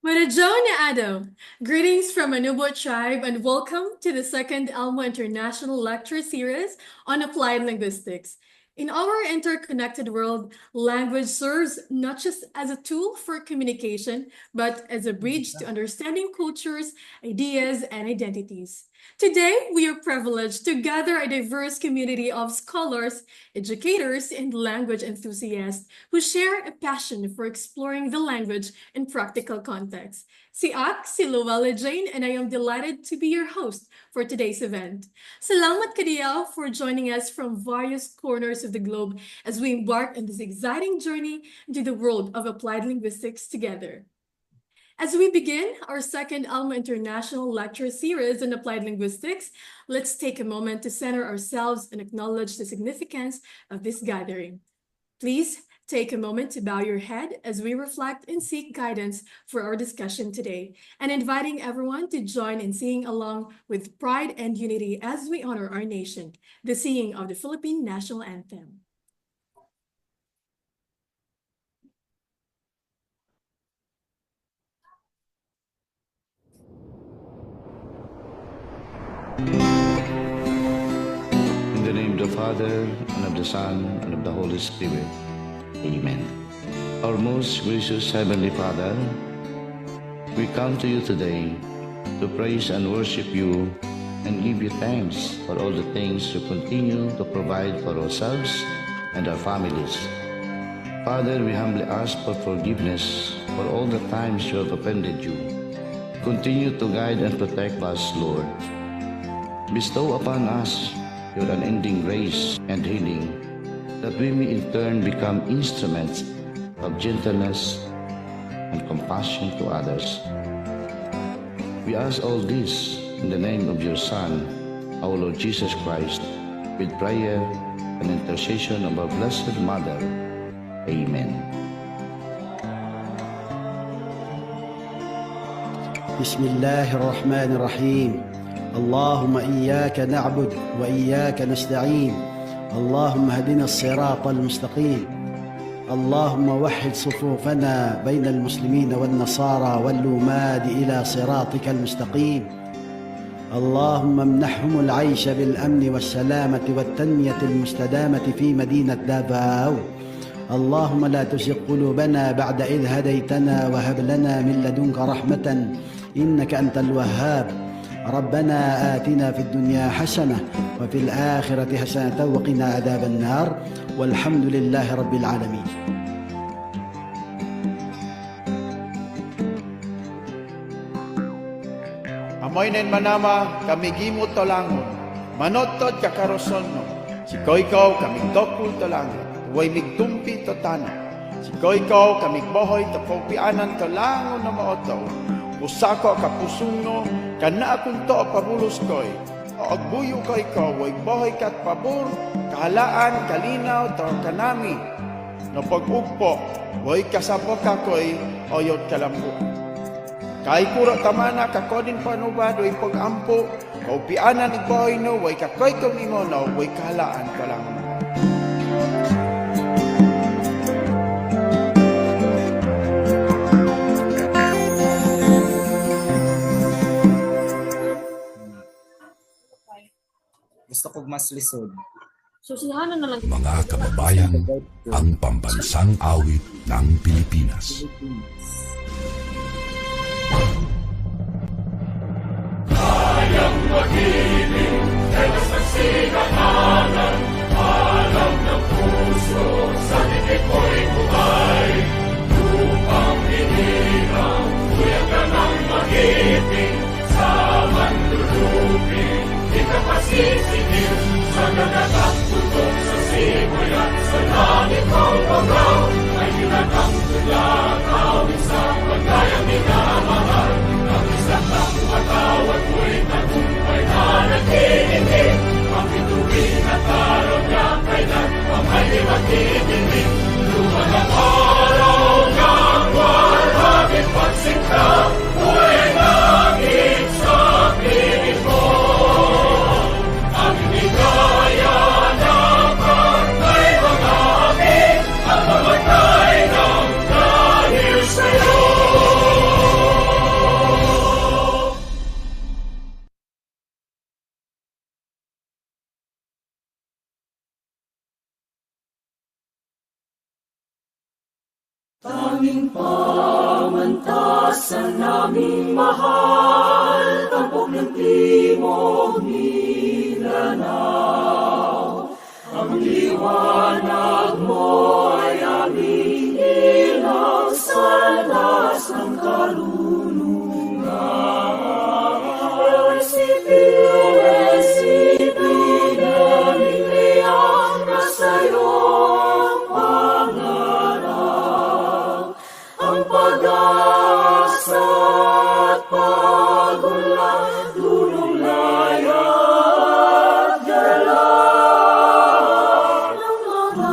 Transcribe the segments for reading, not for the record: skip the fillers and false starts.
Marajona Ado, greetings from Anubo tribe and welcome to the second Elmo International Lecture Series on Applied Linguistics. In our interconnected world, language serves not just as a tool for communication, but as a bridge to understanding cultures, ideas, and identities. Today, we are privileged to gather a diverse community of scholars, educators, and language enthusiasts who share a passion for exploring the language in practical contexts. Si Luella Jane, and I am delighted to be your host for today's event. Salamat Kadiyaw for joining us from various corners of the globe as we embark on this exciting journey into the world of applied linguistics together. As we begin our second Alma International Lecture Series on Applied Linguistics, let's take a moment to center ourselves and acknowledge the significance of this gathering. Please take a moment to bow your head as we reflect and seek guidance for our discussion today, and inviting everyone to join in singing along with pride and unity as we honor our nation, the singing of the Philippine National Anthem. In the name of the Father, and of the Son, and of the Holy Spirit. Amen. Our most gracious Heavenly Father, we come to you today to praise and worship you and give you thanks for all the things you continue to provide for ourselves and our families. Father, we humbly ask for forgiveness for all the times you have offended you. Continue to guide and protect us, Lord. Bestow upon us your unending grace and healing, that we may in turn become instruments of gentleness and compassion to others. We ask all this in the name of your Son, our Lord Jesus Christ, with prayer and intercession of our Blessed Mother. Amen. Bismillahirrahmanirrahim. اللهم إياك نعبد وإياك نستعين اللهم اهدنا الصراط المستقيم اللهم وحد صفوفنا بين المسلمين والنصارى واللوماد إلى صراطك المستقيم اللهم امنحهم العيش بالأمن والسلامة والتنمية المستدامة في مدينة دافاو اللهم لا تزغ قلوبنا بعد إذ هديتنا وهب لنا من لدنك رحمة إنك أنت الوهاب ربنا آتنا في الدنيا حسنة وفي الآخرة حسنة وقنا عذاب النار والحمد لله رب العالمين. Amoy nen manama kami gimot tolangon, manotod kakarosono, sikoy-ikaw kami dokul tolangon, way migtumpi to tana, sikoy-ikaw kami bohoy to pagpianan tolangon na maotaw, pusako kapusuno, kana akong to pabulos koy, o agbuyo ko ikaw, way bohoy kat pabor, kahalaan, kalinaw, to kanami, no pag-ugpo, way kasabo ka koy, oyot kalambo. Kay kuro tamana kakodin panubado yung pag-ampo, kaupianan igbohoy no, way kakoy kumimo no, way kahalaan ka lang. Gusto ko mas lisod. Susihanan na lang. Mga kababayan, ang pambansang awit ng Pilipinas. Kayang magiging, telas ng sigatanan, alam ng puso, sa dikit ko'y buhay. Upang hinirang, tuyag ka ng magiging, sa manlulupin, di ka pasisingin, sa ganagang tutok sa simoy at sa langit kong pagaw, ay hinatang tulad, awit sa Pag-asa naming mahal, tampok ng timog Mindanao. Ang liwanag mo ay aming ilaw sa landas ng karunungan. USCP namin liyang na sa'yo ang pangarap. Ang pag-asa at pag-unlad, dulong laya at galaw ng mga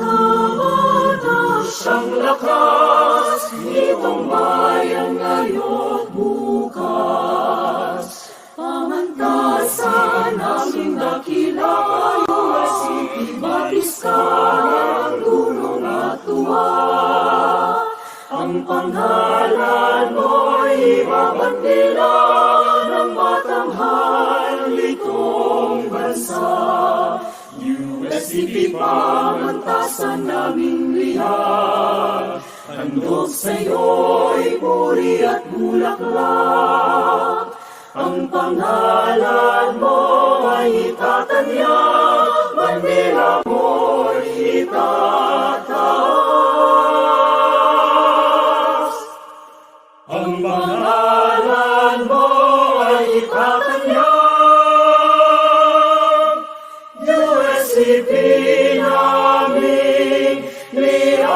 kabata. Siyang lakas nitong bayan ngayon bukas. Pamantasan naming dakila, USCP Bariska ng dulong at tuwa. Ang pangalan mo'y ibabandila ng matanghal nitong bansa. USCP pamantasan naming lihat, handog sa'yo'y puri at bulaklak. Ang pangalan mo ay itatanya, bandila mo'y itataas. Ang pangalan mo ay itatanya, USCP naming lihat.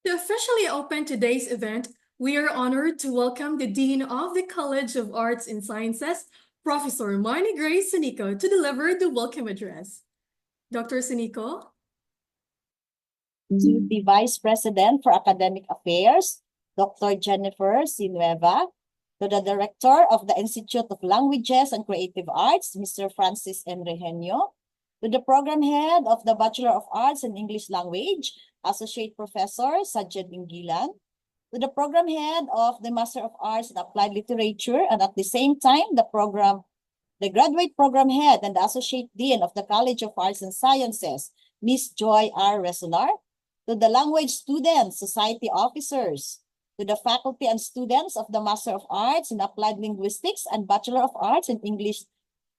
To officially open today's event, we are honored to welcome the Dean of the College of Arts and Sciences, Professor Marnie Grace Sunico, to deliver the welcome address. Dr. Sunico? To the Vice President for Academic Affairs, Dr. Jennifer Sinueva, to the Director of the Institute of Languages and Creative Arts, Mr. Francis M. Regenio, to the Program Head of the Bachelor of Arts in English Language, Associate Professor Sajid Ingilan, to the Program Head of the Master of Arts in Applied Literature, and at the same time, the Graduate Program Head and the Associate Dean of the College of Arts and Sciences, Ms. Joy R. Resolar, to the Language Students Society Officers, to the faculty and students of the Master of Arts in Applied Linguistics and Bachelor of Arts in English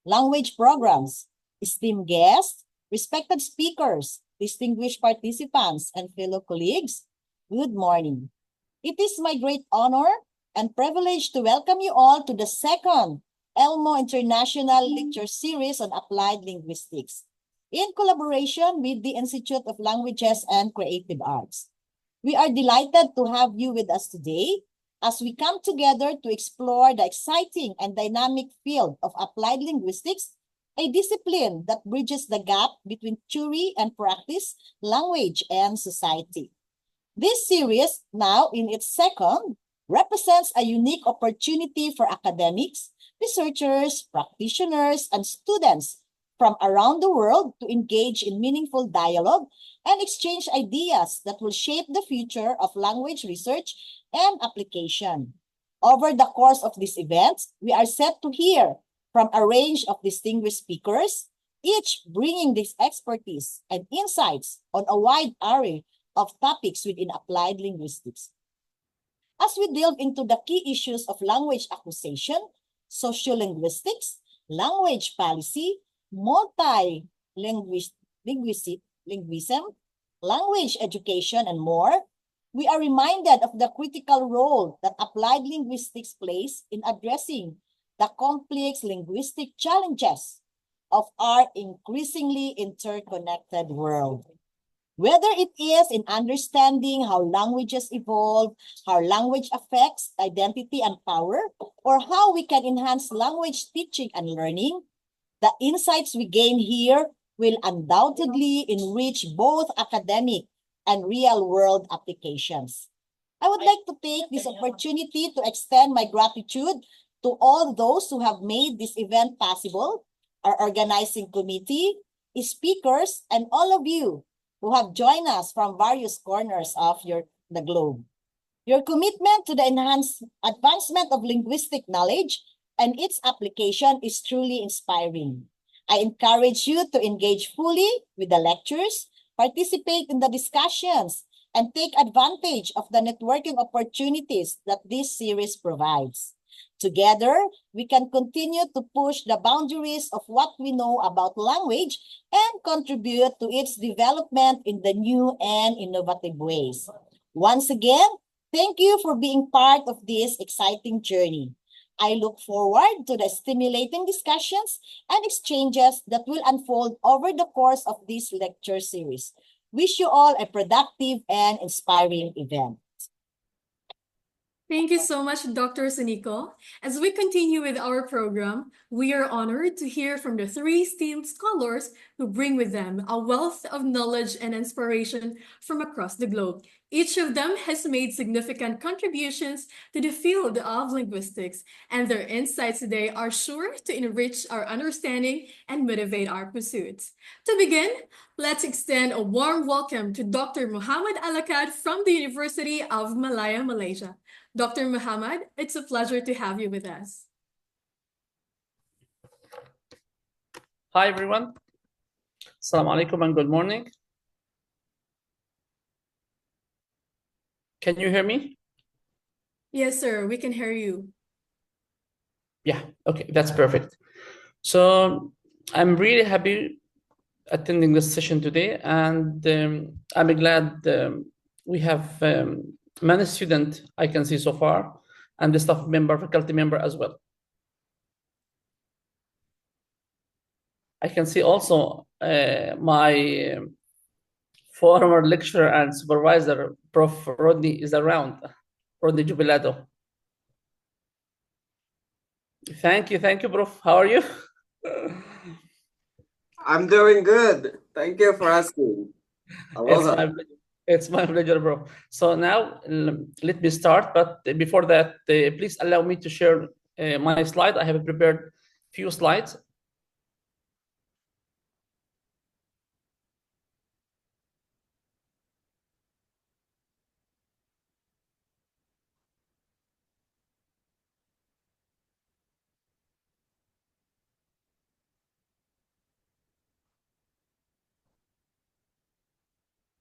Language programs, esteemed guests, respected speakers, distinguished participants, and fellow colleagues, good morning. It is my great honor and privilege to welcome you all to the second Ilmu International Lecture Series on Applied Linguistics, in collaboration with the Institute of Languages and Creative Arts. We are delighted to have you with us today as we come together to explore the exciting and dynamic field of applied linguistics, a discipline that bridges the gap between theory and practice, language and society. This series, now in its second, represents a unique opportunity for academics, researchers, practitioners, and students from around the world to engage in meaningful dialogue and exchange ideas that will shape the future of language research and application. Over the course of this event, we are set to hear from a range of distinguished speakers, each bringing this expertise and insights on a wide array of topics within applied linguistics. As we delve into the key issues of language acquisition, sociolinguistics, language policy, multilingualism, language education, and more, we are reminded of the critical role that applied linguistics plays in addressing the complex linguistic challenges of our increasingly interconnected world. Whether it is in understanding how languages evolve, how language affects identity and power, or how we can enhance language teaching and learning, the insights we gain here will undoubtedly enrich both academic and real-world applications. I would like to take this opportunity to extend my gratitude to all those who have made this event possible, our organizing committee, speakers, and all of you who have joined us from various corners of the globe. Your commitment to the advancement of linguistic knowledge and its application is truly inspiring. I encourage you to engage fully with the lectures, participate in the discussions, and take advantage of the networking opportunities that this series provides. Together, we can continue to push the boundaries of what we know about language and contribute to its development in the new and innovative ways. Once again, thank you for being part of this exciting journey. I look forward to the stimulating discussions and exchanges that will unfold over the course of this lecture series. Wish you all a productive and inspiring event. Thank you so much, Dr. Sunico. As we continue with our program, we are honored to hear from the three esteemed scholars who bring with them a wealth of knowledge and inspiration from across the globe. Each of them has made significant contributions to the field of linguistics, and their insights today are sure to enrich our understanding and motivate our pursuits. To begin, let's extend a warm welcome to Dr. Muhammad Alakad from the University of Malaya, Malaysia. Dr. Muhammad, it's a pleasure to have you with us. Hi, everyone. Assalamu alaikum and good morning. Can you hear me? Yes, sir, we can hear you. Yeah, okay, that's perfect. So I'm really happy attending this session today, and I'm glad we have many students I can see so far, and the staff member, faculty member as well. I can see also my former lecturer and supervisor, Prof. Rodney, is around, Rodney Jubilato. Thank you, Prof. How are you? I'm doing good. Thank you for asking. Aloha. It's my pleasure, bro. So now let me start. But before that, please allow me to share my slide. I have prepared few slides.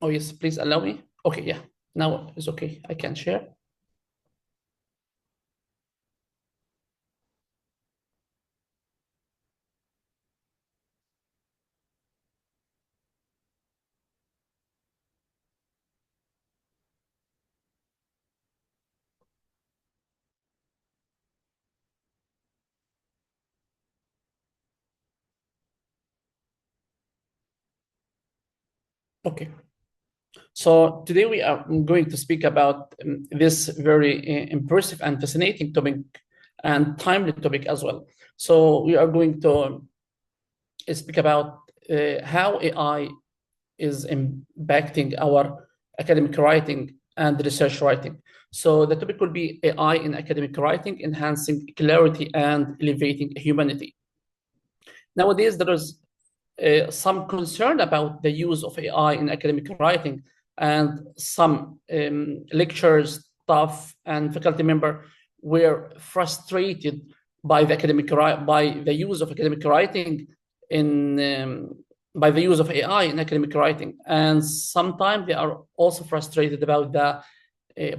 Oh, yes, please allow me. Okay, yeah, now it's okay. I can share. Okay. So today we are going to speak about this very impressive and fascinating topic and timely topic as well. So we are going to speak about how AI is impacting our academic writing and research writing. So the topic will be AI in academic writing, enhancing clarity and elevating humanity. Nowadays, there is some concern about the use of AI in academic writing, and some lecturers, staff, and faculty member were frustrated by the use of academic writing by the use of AI in academic writing, and sometimes they are also frustrated about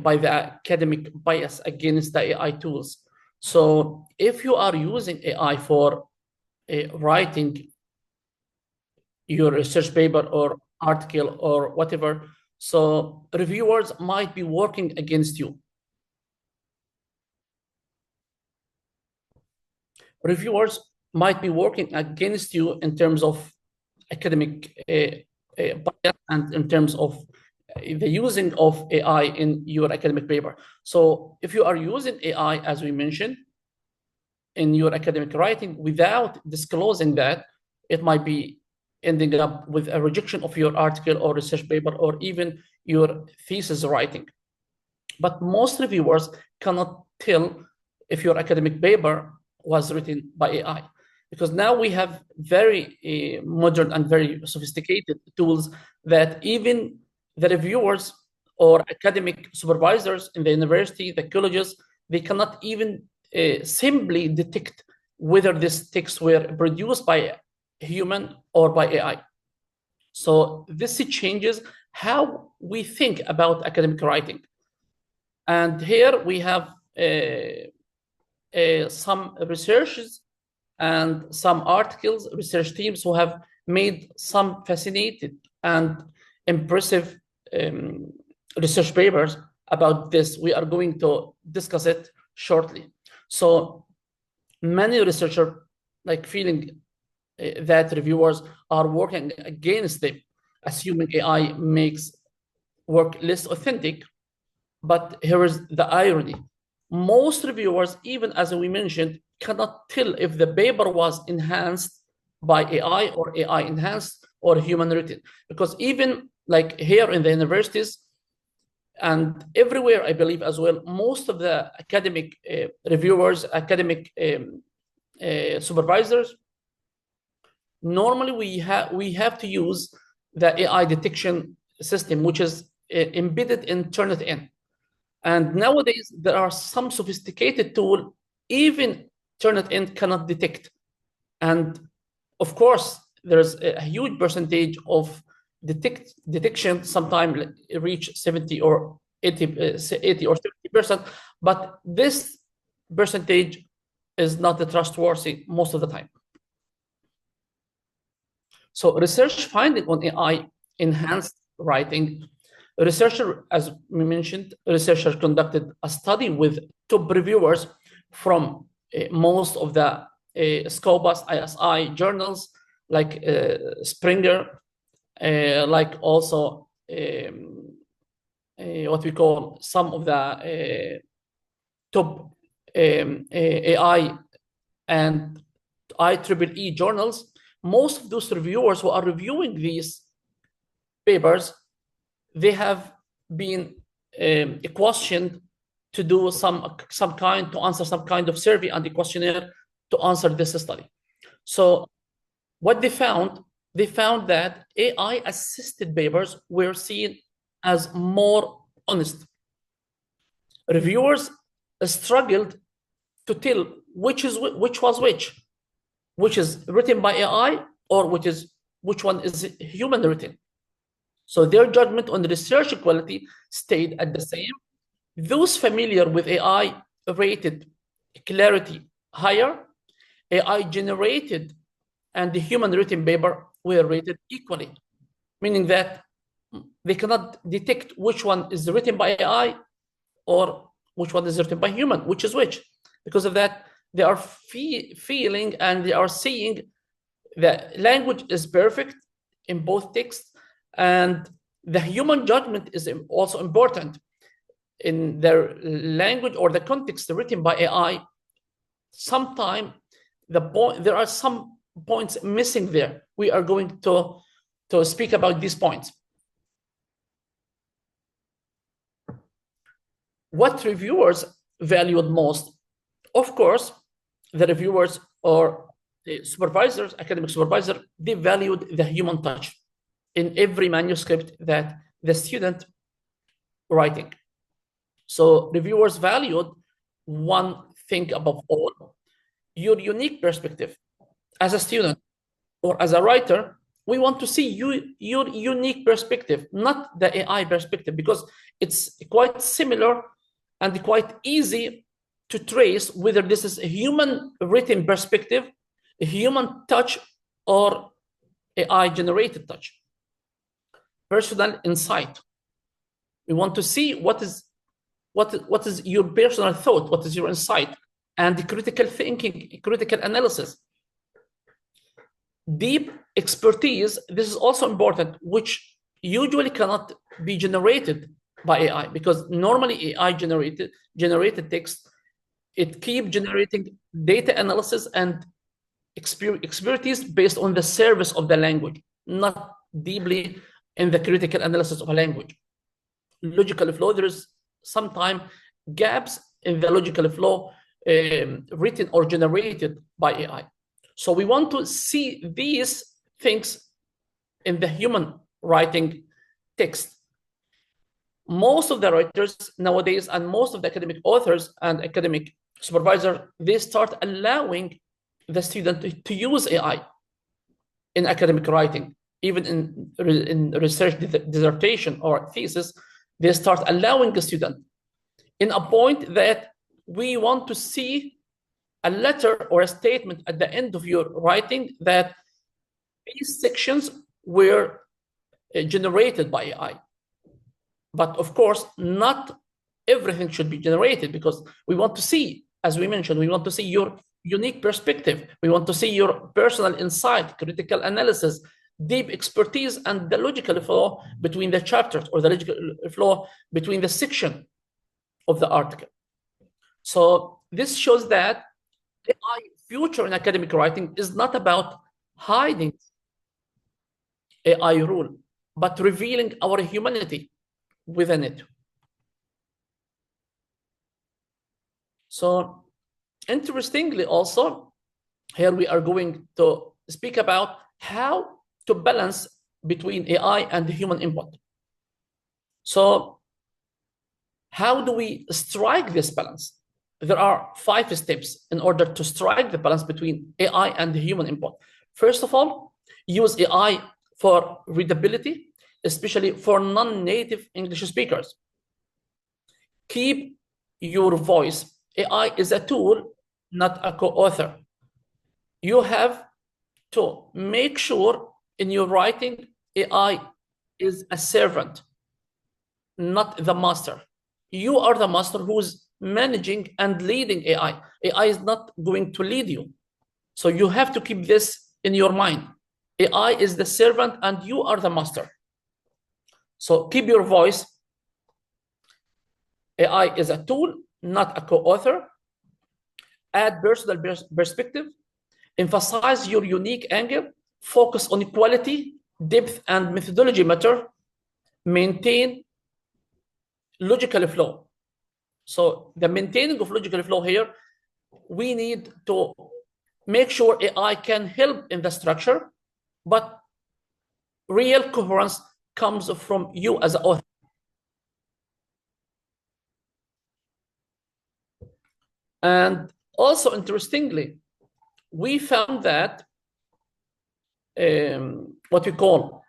by the academic bias against the AI tools. So if you are using AI for writing your research paper or article or whatever, so reviewers might be working against you. Reviewers might be working against you in terms of academic bias and in terms of the using of AI in your academic paper. So if you are using AI, as we mentioned, in your academic writing without disclosing that, it might be ending up with a rejection of your article or research paper or even your thesis writing. But most reviewers cannot tell if your academic paper was written by AI, because now we have very modern and very sophisticated tools that even the reviewers or academic supervisors in the university, the colleges, they cannot even simply detect whether these texts were produced by human or by AI. So this changes how we think about academic writing. And here we have some researches and some articles, research teams who have made some fascinating and impressive research papers about this. We are going to discuss it shortly. So many researchers feeling that reviewers are working against them, assuming AI makes work less authentic. But here is the irony. Most reviewers, even as we mentioned, cannot tell if the paper was enhanced by AI or AI enhanced or human written. Because even here in the universities and everywhere, I believe as well, most of the academic reviewers, academic supervisors, normally we have to use the AI detection system, which is embedded in Turnitin. And nowadays, there are some sophisticated tools, even Turnitin cannot detect. And of course, there's a huge percentage of detection, sometimes reach 70 or 80 or 70%, but this percentage is not trustworthy most of the time. So research finding on AI enhanced writing. A researcher, as we mentioned, a researcher conducted a study with top reviewers from most of the Scopus ISI journals, like Springer, like also what we call some of the top AI and IEEE journals. Most of those reviewers who are reviewing these papers, they have been questioned to do to answer some kind of survey and a questionnaire to answer this study. So what they found that AI assisted papers were seen as more honest. Reviewers struggled to tell which is written by AI or which one is human written. So their judgment on the research quality stayed at the same. Those familiar with AI rated clarity higher. AI generated and the human written paper were rated equally, meaning that they cannot detect which one is written by AI or which one is written by human, which is which. Because of that, they are feeling and they are seeing the language is perfect in both texts, and the human judgment is also important in their language or the context written by AI. Sometimes there are some points missing there. We are going to speak about these points. What reviewers valued most? Of course, the reviewers or the supervisors, academic supervisor, they valued the human touch in every manuscript that the student writing. So reviewers valued one thing above all: your unique perspective. As a student or as a writer, we want to see your unique perspective, not the AI perspective, because it's quite similar and quite easy to trace whether this is a human written perspective, a human touch, or AI generated touch. Personal insight. We want to see what is your personal thought, what is your insight, and the critical thinking, critical analysis. Deep expertise, this is also important, which usually cannot be generated by AI, because normally AI generated text, it keeps generating data analysis and expertise based on the service of the language, not deeply in the critical analysis of a language. Logical flow, there is sometimes gaps in the logical flow written or generated by AI. So we want to see these things in the human writing text. Most of the writers nowadays and most of the academic authors and academic supervisors, they start allowing the student to use AI. in academic writing, even in research dissertation or thesis, they start allowing the student in a point that we want to see a letter or a statement at the end of your writing that these sections were generated by AI. But of course, not everything should be generated, because we want to see, as we mentioned, we want to see your unique perspective. We want to see your personal insight, critical analysis, deep expertise, and the logical flow between the chapters, or the logical flow between the section of the article. So this shows that AI future in academic writing is not about hiding AI rule, but revealing our humanity within it. So interestingly also, here we are going to speak about how to balance between AI and human input. So how do we strike this balance? There are 5 steps in order to strike the balance between AI and human input. First of all, use AI for readability, especially for non-native English speakers. Keep your voice. AI is a tool, not a co-author. You have to make sure in your writing, AI is a servant, not the master. You are the master who's managing and leading AI. AI is not going to lead you. So you have to keep this in your mind. AI is the servant and you are the master. So keep your voice. AI is a tool, not a co-author. Add personal perspective. Emphasize your unique angle. Focus on quality, depth, and methodology matter. Maintain logical flow. So the maintaining of logical flow here, we need to make sure AI can help in the structure, but real coherence comes from you as an author. And also, interestingly, we found that what we call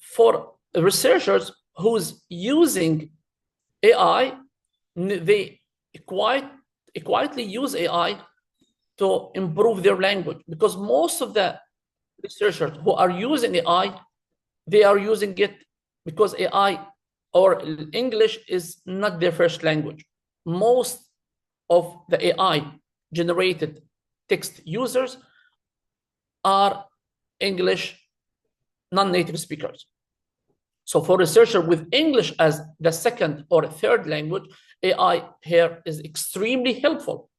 for researchers who's using AI, they quietly use AI to improve their language, because most of the researchers who are using AI, they are using it because AI or English is not their first language. Most of the AI generated text users are English non-native speakers. So for researchers with English as the second or third language, AI here is extremely helpful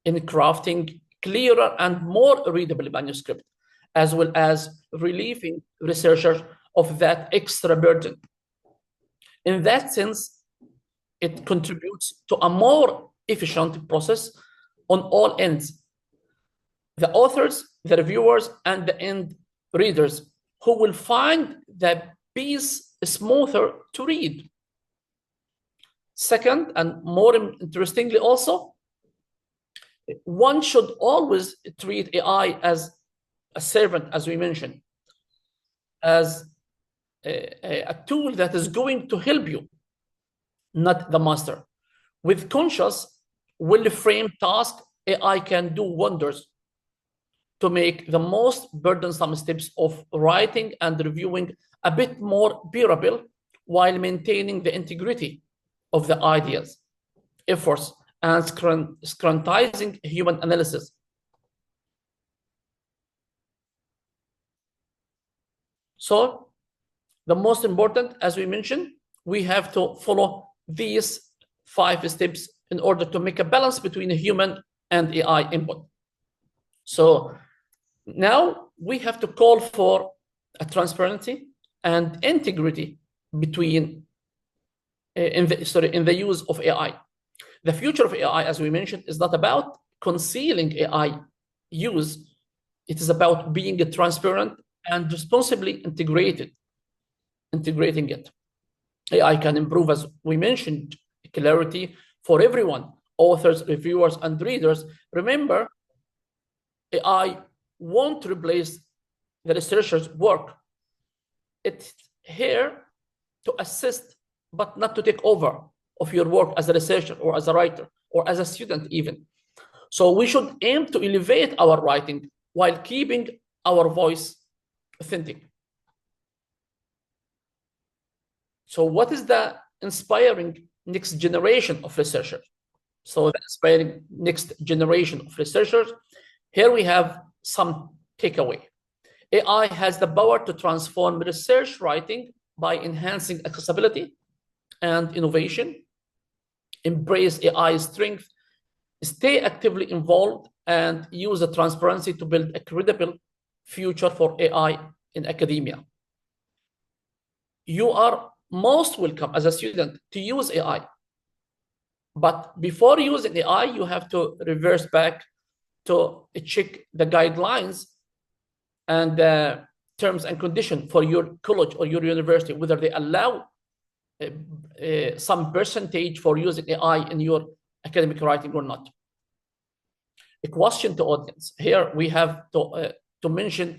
in crafting clearer and more readable manuscript, as well as relieving researchers of that extra burden. In that sense, it contributes to a more efficient process on all ends. The authors, the reviewers, and the end readers, who will find the piece smoother to read. Second, and more interestingly also, one should always treat AI as a servant, as we mentioned, as a tool that is going to help you, not the master. With conscious, well-framed task, AI can do wonders to make the most burdensome steps of writing and reviewing a bit more bearable, while maintaining the integrity of the ideas, efforts, and scrutinizing human analysis. So the most important, as we mentioned, we have to follow these 5 steps in order to make a balance between human and AI input. So now we have to call for a transparency and integrity between in the use of AI. The future of AI, as we mentioned, is not about concealing AI use. It is about being transparent and responsibly integrating it. AI can improve, as we mentioned, clarity for everyone, authors, reviewers, and readers. Remember, AI won't replace the researcher's work. It's here to assist, but not to take over of your work as a researcher or as a writer or as a student even. So we should aim to elevate our writing while keeping our voice authentic. So what is the inspiring next generation of researchers? So the inspiring next generation of researchers, here we have some takeaway. AI has the power to transform research writing by enhancing accessibility and innovation. Embrace AI's strength, stay actively involved, and use the transparency to build a credible future for AI in academia. You are most welcome as a student to use AI. But before using AI, you have to reverse back to check the guidelines and the terms and conditions for your college or your university, whether they allow some percentage for using AI in your academic writing or not. A question to audience. Here we have to mention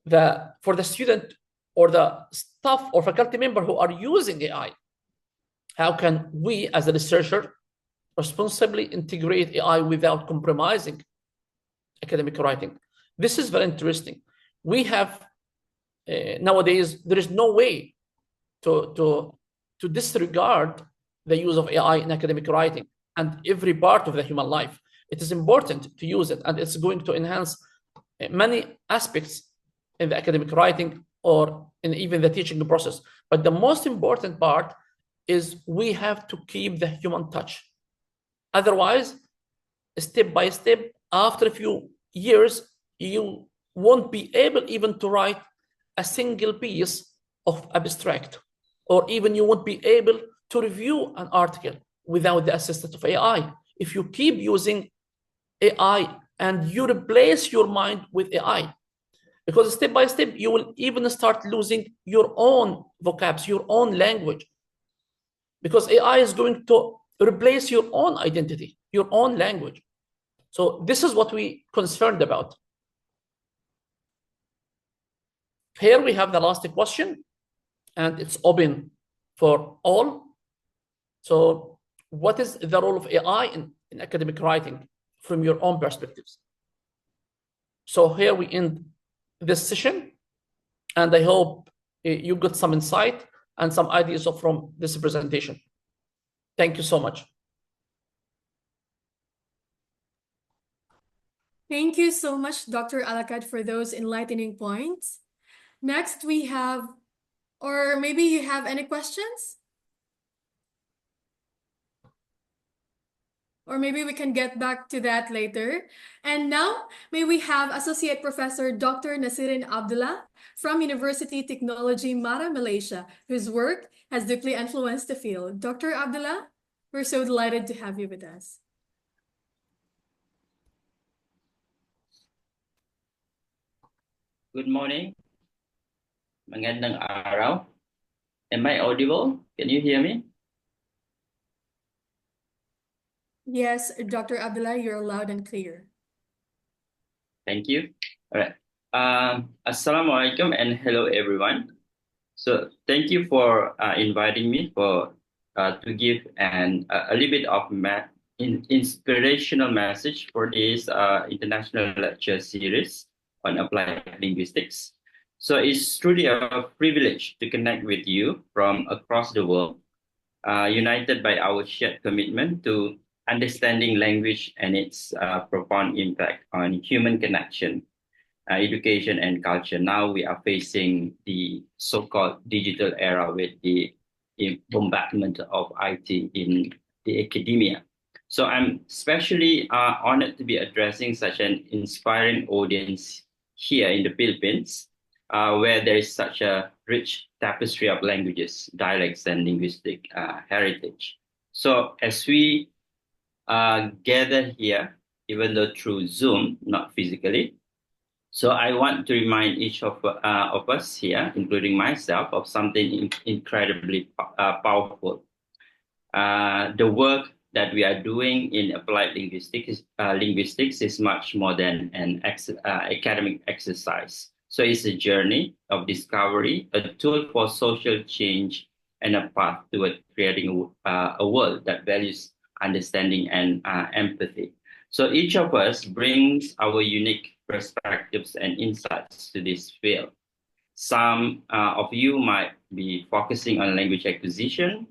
that for the student or the staff or faculty member who are using AI, how can we as a researcher responsibly integrate AI without compromising academic writing? This is very interesting. We have nowadays, there is no way to disregard the use of AI in academic writing and every part of the human life. It is important to use it, and it's going to enhance many aspects in the academic writing or in even the teaching process. But the most important part is we have to keep the human touch. Otherwise, step by step, after a few years, you won't be able even to write a single piece of abstract, or even you won't be able to review an article without the assistance of AI. If you keep using AI and you replace your mind with AI, because step by step, you will even start losing your own vocabs, your own language, because AI is going to replace your own identity, your own language. So this is what we're concerned about. Here we have the last question, and it's open for all. So what is the role of AI in academic writing from your own perspectives? So here we end this session, and I hope you got some insight and some ideas from this presentation. Thank you so much. Thank you so much, Dr. Alakat, for those enlightening points. Next, we have, or maybe you have any questions? Or maybe we can get back to that later. And now, may we have Associate Professor Dr. Nasirin Abdullah from University Technology Mara, Malaysia, whose work has deeply influenced the field. Dr. Abdullah, we're so delighted to have you with us. Good morning. Magandang araw. Am I audible? Can you hear me? Yes, Dr. Abdullah, you're loud and clear. Thank you. All right. Assalamualaikum and hello everyone. So thank you for inviting me to give a little bit of inspirational message for this international lecture series on applied linguistics. So it's truly a privilege to connect with you from across the world, united by our shared commitment to understanding language and its profound impact on human connection, education, and culture. Now we are facing the so-called digital era with the bombardment of IT in the academia. So I'm especially honored to be addressing such an inspiring audience here in the Philippines, where there is such a rich tapestry of languages, dialects, and linguistic heritage. So as we gather here, even though through Zoom, not physically, so I want to remind each of us here, including myself, of something incredibly powerful. The work that we are doing in applied linguistics is much more than an academic exercise. So it's a journey of discovery, a tool for social change, and a path toward creating a world that values understanding and empathy. So each of us brings our unique perspectives and insights to this field. Some of you might be focusing on language acquisition,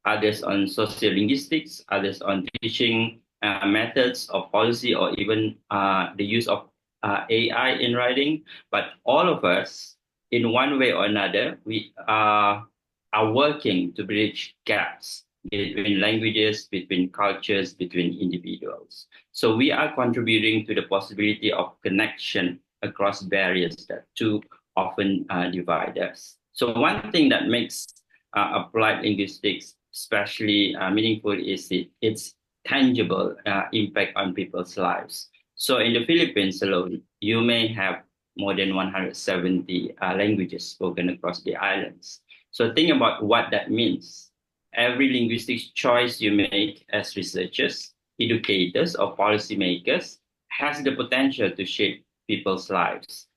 others on sociolinguistics, others on teaching methods of policy, or even the use of AI in writing. But all of us, in one way or another, we are working to bridge gaps between languages, between cultures, between individuals. So we are contributing to the possibility of connection across barriers that too often divide us. So one thing that makes applied linguistics especially meaningful is its tangible impact on people's lives. So in the Philippines alone, you may have more than 170 languages spoken across the islands. So think about what that means. Every linguistic choice you make as researchers, educators, or policymakers has the potential to shape people's lives,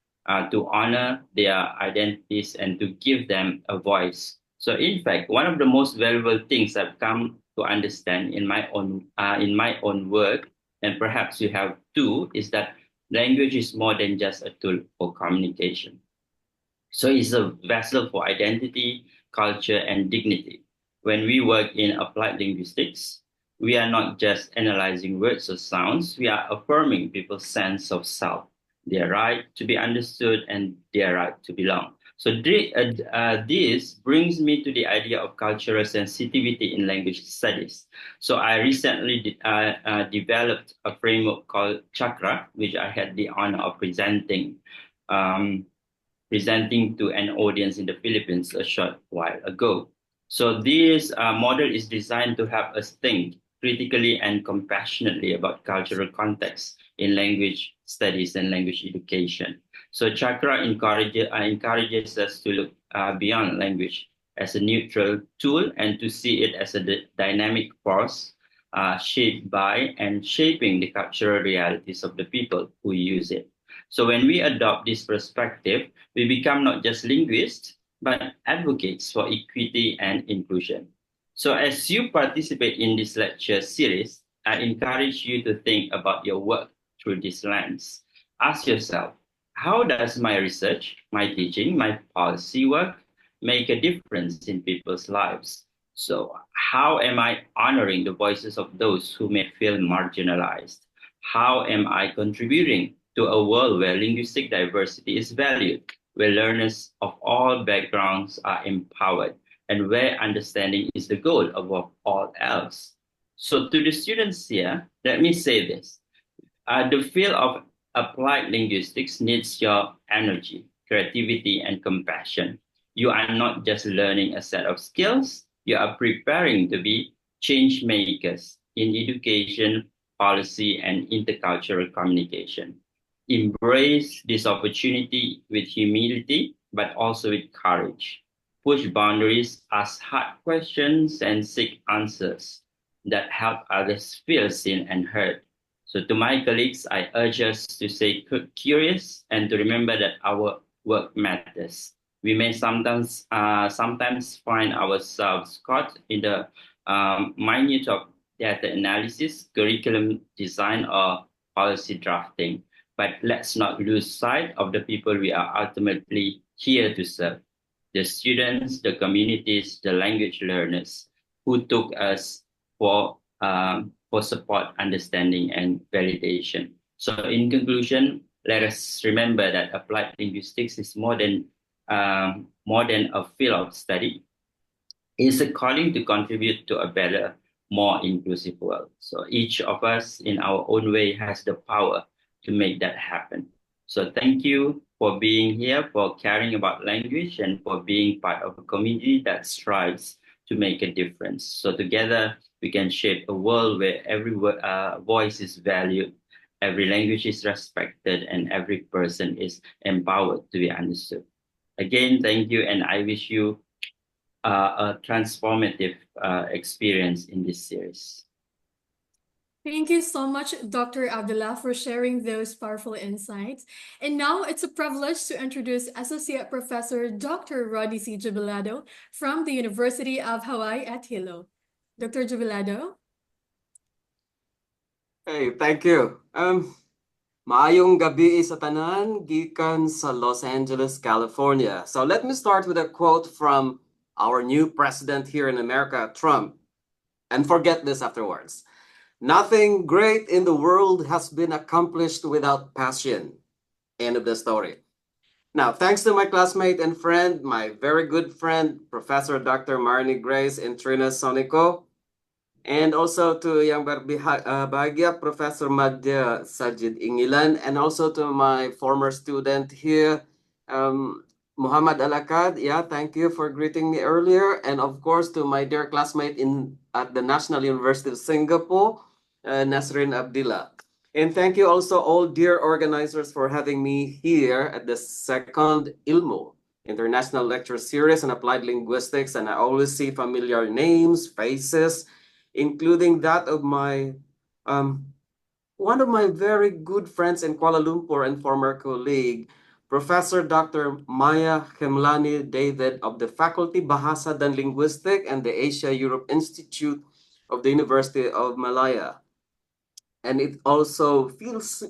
to honor their identities, and to give them a voice. So, in fact, one of the most valuable things I've come to understand in my own work, and perhaps you have too, is that language is more than just a tool for communication. So it's a vessel for identity, culture, and dignity. When we work in applied linguistics, we are not just analyzing words or sounds, we are affirming people's sense of self, their right to be understood and their right to belong. So this brings me to the idea of cultural sensitivity in language studies. So I recently developed a framework called Chakra, which I had the honor of um, presenting to an audience in the Philippines a short while ago. So this model is designed to help us think critically and compassionately about cultural context in language studies and language education. So Chakra encourages us to look beyond language as a neutral tool and to see it as a dynamic force shaped by and shaping the cultural realities of the people who use it. So when we adopt this perspective, we become not just linguists, but advocates for equity and inclusion. So as you participate in this lecture series, I encourage you to think about your work through this lens. Ask yourself, how does my research, my teaching, my policy work make a difference in people's lives? So how am I honoring the voices of those who may feel marginalized? How am I contributing to a world where linguistic diversity is valued, where learners of all backgrounds are empowered, and where understanding is the goal above all else? So to the students here, let me say this. The field of applied linguistics needs your energy, creativity, and compassion. You are not just learning a set of skills, you are preparing to be change makers in education, policy, and intercultural communication. Embrace this opportunity with humility, but also with courage. Push boundaries, ask hard questions, and seek answers that help others feel seen and heard. So to my colleagues, I urge us to stay curious and to remember that our work matters. We may sometimes find ourselves caught in the minute of data analysis, curriculum design, or policy drafting. But let's not lose sight of the people we are ultimately here to serve: the students, the communities, the language learners who took us for support, understanding, and validation. So in conclusion, let us remember that applied linguistics is more than a field of study. It's a calling to contribute to a better, more inclusive world. So each of us in our own way has the power to make that happen. So thank you for being here, for caring about language, and for being part of a community that strives to make a difference. So together we can shape a world where every voice is valued, every language is respected, and every person is empowered to be understood. Again, thank you, and I wish you a transformative experience in this series. Thank you so much, Dr. Abdullah, for sharing those powerful insights. And now it's a privilege to introduce Associate Professor Dr. Roddy C. Jubilado from the University of Hawaii at Hilo. Dr. Jubilado? Hey, thank you. Maayong gabi sa tanan, gikan sa Los Angeles, California. So let me start with a quote from our new president here in America, Trump, and forget this afterwards. Nothing great in the world has been accomplished without passion. End of the story. Now, thanks to my classmate and friend, my very good friend, Professor Dr. Marnie Grace and Trina Sonico, and also to Yang Bahagia, Professor Madya Sajid Ingilan, and also to my former student here, Muhammad Alakad. Yeah, thank you for greeting me earlier. And of course, to my dear classmate at the National University of Singapore, Nasrin Abdillah. And thank you also all dear organizers for having me here at the second Ilmu International Lecture Series on Applied Linguistics. And I always see familiar names, faces, including that of my one of my very good friends in Kuala Lumpur and former colleague, Professor Dr. Maya Khemlani David of the Faculty Bahasa dan Linguistic and the Asia Europe Institute of the University of Malaya. And it also feels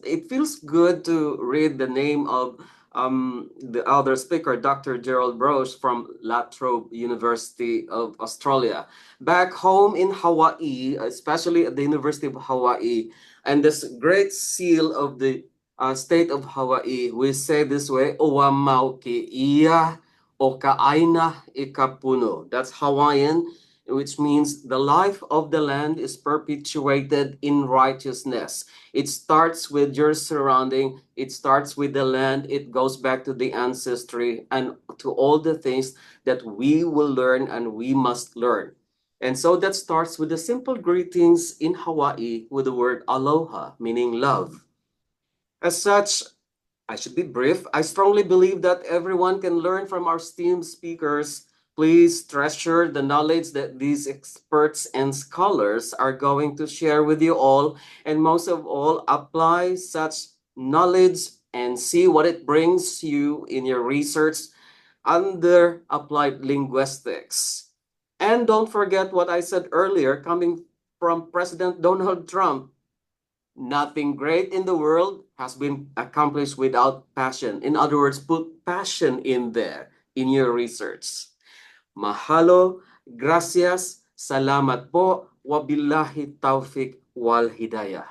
good to read the name of the other speaker, Dr. Gerald Broche from La Trobe University of Australia. Back home in Hawaii, especially at the University of Hawaii, and this great seal of the state of Hawaii, we say this way, Owa mau ki iya o kaaina ikapuno. That's Hawaiian, which means the life of the land is perpetuated in righteousness. It starts with your surrounding, it starts with the land, it goes back to the ancestry and to all the things that we will learn and we must learn. And so that starts with the simple greetings in Hawaii with the word aloha, meaning love. As such, I should be brief. I strongly believe that everyone can learn from our esteemed speakers. Please treasure the knowledge that these experts and scholars are going to share with you all. And most of all, apply such knowledge and see what it brings you in your research under applied linguistics. And don't forget what I said earlier, coming from President Donald Trump. Nothing great in the world has been accomplished without passion. In other words, put passion in there in your research. Mahalo, gracias, salamat po, wabillahi taufiq wal hidayah.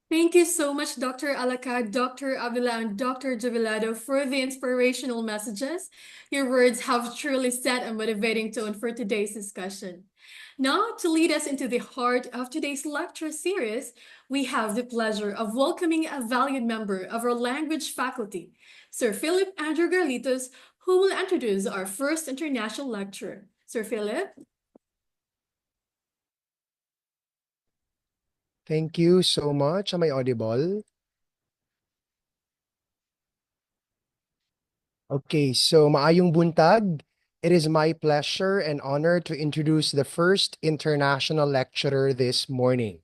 Thank you so much, Dr. Alaka, Dr. Avila, and Dr. Jubilado for the inspirational messages. Your words have truly set a motivating tone for today's discussion. Now, to lead us into the heart of today's lecture series, we have the pleasure of welcoming a valued member of our language faculty, Sir Philip Andrew Garlitos, who will introduce our first international lecturer. Sir Philip? Thank you so much. Am I audible? Okay, so maayong buntag. It is my pleasure and honor to introduce the first international lecturer this morning.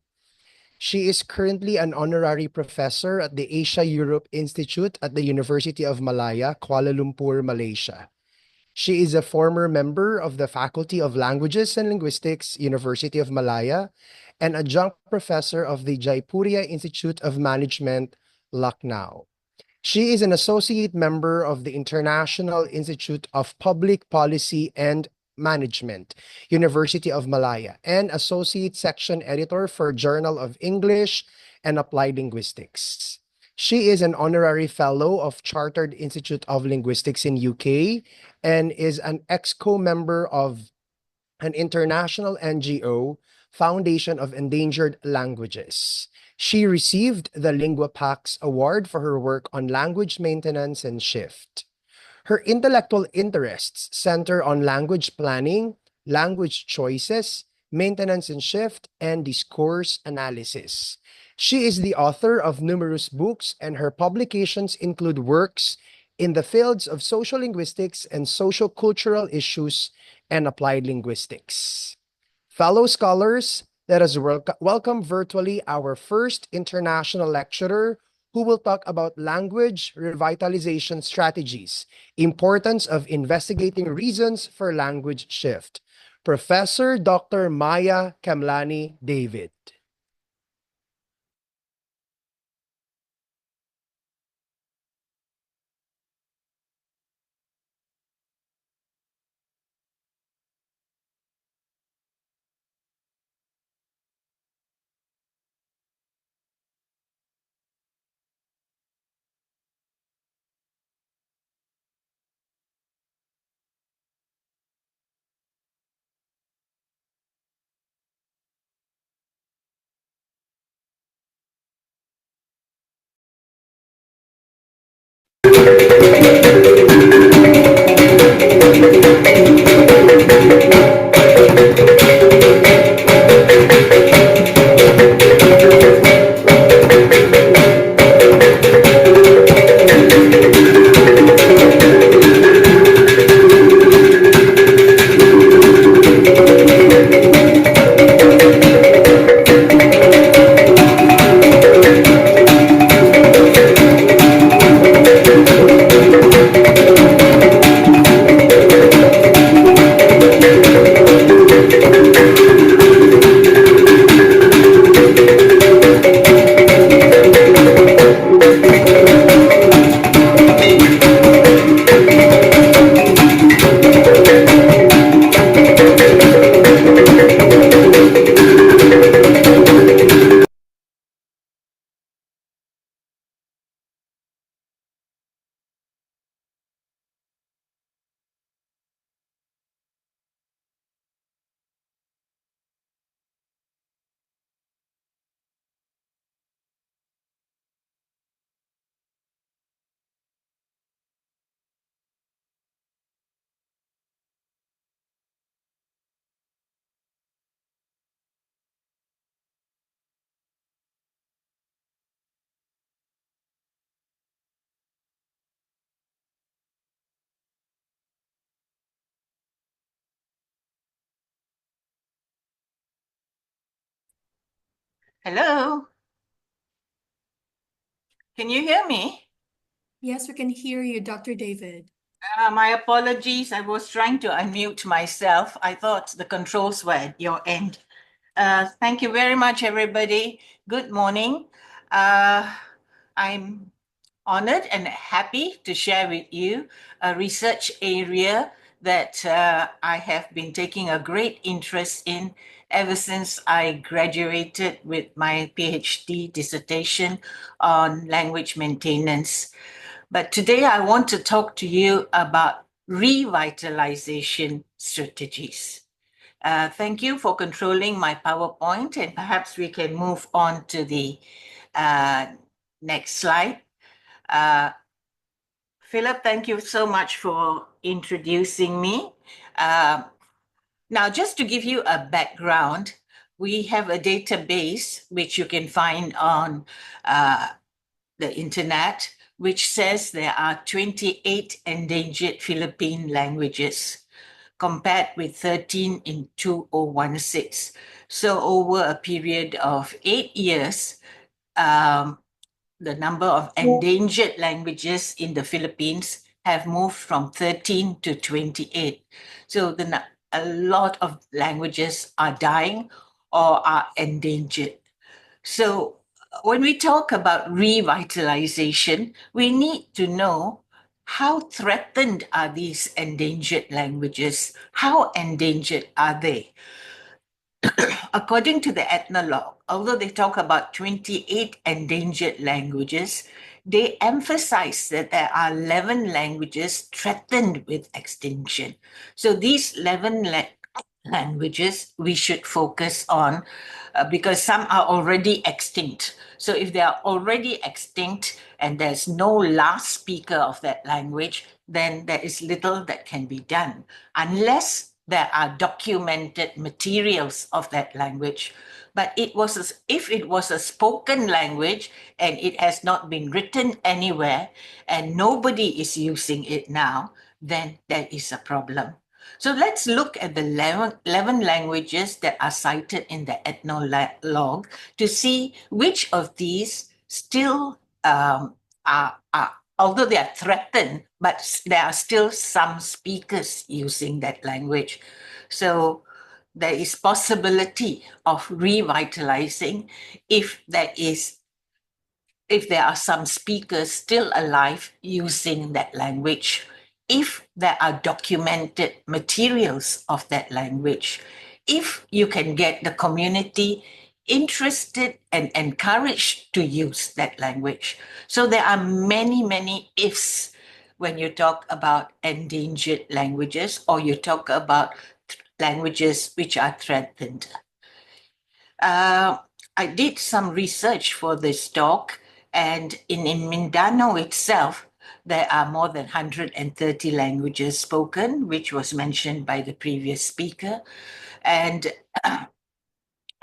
She is currently an honorary professor at the Asia Europe Institute at the University of Malaya, Kuala Lumpur, Malaysia. She is a former member of the Faculty of Languages and Linguistics, University of Malaya, and adjunct professor of the Jaipuria Institute of Management, Lucknow. She is an associate member of the International Institute of Public Policy and Management, University of Malaya, and associate section editor for Journal of English and Applied Linguistics. She is an honorary fellow of Chartered Institute of Linguistics in UK and is an exco member of an international NGO, Foundation of Endangered Languages. She received the Lingua Pax Award for her work on language maintenance and shift. Her intellectual interests center on language planning, language choices, maintenance and shift, and discourse analysis. She is the author of numerous books, and her publications include works in the fields of social linguistics and social cultural issues and applied linguistics. Fellow scholars, Let us welcome virtually our first international lecturer who will talk about language revitalization strategies, importance of investigating reasons for language shift. Professor Dr. Maya Kamlani David. Hello? Can you hear me? Yes, we can hear you, Dr. David. My apologies. I was trying to unmute myself. I thought the controls were at your end. Thank you very much, everybody. Good morning. I'm honored and happy to share with you a research area that I have been taking a great interest in ever since I graduated with my PhD dissertation on language maintenance. But today I want to talk to you about revitalization strategies. Thank you for controlling my PowerPoint, and perhaps we can move on to the next slide. Philip, thank you so much for introducing me. Now, just to give you a background, we have a database which you can find on the internet, which says there are 28 endangered Philippine languages compared with 13 in 2016. So over a period of 8 years, the number of endangered languages in the Philippines have moved from 13 to 28. So a lot of languages are dying or are endangered. So when we talk about revitalization, we need to know how threatened are these endangered languages? How endangered are they? According to the ethnologue, although they talk about 28 endangered languages, they emphasize that there are 11 languages threatened with extinction. So these 11 languages we should focus on because some are already extinct. So if they are already extinct and there's no last speaker of that language, then there is little that can be done unless there are documented materials of that language. But if it was a spoken language and it has not been written anywhere and nobody is using it now, then there is a problem. So let's look at the 11 languages that are cited in the ethnologue to see which of these still are, although they are threatened, but there are still some speakers using that language. So there is possibility of revitalizing if there are some speakers still alive using that language, if there are documented materials of that language, if you can get the community interested and encouraged to use that language. So there are many, many ifs when you talk about endangered languages or you talk about languages which are threatened. I did some research for this talk, and in Mindanao itself, there are more than 130 languages spoken, which was mentioned by the previous speaker. And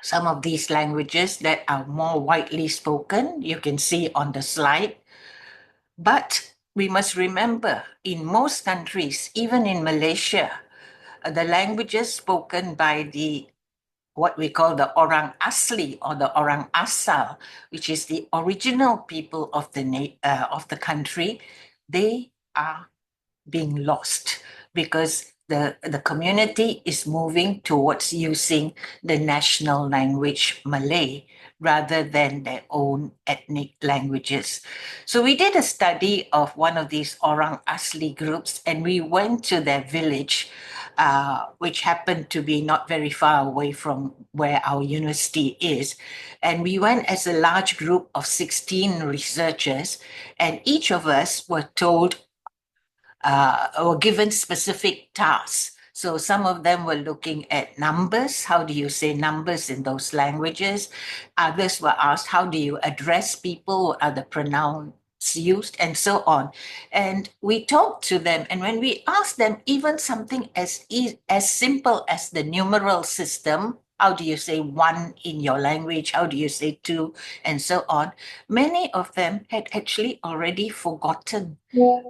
some of these languages that are more widely spoken, you can see on the slide. But we must remember, in most countries, even in Malaysia, the languages spoken by what we call the Orang Asli or the Orang Asal, which is the original people of the country, they are being lost because the community is moving towards using the national language Malay rather than their own ethnic languages. So we did a study of one of these Orang Asli groups and we went to their village, which happened to be not very far away from where our university is. And we went as a large group of 16 researchers, and each of us were told or given specific tasks. So some of them were looking at numbers. How do you say numbers in those languages? Others were asked, how do you address people? What are the pronouns used? And so on. And we talked to them. And when we asked them even something as simple as the numeral system, how do you say one in your language? How do you say two? And so on. Many of them had actually already forgotten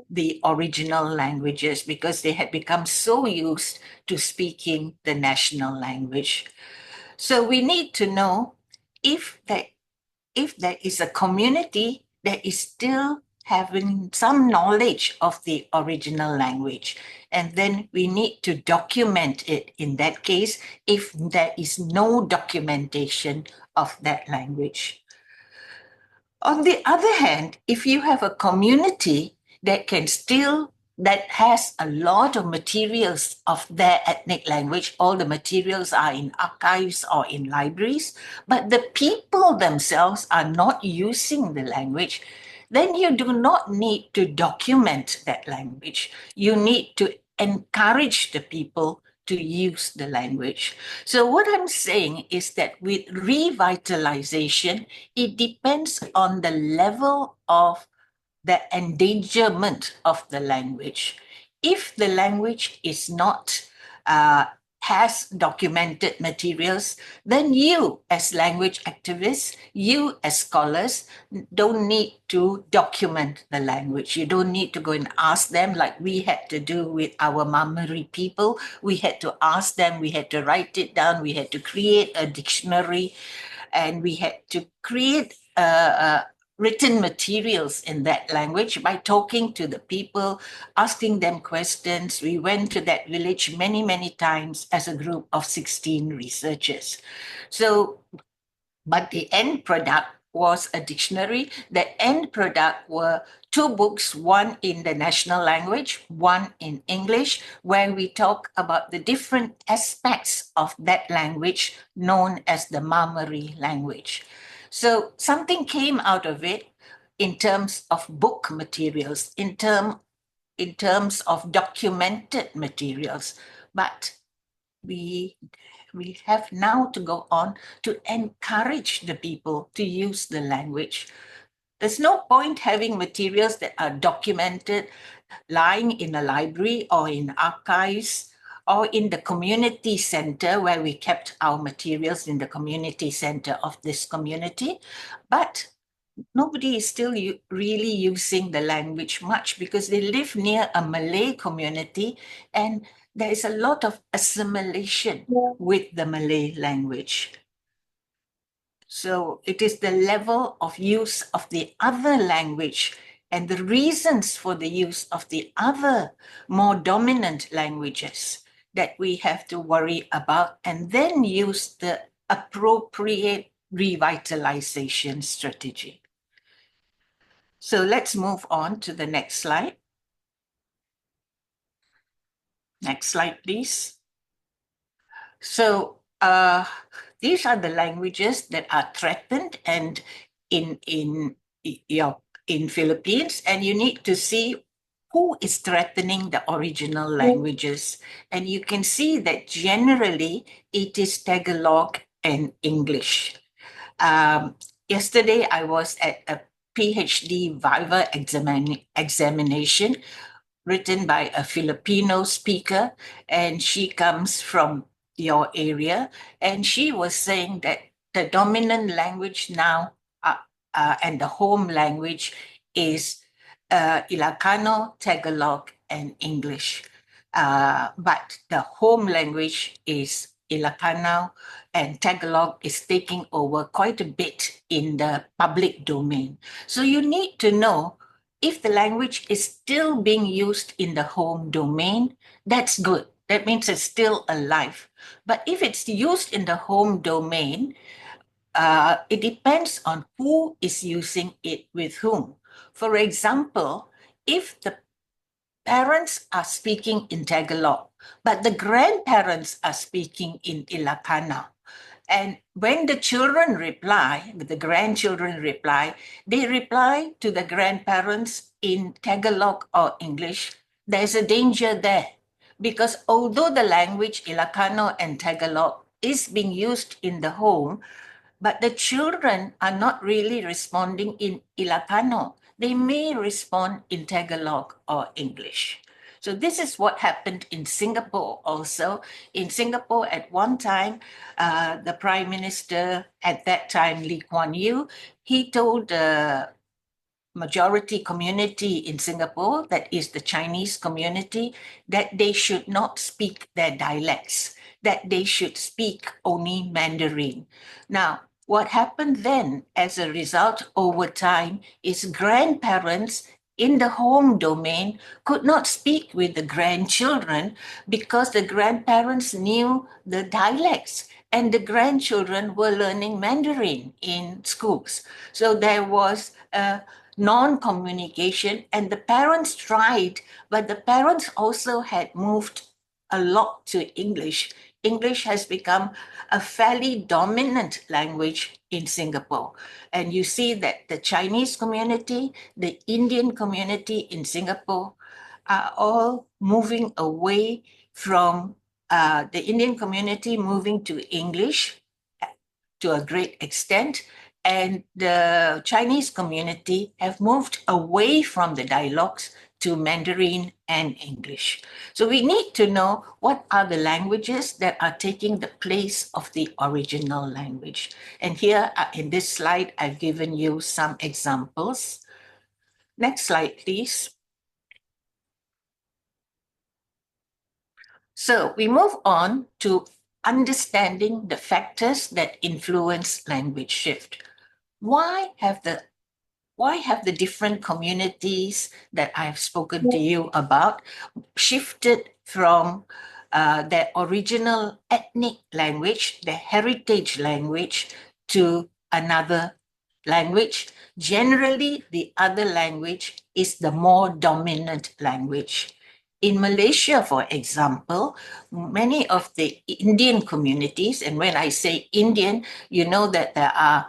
the original languages because they had become so used to speaking the national language. So we need to know if there is a community that is still having some knowledge of the original language. And then we need to document it in that case if there is no documentation of that language. On the other hand, if you have a community that has a lot of materials of their ethnic language, all the materials are in archives or in libraries, but the people themselves are not using the language, then you do not need to document that language. You need to encourage the people to use the language. So what I'm saying is that with revitalization, it depends on the level of the endangerment of the language. If the language is not has documented materials, then you as language activists, you as scholars, don't need to document the language. You don't need to go and ask them like we had to do with our Mamari people. We had to ask them, we had to write it down, we had to create a dictionary, and we had to create written materials in that language by talking to the people, asking them questions. We went to that village many, many times as a group of 16 researchers. So, but the end product was a dictionary. The end product were 2 books, one in the national language, one in English, where we talk about the different aspects of that language known as the Mamari language. So something came out of it in terms of book materials, in terms of documented materials, but we have now to go on to encourage the people to use the language. There's no point having materials that are documented lying in a library or in archives or in the community center where we kept our materials in the community center of this community. But nobody is still really using the language much because they live near a Malay community and there is a lot of assimilation with the Malay language. So it is the level of use of the other language and the reasons for the use of the other more dominant languages that we have to worry about and then use the appropriate revitalization strategy. So let's move on to the next slide. Next slide, please. So these are the languages that are threatened and in Philippines, and you need to see who is threatening the original languages. And you can see that generally it is Tagalog and English. Yesterday I was at a PhD Viva examination written by a Filipino speaker, and she comes from your area. And she was saying that the dominant language now and the home language is Ilocano, Tagalog, and English. But the home language is Ilocano, and Tagalog is taking over quite a bit in the public domain. So you need to know if the language is still being used in the home domain, that's good. That means it's still alive. But if it's used in the home domain, it depends on who is using it with whom. For example, if the parents are speaking in Tagalog, but the grandparents are speaking in Ilocano, and when the children reply, the grandchildren reply, they reply to the grandparents in Tagalog or English. There's a danger there because although the language Ilocano and Tagalog is being used in the home, but the children are not really responding in Ilocano. They may respond in Tagalog or English. So this is what happened in Singapore also. In Singapore, at one time, the Prime Minister at that time, Lee Kuan Yew, he told the majority community in Singapore, that is the Chinese community, that they should not speak their dialects, that they should speak only Mandarin. Now, what happened then as a result over time is grandparents in the home domain could not speak with the grandchildren because the grandparents knew the dialects and the grandchildren were learning Mandarin in schools. So there was a non-communication, and the parents tried, but the parents also had moved a lot to English. English has become a fairly dominant language in Singapore. And you see that the Chinese community, the Indian community in Singapore are all moving away from the Indian community moving to English to a great extent, and the Chinese community have moved away from the dialogues to Mandarin and English. So we need to know what are the languages that are taking the place of the original language. And here in this slide, I've given you some examples. Next slide, please. So we move on to understanding the factors that influence language shift. Why have the different communities that I've spoken to you about shifted from their original ethnic language, their heritage language, to another language? Generally, the other language is the more dominant language. In Malaysia, for example, many of the Indian communities, and when I say Indian, you know that there are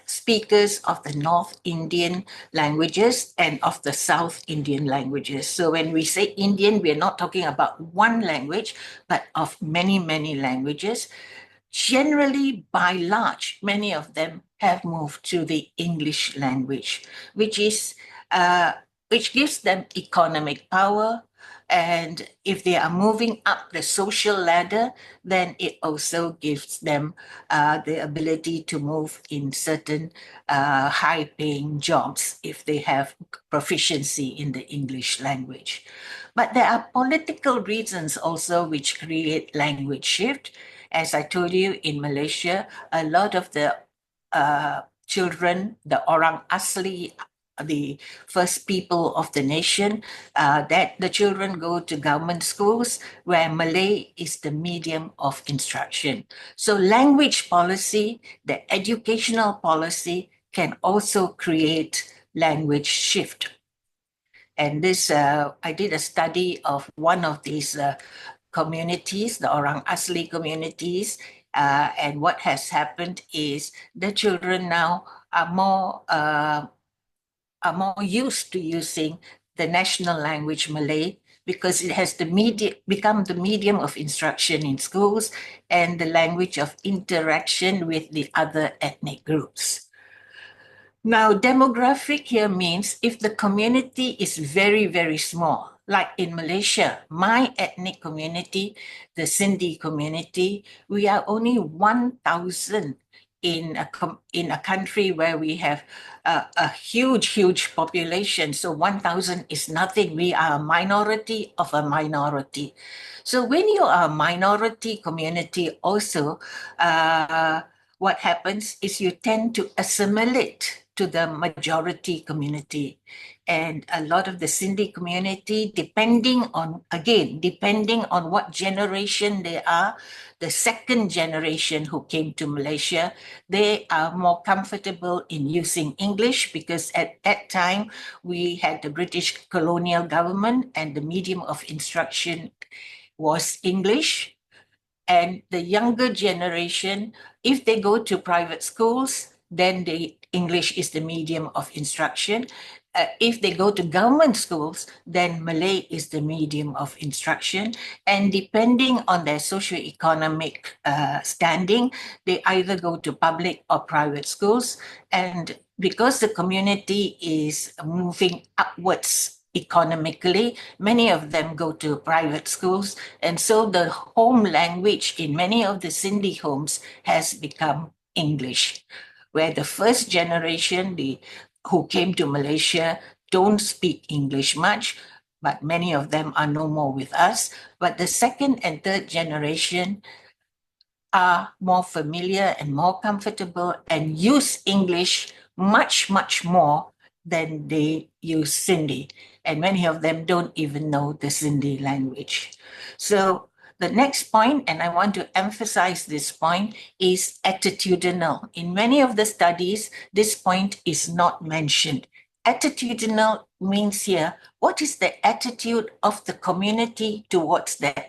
speakers of the North Indian languages and of the South Indian languages. So when we say Indian, we're not talking about one language, but of many, many languages. Generally, by large, many of them have moved to the English language, which gives them economic power And if they are moving up the social ladder, then it also gives them the ability to move in certain high-paying jobs if they have proficiency in the English language. But there are political reasons also which create language shift. As I told you, in Malaysia, a lot of the children, the Orang Asli, the first people of the nation, that the children go to government schools where Malay is the medium of instruction. So language policy, the educational policy can also create language shift. And this, I did a study of one of these communities, the Orang Asli communities, and what has happened is the children now are more used to using the national language Malay because it has become the medium of instruction in schools and the language of interaction with the other ethnic groups. Now, demographic here means if the community is very, very small, like in Malaysia, my ethnic community, the Sindhi community, we are only 1,000 in a country where we have a huge population. So 1,000 is nothing. We are a minority of a minority. So when you are a minority community also, what happens is you tend to assimilate to the majority community. And a lot of the Sindhi community, depending on what generation they are, the second generation who came to Malaysia, they are more comfortable in using English because at that time we had the British colonial government and the medium of instruction was English. And the younger generation, if they go to private schools, then the English is the medium of instruction. If they go to government schools, then Malay is the medium of instruction. And depending on their socioeconomic standing, they either go to public or private schools. And because the community is moving upwards economically, many of them go to private schools. And so the home language in many of the Sindhi homes has become English, where the first generation, who came to Malaysia, don't speak English much, but many of them are no more with us. But the second and third generation are more familiar and more comfortable and use English much more than they use Sindhi. And many of them don't even know the Sindhi language. So the next point, and I want to emphasize this point, is attitudinal. In many of the studies, this point is not mentioned. Attitudinal means here, what is the attitude of the community towards their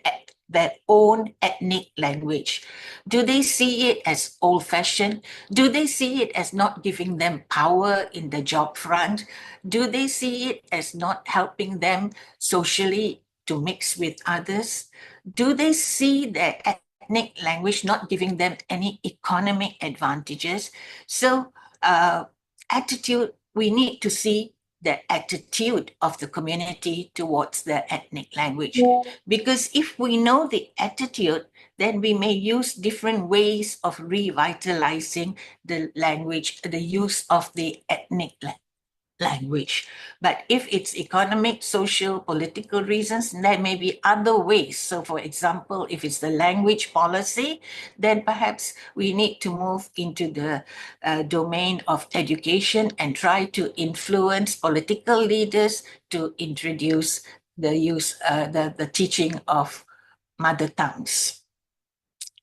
own ethnic language? Do they see it as old-fashioned? Do they see it as not giving them power in the job front? Do they see it as not helping them socially to mix with others? Do they see their ethnic language not giving them any economic advantages? So attitude, we need to see the attitude of the community towards their ethnic language. Because if we know the attitude, then we may use different ways of revitalizing the language, the use of the ethnic language. But if it's economic, social, political reasons, there may be other ways. So for example, if it's the language policy, then perhaps we need to move into the domain of education and try to influence political leaders to introduce the use, the teaching of mother tongues.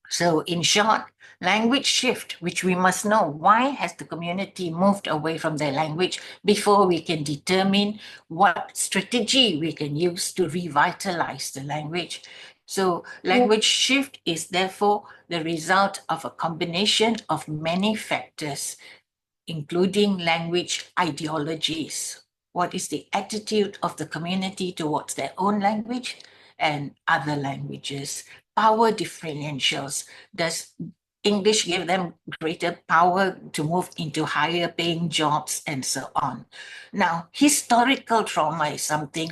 So in short, language shift, which we must know why has the community moved away from their language before we can determine what strategy we can use to revitalize the language. So language shift is therefore the result of a combination of many factors, including language ideologies. What is the attitude of the community towards their own language and other languages? Power differentials. Does English gave them greater power to move into higher paying jobs and so on. Now, historical trauma is something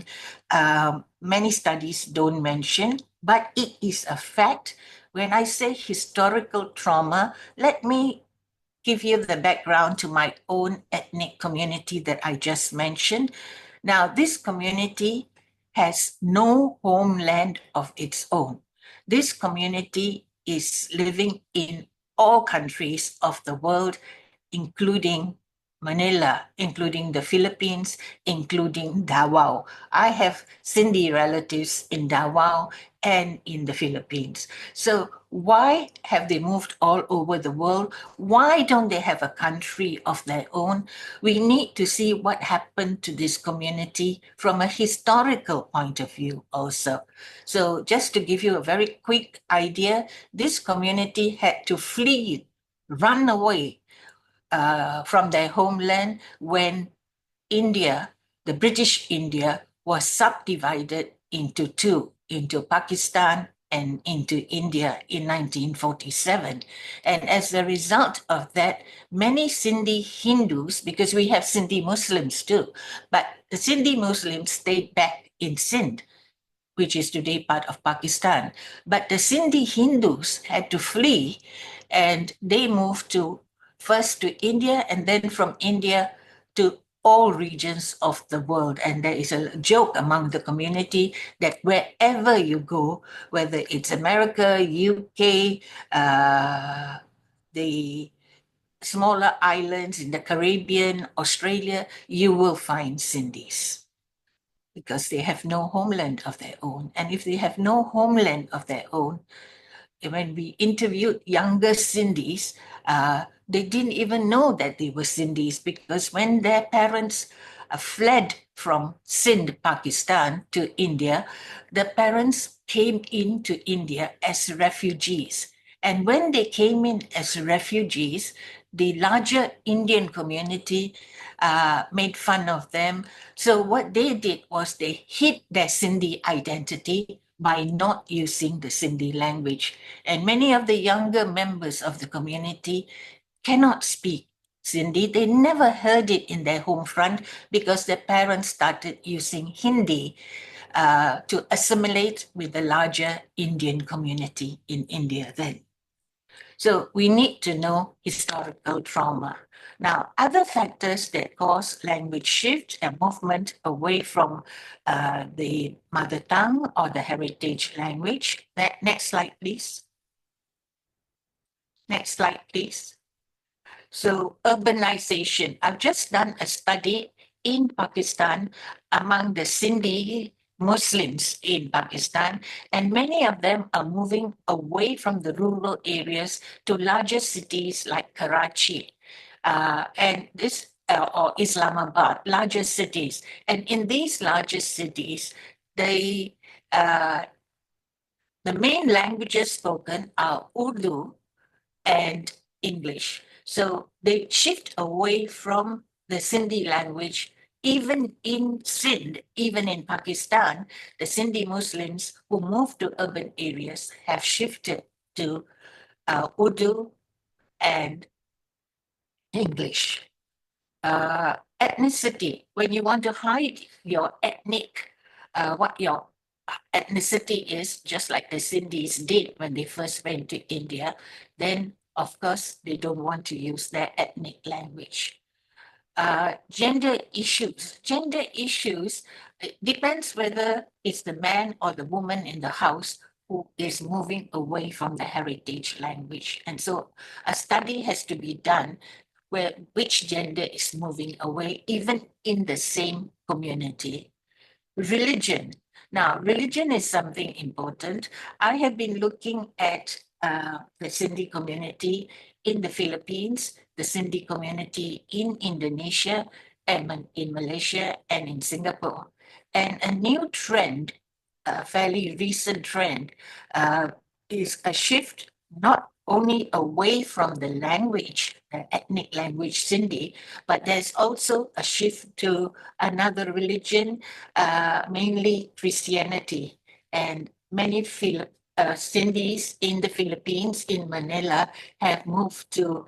many studies don't mention, but it is a fact. When I say historical trauma, let me give you the background to my own ethnic community that I just mentioned. Now, this community has no homeland of its own. This community is living in all countries of the world, including Manila, including the Philippines, including Davao. I have Sindhi relatives in Davao and in the Philippines. So why have they moved all over the world? Why don't they have a country of their own? We need to see what happened to this community from a historical point of view also. So just to give you a very quick idea, this community had to flee, run away from their homeland when India, the British India, was subdivided into two, into Pakistan and into India in 1947. And as a result of that, many Sindhi Hindus, because we have Sindhi Muslims too, but the Sindhi Muslims stayed back in Sindh, which is today part of Pakistan. But the Sindhi Hindus had to flee and they moved to first to India and then from India to all regions of the world. And there is a joke among the community that wherever you go, whether it's America, UK, the smaller islands in the Caribbean, Australia, you will find Sindhis because they have no homeland of their own. And if they have no homeland of their own, when we interviewed younger Sindhis, they didn't even know that they were Sindhis because when their parents fled from Sindh, Pakistan to India, the parents came into India as refugees. And when they came in as refugees, the larger Indian community made fun of them. So what they did was they hid their Sindhi identity by not using the Sindhi language. And many of the younger members of the community cannot speak Sindhi. They never heard it in their home front because their parents started using Hindi to assimilate with the larger Indian community in India then. So we need to know historical trauma. Now, other factors that cause language shift and movement away from the mother tongue or the heritage language. Next slide, please. Next slide, please. So urbanization. I've just done a study in Pakistan among the Sindhi Muslims in Pakistan, and many of them are moving away from the rural areas to larger cities like Karachi and this or Islamabad, larger cities. And in these larger cities, the main languages spoken are Urdu and English. So they shift away from the Sindhi language. Even in Sindh, even in Pakistan, the Sindhi Muslims who moved to urban areas have shifted to Urdu and English. Ethnicity, when you want to hide your what your ethnicity is, just like the Sindhis did when they first went to India, then of course they don't want to use their ethnic language. Gender issues. Gender issues depends whether it's the man or the woman in the house who is moving away from the heritage language. And so a study has to be done where which gender is moving away, even in the same community. Religion. Now, religion is something important. I have been looking at the Sindhi community in the Philippines, the Sindhi community in Indonesia, and in Malaysia, and in Singapore. And a new trend, a fairly recent trend, is a shift not only away from the language, the ethnic language Sindhi, but there's also a shift to another religion, mainly Christianity. And many Sindhis in the Philippines, in Manila, have moved to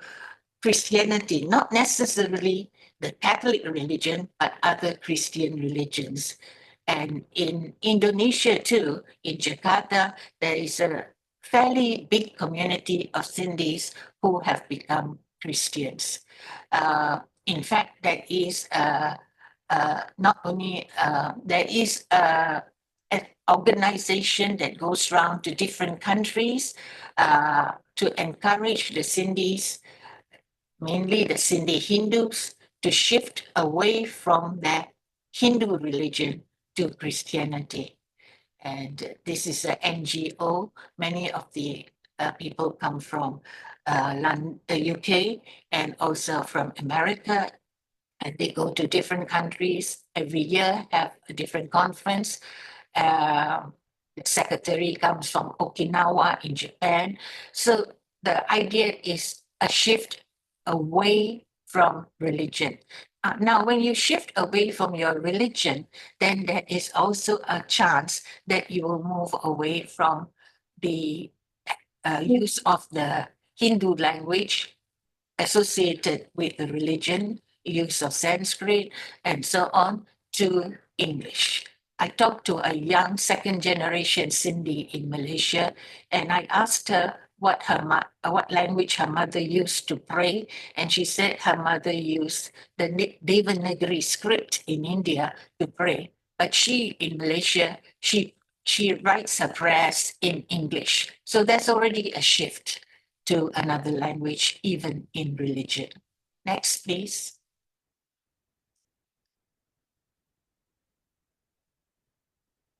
Christianity, not necessarily the Catholic religion, but other Christian religions. And in Indonesia too, in Jakarta, there is a fairly big community of Sindhis who have become Christians. In fact, there is not only there is an organization that goes around to different countries to encourage the Sindhis, mainly the Sindhi Hindus, to shift away from their Hindu religion to Christianity. And this is an NGO. Many of the people come from the UK and also from America. And they go to different countries every year, have a different conference. The secretary comes from Okinawa in Japan. So the idea is a shift away from religion. Now, when you shift away from your religion, then there is also a chance that you will move away from the use of the Hindu language associated with the religion, use of Sanskrit, and so on, to English. I talked to a young second generation Sindhi in Malaysia, and I asked her what language her mother used to pray, and she said her mother used the Devanagari script in India to pray. But she, in Malaysia, she writes her prayers in English. So there's already a shift to another language, even in religion. Next, please.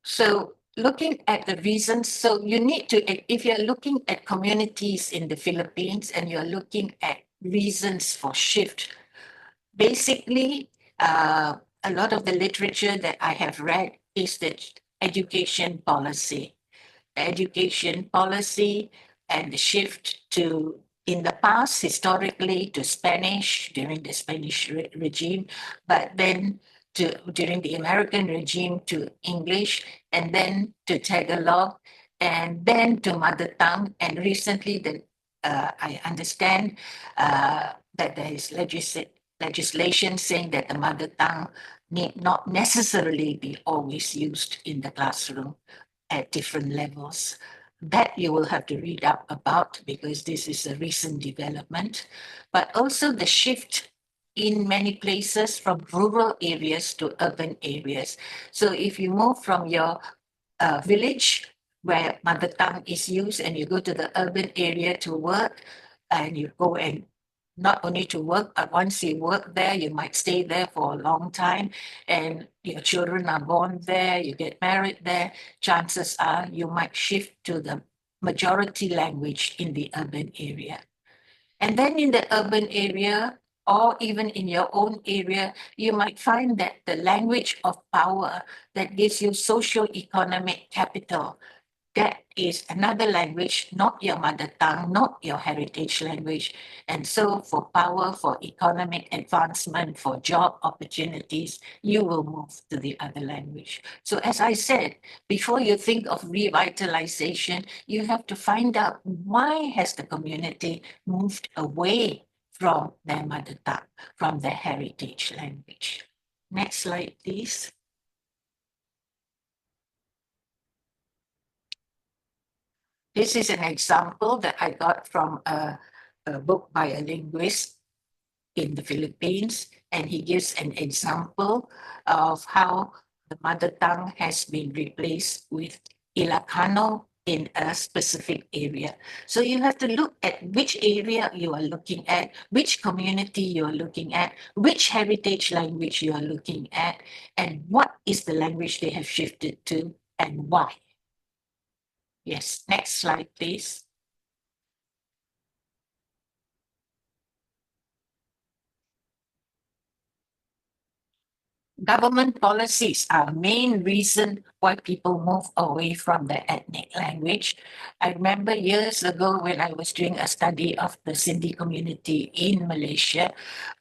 So looking at the reasons, so you need to, if you're looking at communities in the Philippines and you're looking at reasons for shift, basically, a lot of the literature that I have read is the education policy. Education policy and the shift to, in the past, historically, to Spanish during the Spanish regime, but then during the American regime to English, and then to Tagalog, and then to mother tongue. And recently, I understand that there is legislation saying that the mother tongue need not necessarily be always used in the classroom at different levels. That you will have to read up about because this is a recent development, but also the shift in many places from rural areas to urban areas. So if you move from your village where mother tongue is used and you go to the urban area to work, and you go and not only to work, but once you work there, you might stay there for a long time, and your children are born there, you get married there, chances are you might shift to the majority language in the urban area. And then in the urban area, or even in your own area, you might find that the language of power that gives you socio-economic capital, that is another language, not your mother tongue, not your heritage language. And so for power, for economic advancement, for job opportunities, you will move to the other language. So as I said, before you think of revitalization, you have to find out why has the community moved away from their mother tongue, from their heritage language. Next slide, please. This is an example that I got from a book by a linguist in the Philippines, and he gives an example of how the mother tongue has been replaced with Ilocano in a specific area. So you have to look at which area you are looking at, which community you are looking at, which heritage language you are looking at, and what is the language they have shifted to and why. Yes, next slide, please. Government policies are a main reason why people move away from their ethnic language. I remember years ago when I was doing a study of the Sindhi community in Malaysia,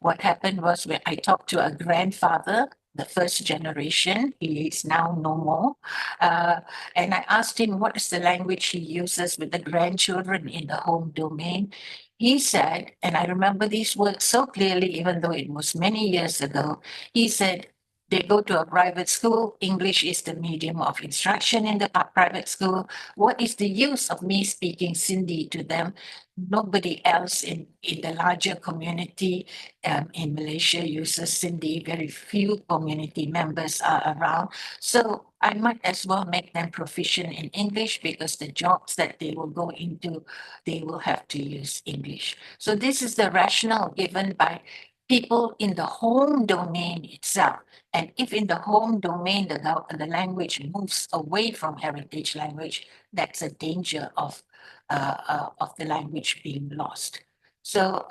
what happened was when I talked to a grandfather the first generation. He is now no more. And I asked him what is the language he uses with the grandchildren in the home domain. He said, and I remember these words so clearly, even though it was many years ago, he said, they go to a private school. English is the medium of instruction in the private school. What is the use of me speaking Sindhi to them? Nobody else in the larger community in Malaysia uses Sindhi. Very few community members are around. So I might as well make them proficient in English because the jobs that they will go into, they will have to use English. So this is the rationale given by people in the home domain itself. And if in the home domain, the language moves away from heritage language, that's a danger of the language being lost. So,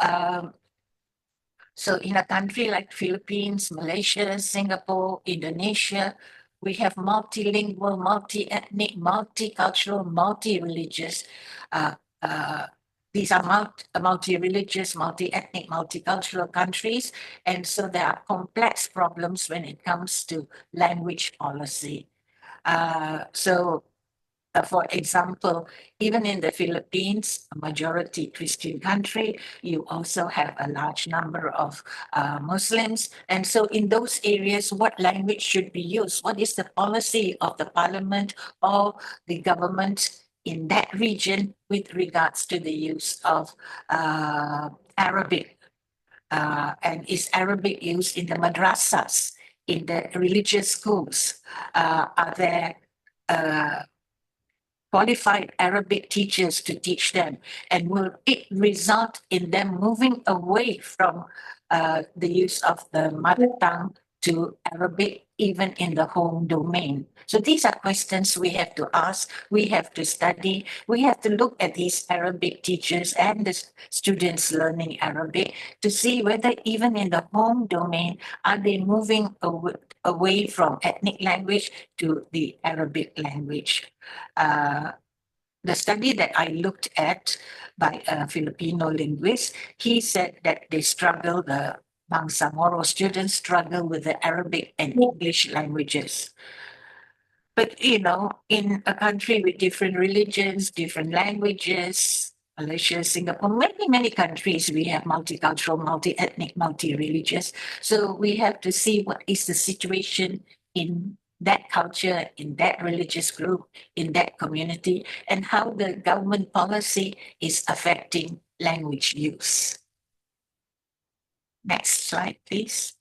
so in a country like Philippines, Malaysia, Singapore, Indonesia, we have multilingual, multi-ethnic, multicultural, multi-religious. These are multi-religious, multi-ethnic, multicultural countries. And so there are complex problems when it comes to language policy. For example, even in the Philippines, a majority Christian country, you also have a large number of Muslims. And so in those areas, what language should be used? What is the policy of the parliament or the government in that region with regards to the use of Arabic? And is Arabic used in the madrasas, in the religious schools? Are there qualified Arabic teachers to teach them? And will it result in them moving away from the use of the mother tongue to Arabic, even in the home domain? So these are questions we have to ask, we have to study, we have to look at these Arabic teachers and the students learning Arabic to see whether even in the home domain, are they moving away from ethnic language to the Arabic language? The study that I looked at by a Filipino linguist, he said that they struggle, the Bangsamoro students struggle with the Arabic and English languages. But, you know, in a country with different religions, different languages, Malaysia, Singapore, many countries, we have multicultural, multi-ethnic, multi-religious. So we have to see what is the situation in that culture, in that religious group, in that community, and how the government policy is affecting language use. Next slide, please.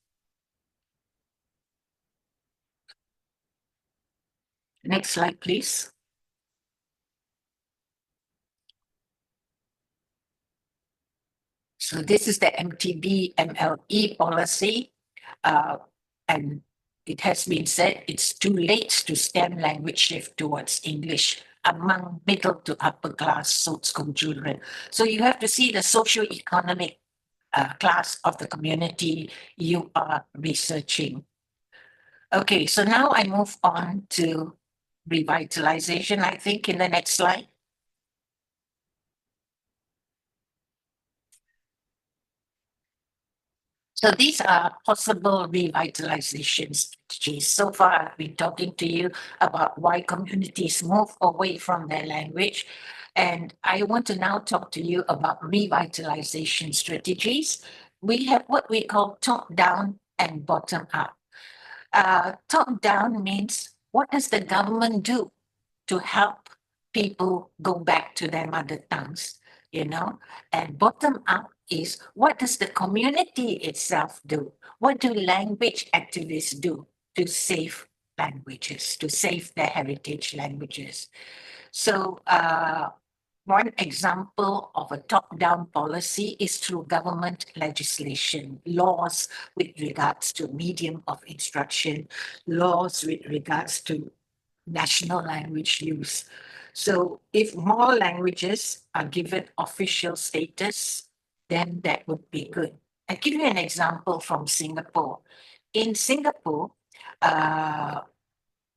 Next slide, please. So this is the MTB MLE policy, and it has been said it's too late to stem language shift towards English among middle to upper class school children. So you have to see the socio-economic class of the community you are researching. Okay, so now I move on to revitalization, I think, in the next slide. So these are possible revitalization strategies. So far, I've been talking to you about why communities move away from their language. And I want to now talk to you about revitalization strategies. We have what we call top-down and bottom-up. Top-down means what does the government do to help people go back to their mother tongues, you know? And bottom-up is what does the community itself do? What do language activists do to save languages, to save their heritage languages? So one example of a top-down policy is through government legislation, laws with regards to medium of instruction, laws with regards to national language use. So if more languages are given official status, then that would be good. I'll give you an example from Singapore. In Singapore,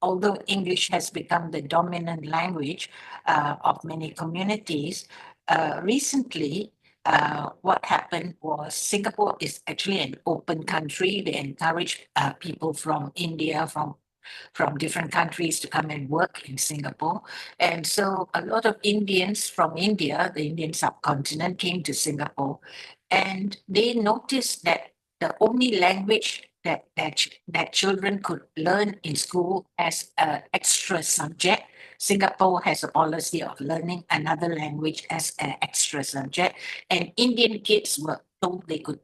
although English has become the dominant language of many communities, recently what happened was Singapore is actually an open country. They encourage people from India, from different countries to come and work in Singapore. And so a lot of Indians from India, the Indian subcontinent, came to Singapore, and they noticed that the only language that children could learn in school as an extra subject. Singapore has a policy of learning another language as an extra subject, and Indian kids were told they could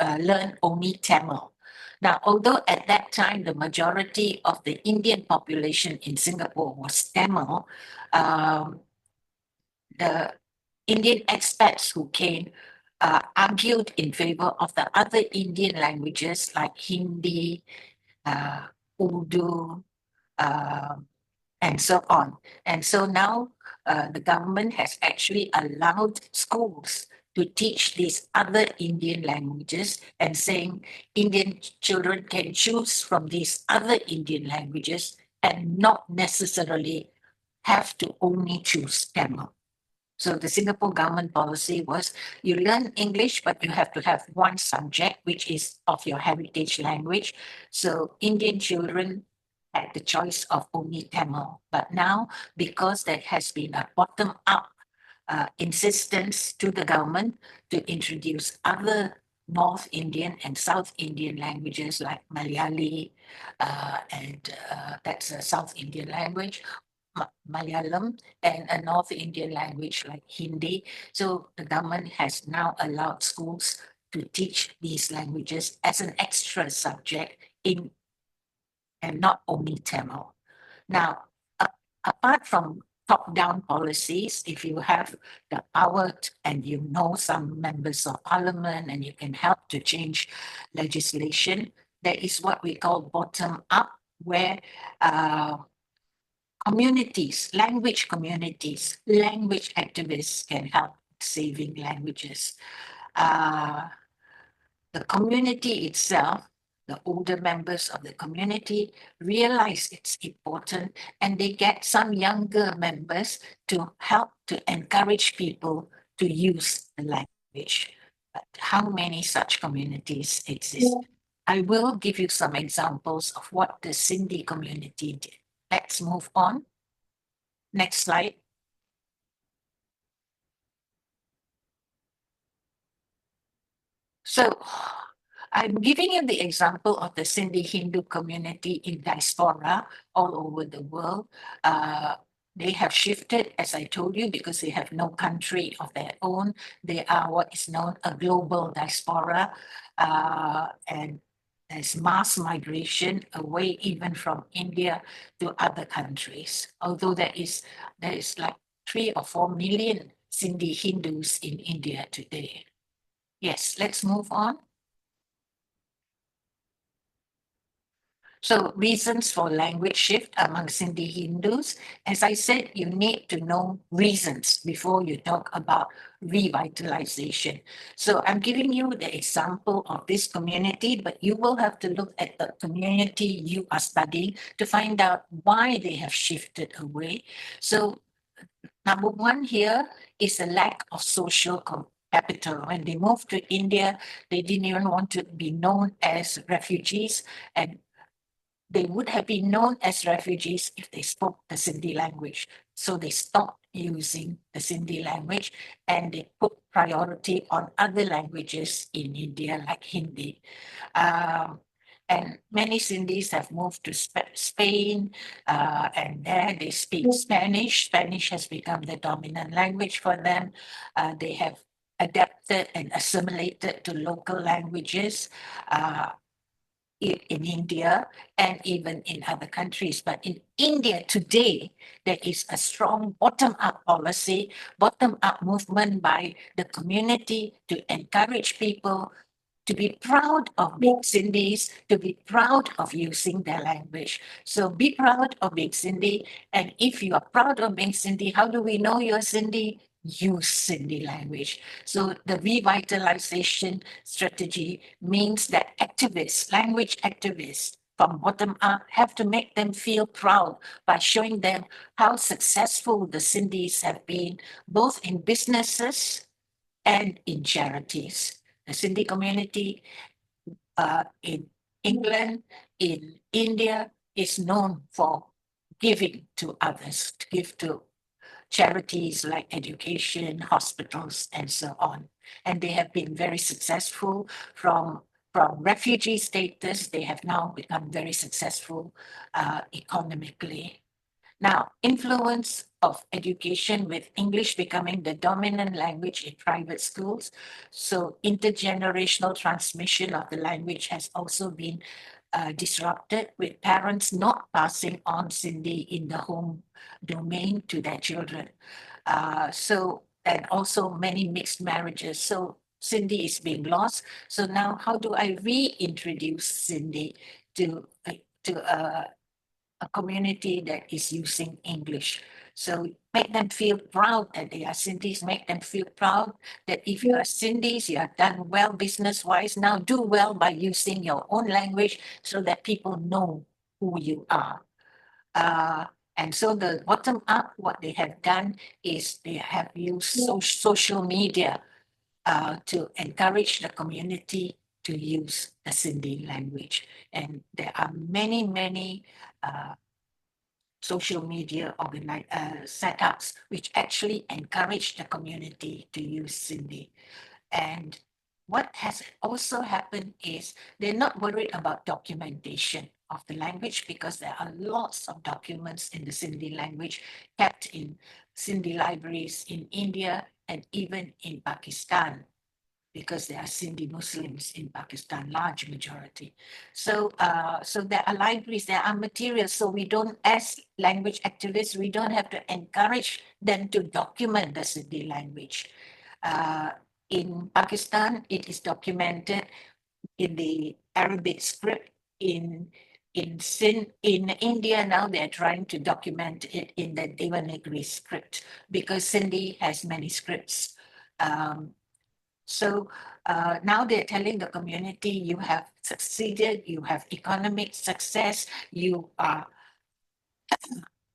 learn only Tamil. Now, although at that time the majority of the Indian population in Singapore was Tamil, the Indian expats who came argued in favor of the other Indian languages like Hindi, Urdu, and so on. And so now the government has actually allowed schools to teach these other Indian languages, and saying Indian children can choose from these other Indian languages and not necessarily have to only choose Tamil. So the Singapore government policy was you learn English, but you have to have one subject, which is of your heritage language. So Indian children had the choice of only Tamil. But now, because there has been a bottom-up insistence to the government to introduce other North Indian and South Indian languages like Malayali, and that's a South Indian language, Malayalam, and a North Indian language like Hindi. So the government has now allowed schools to teach these languages as an extra subject in and not only Tamil. Now, apart from top-down policies, if you have the power and you know some members of parliament and you can help to change legislation, there is what we call bottom-up, where communities, language activists can help saving languages. The community itself, the older members of the community, realize it's important, and they get some younger members to help to encourage people to use the language. But how many such communities exist? I will give you some examples of what the Sindhi community did. Let's move on. Next slide. So I'm giving you the example of the Sindhi Hindu community in diaspora all over the world. They have shifted, as I told you, because they have no country of their own. They are what is known a global diaspora, and there's mass migration away even from India to other countries. Although there is like 3 or 4 million Sindhi Hindus in India today. Yes, let's move on. So reasons for language shift among Sindhi Hindus. As I said, you need to know reasons before you talk about revitalization. So I'm giving you the example of this community, but you will have to look at the community you are studying to find out why they have shifted away. So number one here is a lack of social capital. When they moved to India, they didn't even want to be known as refugees, and they would have been known as refugees if they spoke the Sindhi language. So they stopped using the Sindhi language, and they put priority on other languages in India, like Hindi. And many Sindhis have moved to Spain, and there they speak Spanish. Spanish has become the dominant language for them. They have adapted and assimilated to local languages in India and even in other countries. But in India today, there is a strong bottom-up policy, bottom-up movement by the community to encourage people to be proud of being Sindhis, to be proud of using their language. So be proud of being Sindhi. And if you are proud of being Sindhi, how do we know you're Sindhi? Use Sindhi language. So the revitalization strategy means that activists, language activists from bottom up, have to make them feel proud by showing them how successful the Sindhis have been, both in businesses and in charities. The Sindhi community in England, in India, is known for giving to others, to give to charities like education, hospitals, and so on. And they have been very successful from refugee status. They have now become very successful economically. Now, influence of education with English becoming the dominant language in private schools. So intergenerational transmission of the language has also been disrupted, with parents not passing on Sindhi in the home domain to their children. And also many mixed marriages. So Sindhi is being lost. So now how do I reintroduce Sindhi to a community that is using English? So make them feel proud that they are Sindhis, make them feel proud that if you are Sindhis, you have done well business-wise. Now do well by using your own language so that people know who you are. And so the bottom up, what they have done is they have used social media to encourage the community to use the Sindhi language. And there are many social media setups which actually encourage the community to use Sindhi. And what has also happened is they're not worried about documentation of the language, because there are lots of documents in the Sindhi language kept in Sindhi libraries in India and even in Pakistan, because there are Sindhi Muslims in Pakistan, large majority. So there are libraries, there are materials. So we don't, as language activists, we don't have to encourage them to document the Sindhi language. In Pakistan, it is documented in the Arabic script. In India now, they're trying to document it in the Devanagari script, because Sindhi has many scripts. So now they're telling the community, you have succeeded, you have economic success, you are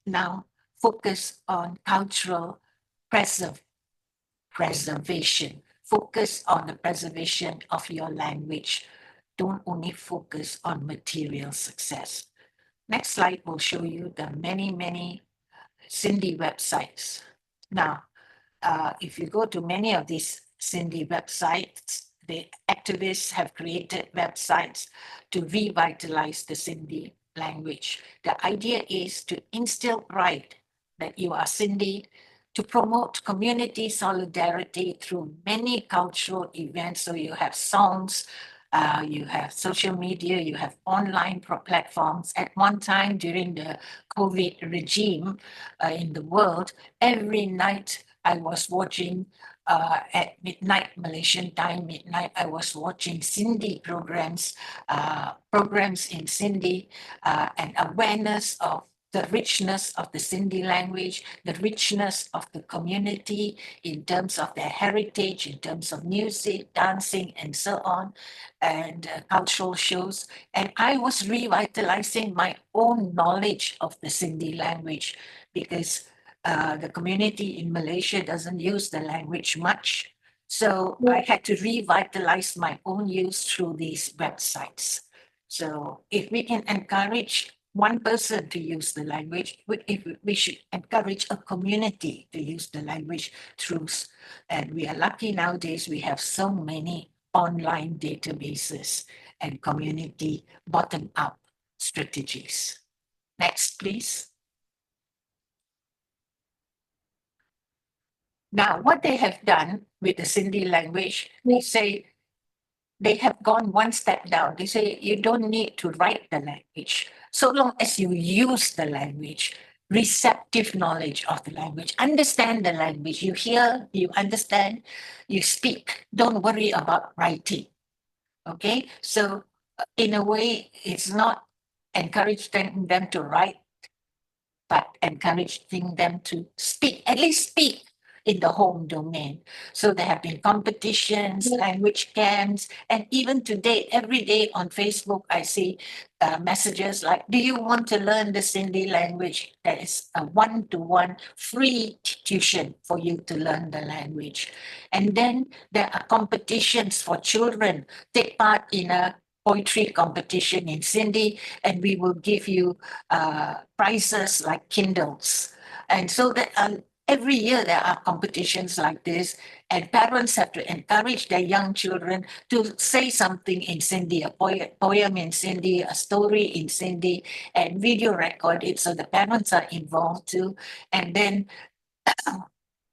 now focused on cultural preservation. Focus on the preservation of your language. Don't only focus on material success. Next slide will show you the many Sindhi websites. Now, if you go to many of these Sindhi websites, the activists have created websites to revitalize the Sindhi language. The idea is to instill pride that you are Sindhi, to promote community solidarity through many cultural events. So you have songs, you have social media, you have online platforms. At one time during the COVID regime in the world, every night I was watching at midnight, Malaysian time, midnight, I was watching Sindhi programs in Sindhi, and awareness of the richness of the Sindhi language, the richness of the community in terms of their heritage, in terms of music, dancing, and so on, and cultural shows. And I was revitalizing my own knowledge of the Sindhi language, because the community in Malaysia doesn't use the language much. So I had to revitalize my own use through these websites. So if we can encourage one person to use the language, we should encourage a community to use the language through. And we are lucky nowadays, we have so many online databases and community bottom-up strategies. Next, please. Now, what they have done with the Sindhi language, they say they have gone one step down. They say you don't need to write the language. So long as you use the language, receptive knowledge of the language, understand the language, you hear, you understand, you speak. Don't worry about writing. Okay, so in a way, it's not encouraging them to write, but encouraging them to speak, at least speak. in the home domain. So there have been competitions, language camps, and even today, every day on Facebook, I see messages like, do you want to learn the Sindhi language? There is a one-to-one free tuition for you to learn the language. And then there are competitions for children. Take part in a poetry competition in Sindhi, and we will give you prizes like Kindles. And so that every year there are competitions like this, and parents have to encourage their young children to say something in Sindhi, a poem in Sindhi, a story in Sindhi, and video record it so the parents are involved too. And then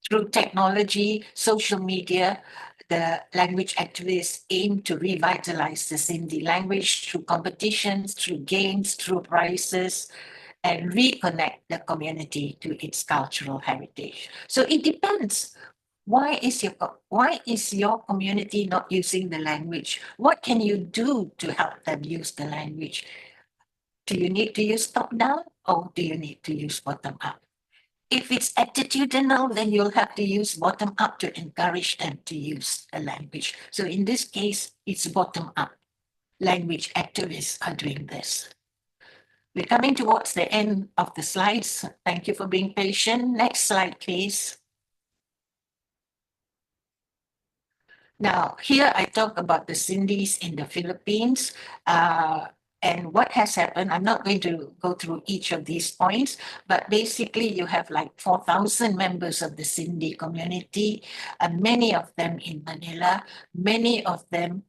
through technology, social media, the language activists aim to revitalize the Sindhi language through competitions, through games, through prizes, and reconnect the community to its cultural heritage. So it depends. Why is your community not using the language? What can you do to help them use the language? Do you need to use top down or do you need to use bottom up? If it's attitudinal, then you'll have to use bottom up to encourage them to use the language. So in this case, it's bottom up. Language activists are doing this. We're coming towards the end of the slides. Thank you for being patient. Next slide, please. Now, here I talk about the Sindhis in the Philippines. And what has happened, I'm not going to go through each of these points, but basically you have like 4,000 members of the Sindhi community, and many of them in Manila, many of them,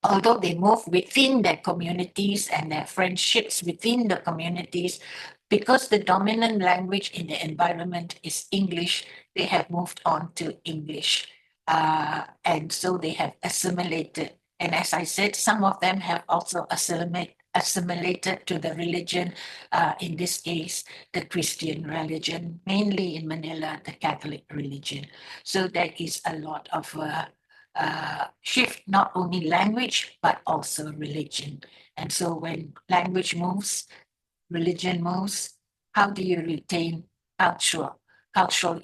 although they move within their communities and their friendships within the communities, because the dominant language in the environment is English, they have moved on to English. And so they have assimilated. And as I said, some of them have also assimilated to the religion, in this case, the Christian religion, mainly in Manila, the Catholic religion. So there is a lot of shift, not only language, but also religion. And so when language moves, religion moves, how do you retain cultural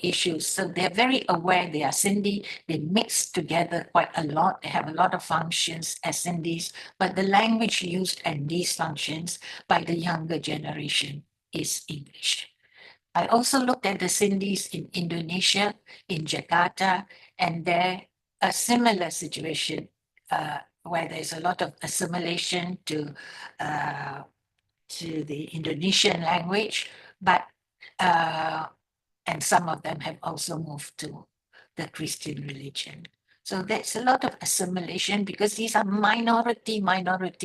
issues? So they're very aware they are Sindhi, they mix together quite a lot, they have a lot of functions as Sindhis, but the language used in these functions by the younger generation is English. I also looked at the Sindhis in Indonesia, in Jakarta, and there a similar situation where there's a lot of assimilation to the Indonesian language, but and some of them have also moved to the Christian religion. So there's a lot of assimilation because these are minority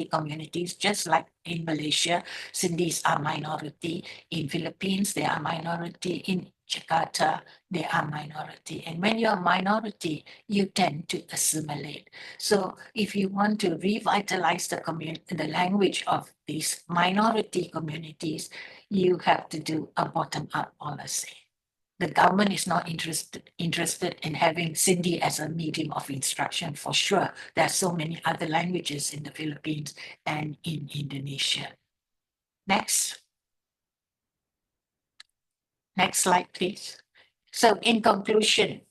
communities, just like in Malaysia, Sindhis are minority. In Philippines, they are minority. In Jakarta, they are minority. And when you're a minority, you tend to assimilate. So if you want to revitalize the language of these minority communities, you have to do a bottom-up policy. The government is not interested in having Sindhi as a medium of instruction, for sure. There are so many other languages in the Philippines and in Indonesia. Next. Next slide, please. So in conclusion,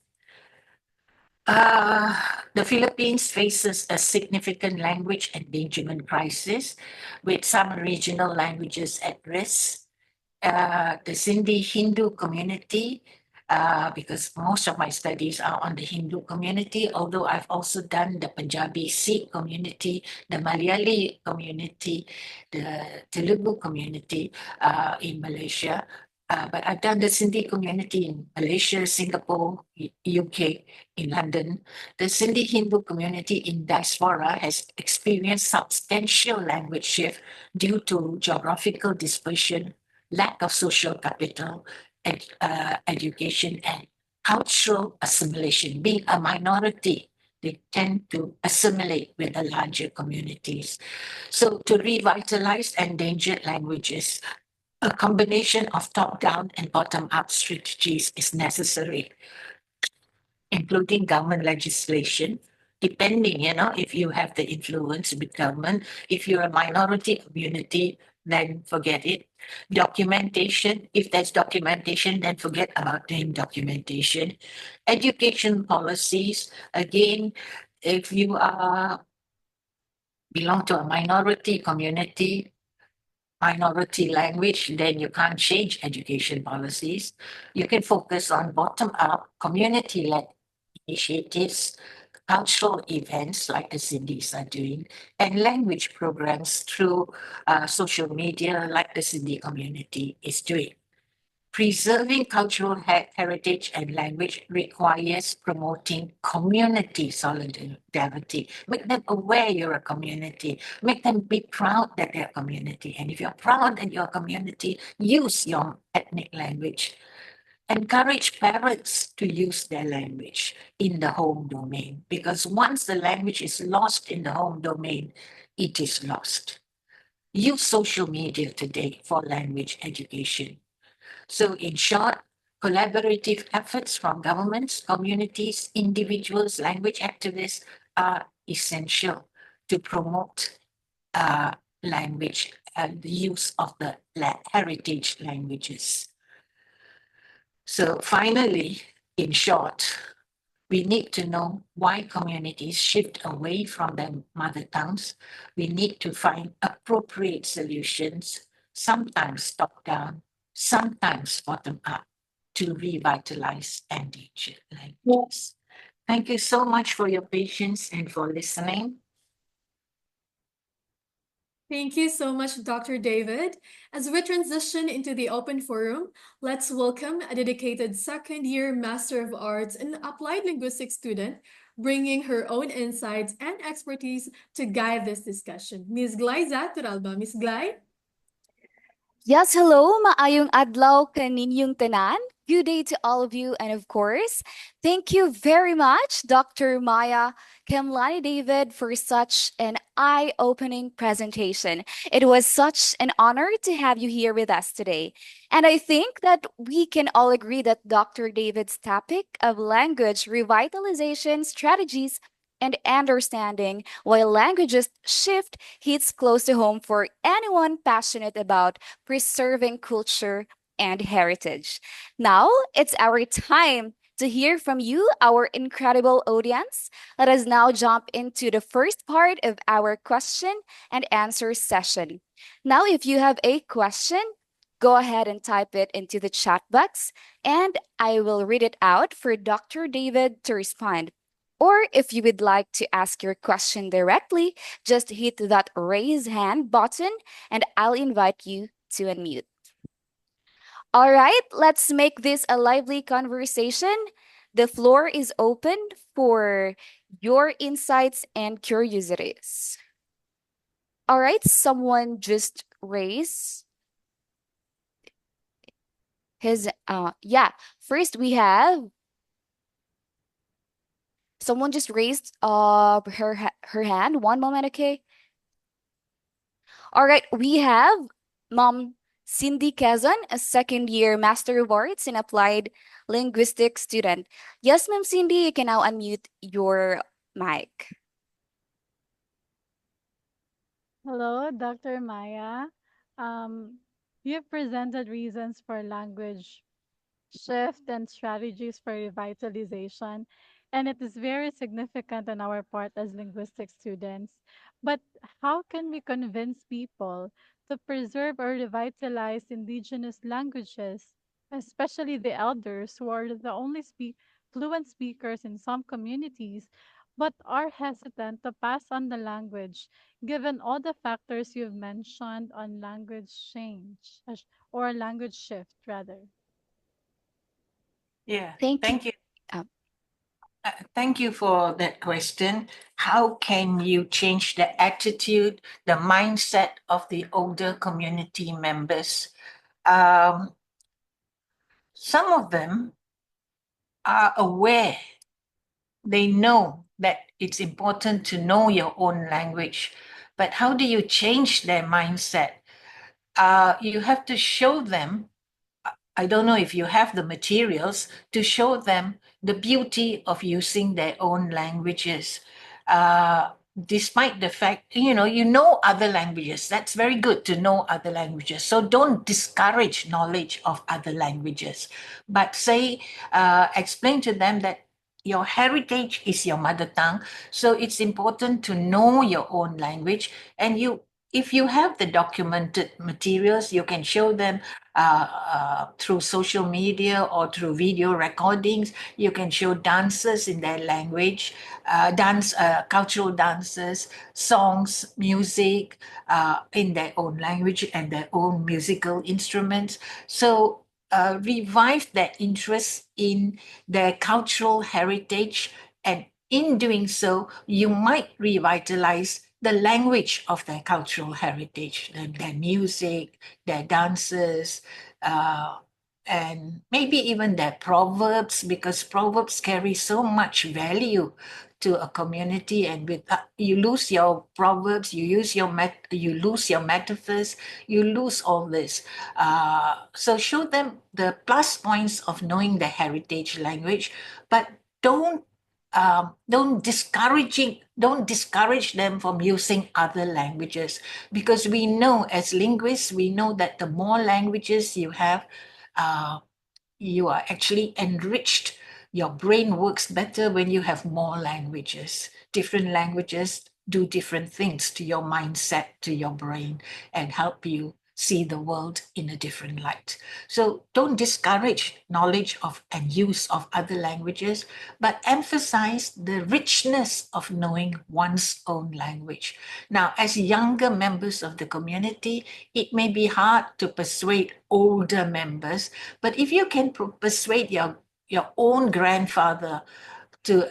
the Philippines faces a significant language endangerment crisis with some regional languages at risk. The Sindhi Hindu community, because most of my studies are on the Hindu community, although I've also done the Punjabi Sikh community, the Malayali community, the Telugu community in Malaysia. But I've done the Sindhi community in Malaysia, Singapore, UK, in London. The Sindhi Hindu community in diaspora has experienced substantial language shift due to geographical dispersion, lack of social capital, education, and cultural assimilation. Being a minority, they tend to assimilate with the larger communities. So to revitalize endangered languages, a combination of top-down and bottom-up strategies is necessary, including government legislation, depending, if you have the influence with government. If you're a minority community, then forget it. Documentation, if there's documentation, then forget about doing documentation. Education policies, again, if you belong to a minority community, minority language, then you can't change education policies. You can focus on bottom-up, community-led initiatives, cultural events like the Cindy's are doing, and language programs through social media like the Cindy community is doing. Preserving cultural heritage and language requires promoting community solidarity. Make them aware you're a community. Make them be proud that they're a community. And if you're proud that you're a community, use your ethnic language. Encourage parents to use their language in the home domain, because once the language is lost in the home domain, it is lost. Use social media today for language education. So in short, collaborative efforts from governments, communities, individuals, language activists are essential to promote language and the use of the heritage languages. So finally, in short, we need to know why communities shift away from their mother tongues. We need to find appropriate solutions, sometimes top-down, sometimes bottom-up, to revitalize endangered languages. Thank you so much for your patience and for listening. Thank you so much, Dr. David. As we transition into the open forum, let's welcome a dedicated second-year Master of Arts in Applied Linguistics student, bringing her own insights and expertise to guide this discussion. Ms. Glyza Turalba. Ms. Gly? Yes, hello, maayong adlaw kaninyong tanan. Good day to all of you, and of course, thank you very much, Dr. Maya Kemlani David, for such an eye-opening presentation. It was such an honor to have you here with us today. And I think that we can all agree that Dr. David's topic of language revitalization strategies and understanding why languages shift hits close to home for anyone passionate about preserving culture and heritage. Now, it's our time to hear from you, our incredible audience. Let us now jump into the first part of our question and answer session. Now, if you have a question, go ahead and type it into the chat box, and I will read it out for Dr. David to respond. Or if you would like to ask your question directly, just hit that raise hand button and I'll invite you to unmute. All right, let's make this a lively conversation. The floor is open for your insights and curiosities. All right, someone just raise his yeah. First we have someone just raised her hand. One moment, okay? All right, we have Mom Cindy Quezon, a second-year Master of Arts in Applied Linguistics student. Yes, Ma'am Cindy, you can now unmute your mic. Hello, Dr. Maya. You've presented reasons for language shift and strategies for revitalization, and it is very significant on our part as linguistic students. But how can we convince people to preserve or revitalize indigenous languages, especially the elders who are the only fluent speakers in some communities, but are hesitant to pass on the language, given all the factors you've mentioned on language change or language shift, rather? Yeah, Thank you. thank you. Thank you for that question. How can you change the attitude, the mindset of the older community members? Some of them are aware, they know that it's important to know your own language, but how do you change their mindset? You have to show them. I don't know if you have the materials to show them the beauty of using their own languages. despite the fact, you know other languages. That's very good to know other languages. So don't discourage knowledge of other languages, but explain to them that your heritage is your mother tongue. So it's important to know your own language. And if you have the documented materials, you can show them through social media or through video recordings. You can show dances in their language, cultural dances, songs, music in their own language and their own musical instruments. So revive their interest in their cultural heritage. And in doing so, you might revitalize the language of their cultural heritage, their music, their dances, and maybe even their proverbs, because proverbs carry so much value to a community. And with you lose your proverbs, you lose your metaphors, you lose all this. So show them the plus points of knowing the heritage language, but don't don't discourage them from using other languages, because we know, as linguists, we know that the more languages you have, uh, you are actually enriched. Your brain works better when you have more languages. Different languages do different things to your mindset, to your brain, and help you see the world in a different light. So don't discourage knowledge of and use of other languages, but emphasize the richness of knowing one's own language. Now, as younger members of the community, it may be hard to persuade older members, but if you can persuade your own grandfather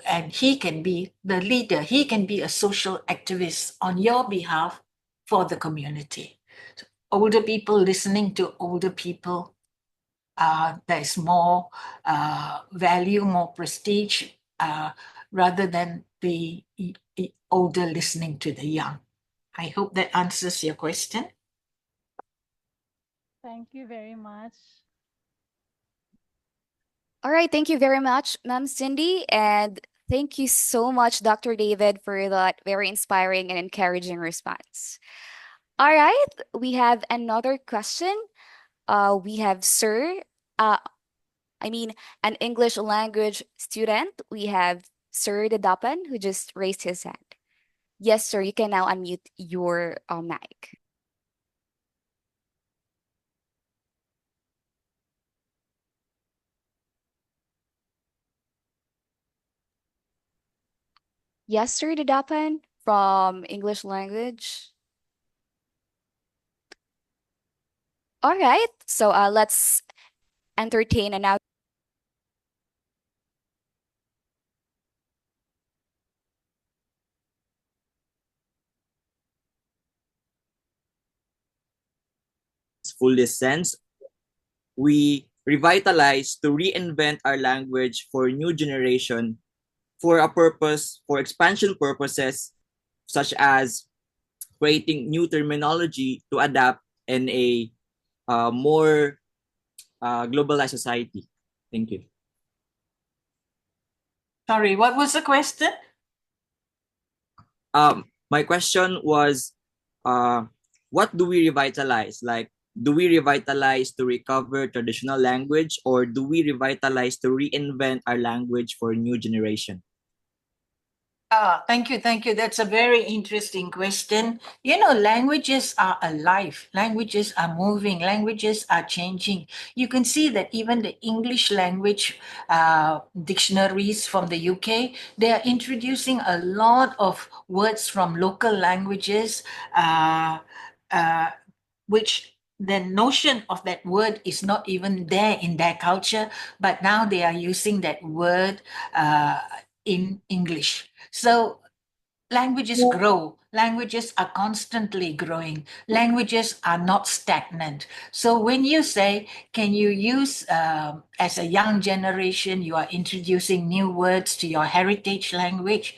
and he can be the leader, he can be a social activist on your behalf for the community. So older people listening to older people, there's more value, more prestige, rather than the older listening to the young. I hope that answers your question. Thank you very much. All right, thank you very much, Ma'am Cindy, and thank you so much, Dr. David, for that very inspiring and encouraging response. All right, we have another question. We have Sir, uh, I mean, an English language student. We have Sir Dedapan, who just raised his hand. Yes, sir, you can now unmute your mic. Yes, Sir Dedapan from English language. All right, so let's entertain another. Fullest sense, we revitalize to reinvent our language for new generation for a purpose, for expansion purposes, such as creating new terminology to adapt in a more globalized society. Thank you. Sorry, what was the question? My question was, what do we revitalize? Like, do we revitalize to recover traditional language, or do we revitalize to reinvent our language for new generation? Thank you. Thank you. That's a very interesting question. Languages are alive. Languages are moving. Languages are changing. You can see that even the English language dictionaries from the UK, they are introducing a lot of words from local languages, which the notion of that word is not even there in their culture, but now they are using that word in English. So languages grow. Languages are constantly growing. Languages are not stagnant. So when you say, can you use, as a young generation, you are introducing new words to your heritage language,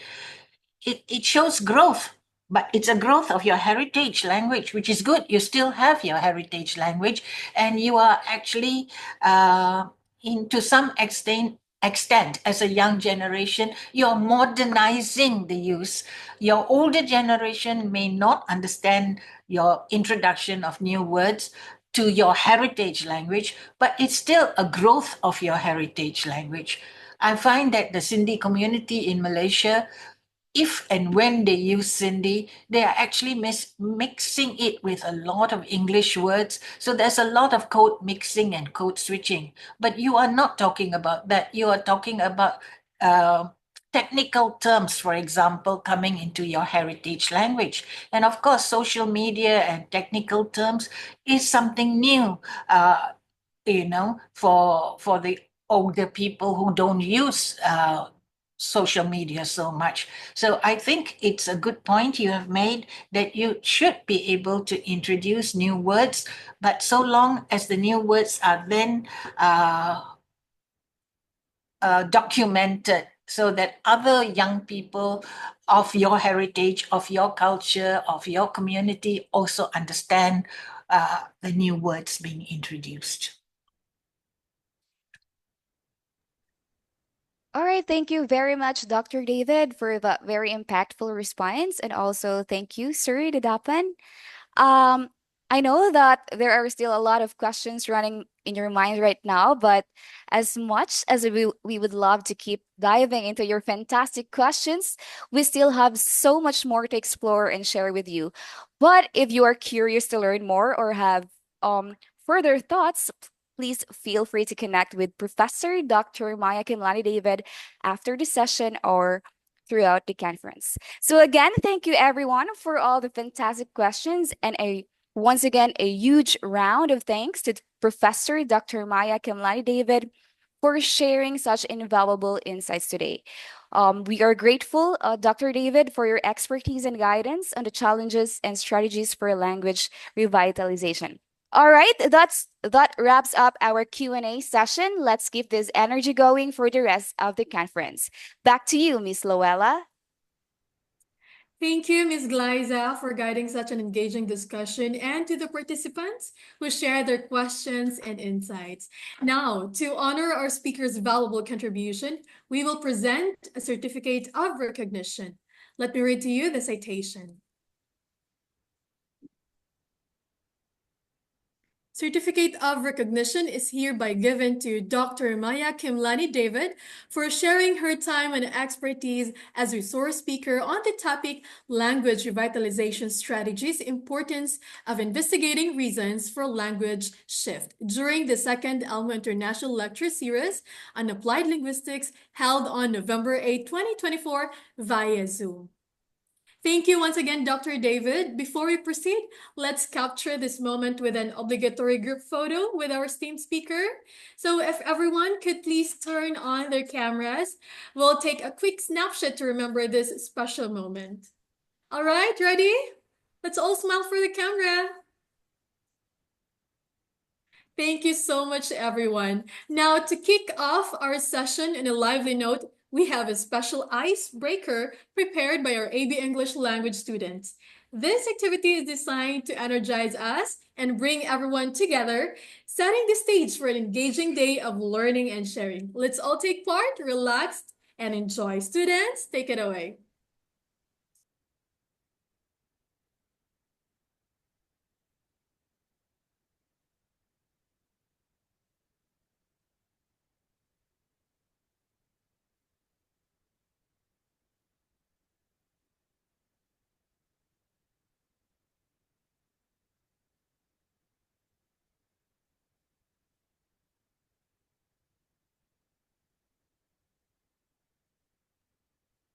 it shows growth. But it's a growth of your heritage language, which is good. You still have your heritage language, and you are actually, to some extent, extent, as a young generation, you're modernizing the use. Your older generation may not understand your introduction of new words to your heritage language, but it's still a growth of your heritage language. I find that the Sindhi community in Malaysia, if and when they use Sindhi, they are actually mixing it with a lot of English words. So there's a lot of code mixing and code switching. But you are not talking about that. You are talking about technical terms, for example, coming into your heritage language. And of course, social media and technical terms is something new, for the older people who don't use social media so much. So I think it's a good point you have made that you should be able to introduce new words, but so long as the new words are then documented so that other young people of your heritage, of your culture, of your community also understand the new words being introduced. All right, thank you very much, Dr. David, for that very impactful response. And also, thank you, Sir Didapan. Um, I know that there are still a lot of questions running in your mind right now, but as much as we would love to keep diving into your fantastic questions, we still have so much more to explore and share with you. But if you are curious to learn more or have further thoughts, please feel free to connect with Professor Dr. Maya Kimlani David after the session or throughout the conference. So again, thank you everyone for all the fantastic questions and once again a huge round of thanks to Professor Dr. Maya Kimlani David for sharing such invaluable insights today. We are grateful, Dr. David, for your expertise and guidance on the challenges and strategies for language revitalization. All right, that wraps up our Q&A session. Let's keep this energy going for the rest of the conference. Back to you, Miss Loella. Thank you, Ms. Glyza, for guiding such an engaging discussion and to the participants who shared their questions and insights. Now, to honor our speaker's valuable contribution, we will present a certificate of recognition. Let me read to you the citation. Certificate of recognition is hereby given to Dr. Maya Kimlani David for sharing her time and expertise as resource speaker on the topic Language Revitalization Strategies, Importance of Investigating Reasons for Language Shift during the second Elmo International Lecture Series on Applied Linguistics held on November 8, 2024 via Zoom. Thank you once again, Dr. David. Before we proceed, let's capture this moment with an obligatory group photo with our esteemed speaker. So if everyone could please turn on their cameras, we'll take a quick snapshot to remember this special moment. All right, ready? Let's all smile for the camera. Thank you so much, everyone. Now, to kick off our session in a lively note, we have a special icebreaker prepared by our AB English language students. This activity is designed to energize us and bring everyone together, setting the stage for an engaging day of learning and sharing. Let's all take part, relax, and enjoy. Students, take it away.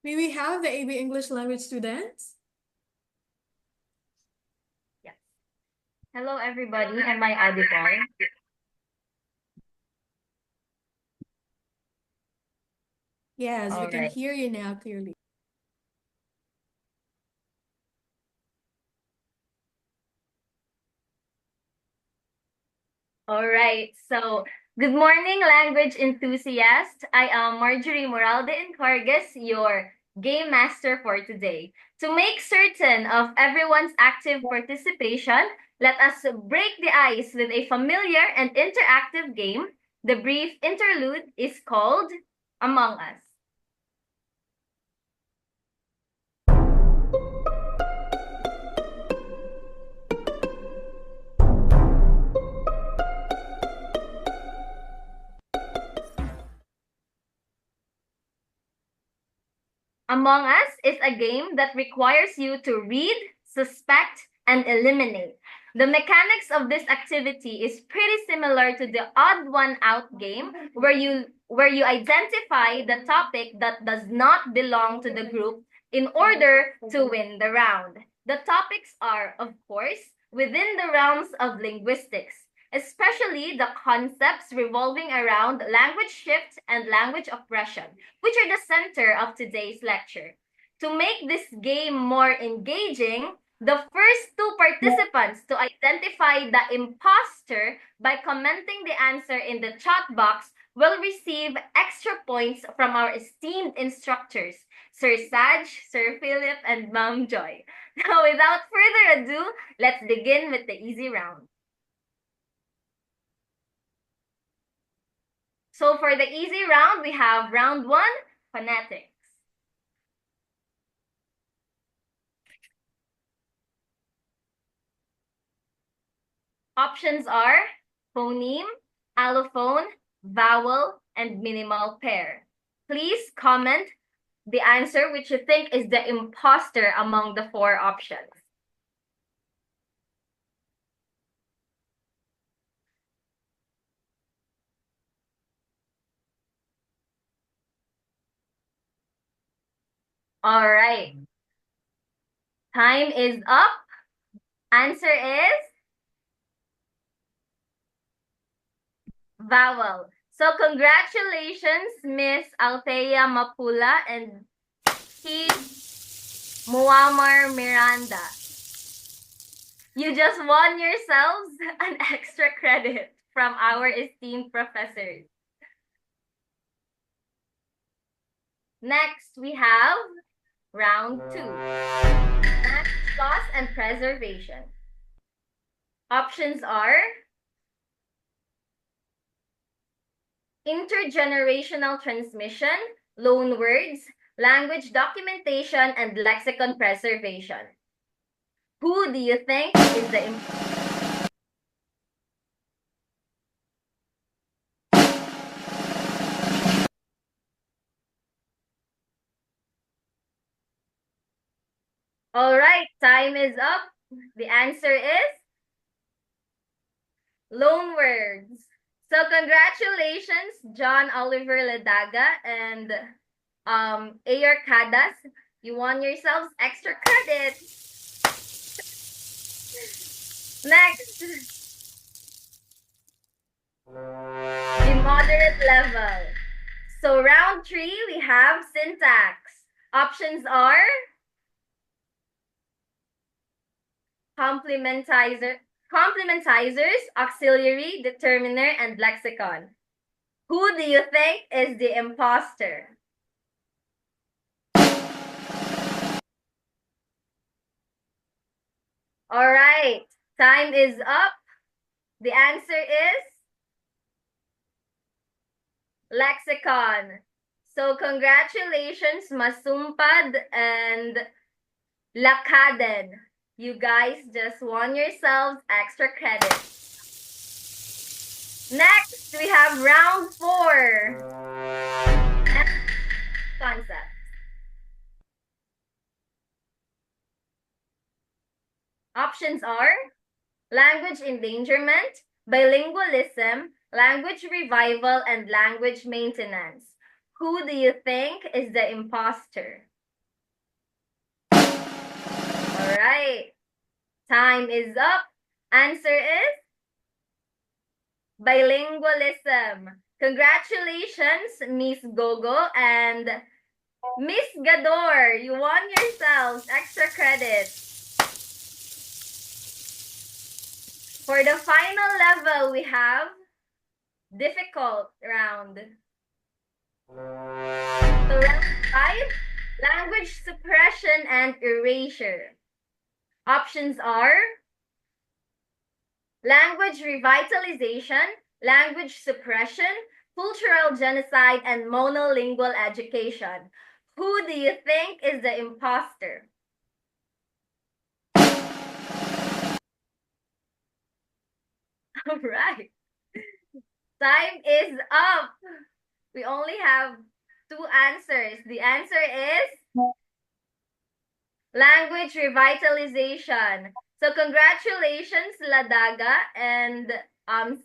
May we have the AB English language students? Yes. Hello, everybody. Am I audible? Yes, we All can right. hear you now clearly. All right. So, good morning, language enthusiasts. I am Marjorie Moralde Encargas, your game master for today. To make certain of everyone's active participation, let us break the ice with a familiar and interactive game. The brief interlude is called Among Us. Among Us is a game that requires you to read, suspect, and eliminate. The mechanics of this activity is pretty similar to the odd one out game where you identify the topic that does not belong to the group in order to win the round. The topics are, of course, within the realms of linguistics, especially the concepts revolving around language shift and language oppression, which are the center of today's lecture. To make this game more engaging, the first two participants to identify the imposter by commenting the answer in the chat box will receive extra points from our esteemed instructors, Sir Saj, Sir Philip, and Ma'am Joy. Now, without further ado, let's begin with the easy round. So for the easy round, we have round 1, phonetics. Options are phoneme, allophone, vowel, and minimal pair. Please comment the answer which you think is the imposter among the 4 options. All right. Time is up. Answer is vowel. So congratulations, Miss Althea Mapula and Keith Muammar Miranda. You just won yourselves an extra credit from our esteemed professors. Next, we have round 2, match, loss, and preservation. Options are intergenerational transmission, loan words, language documentation, and lexicon preservation. Who do you think is the All right, time is up. The answer is loan words. So congratulations, John Oliver Ledaga and Ayer Cadas. You won yourselves extra credit. Next, the moderate level. So round 3, we have syntax. Options are complementizers, auxiliary, determiner, and lexicon. Who do you think is the imposter? All right, time is up. The answer is lexicon. So congratulations, Masumpad and Lakaden. You guys just won yourselves extra credit. Next, we have round 4. Concepts. Options are language endangerment, bilingualism, language revival, and language maintenance. Who do you think is the imposter? All right. Time is up. Answer is bilingualism. Congratulations, Miss Gogo and Miss Gador. You won yourselves extra credit. For the final level, we have difficult round. So round 5, language suppression and erasure. Options are language revitalization, language suppression, cultural genocide, and monolingual education. Who do you think is the imposter? All right. Time is up. We only have two answers. The answer is language revitalization. So congratulations, Ladaga and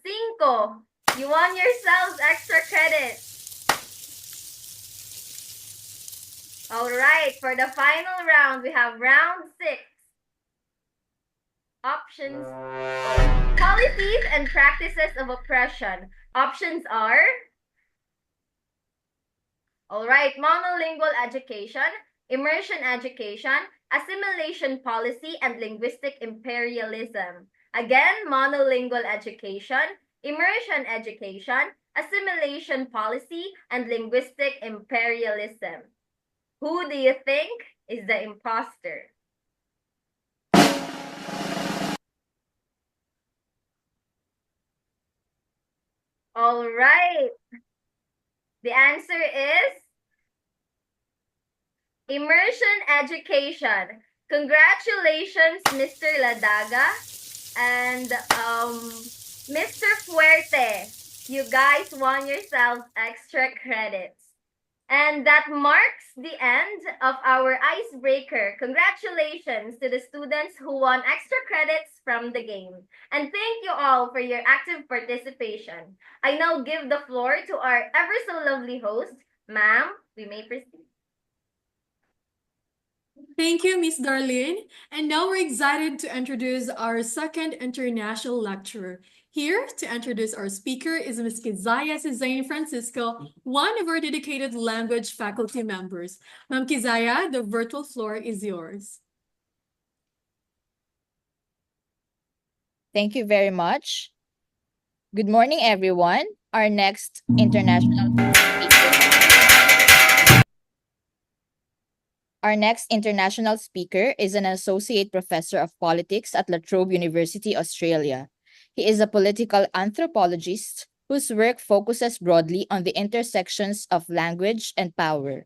Cinco. You won yourselves extra credit. All right, for the final round, we have round 6. Options. Policies and practices of oppression. Options are, all right, monolingual education, immersion education, assimilation policy, and linguistic imperialism. Again, monolingual education, immersion education, assimilation policy, and linguistic imperialism. Who do you think is the imposter? All right. The answer is immersion education. Congratulations, Mr. Ladaga and Mr. Fuerte. You guys won yourselves extra credits. And that marks the end of our icebreaker. Congratulations to the students who won extra credits from the game. And thank you all for your active participation. I now give the floor to our ever so lovely host. Ma'am, we may proceed. Thank you, Miss Darlene. And now we're excited to introduce our second international lecturer. Here to introduce our speaker is Ms. Kizaya Cizain Francisco, one of our dedicated language faculty members. Ma'am Kizaya, the virtual floor is yours. Thank you very much. Good morning, everyone. Our next international speaker is an associate professor of politics at La Trobe University, Australia. He is a political anthropologist whose work focuses broadly on the intersections of language and power.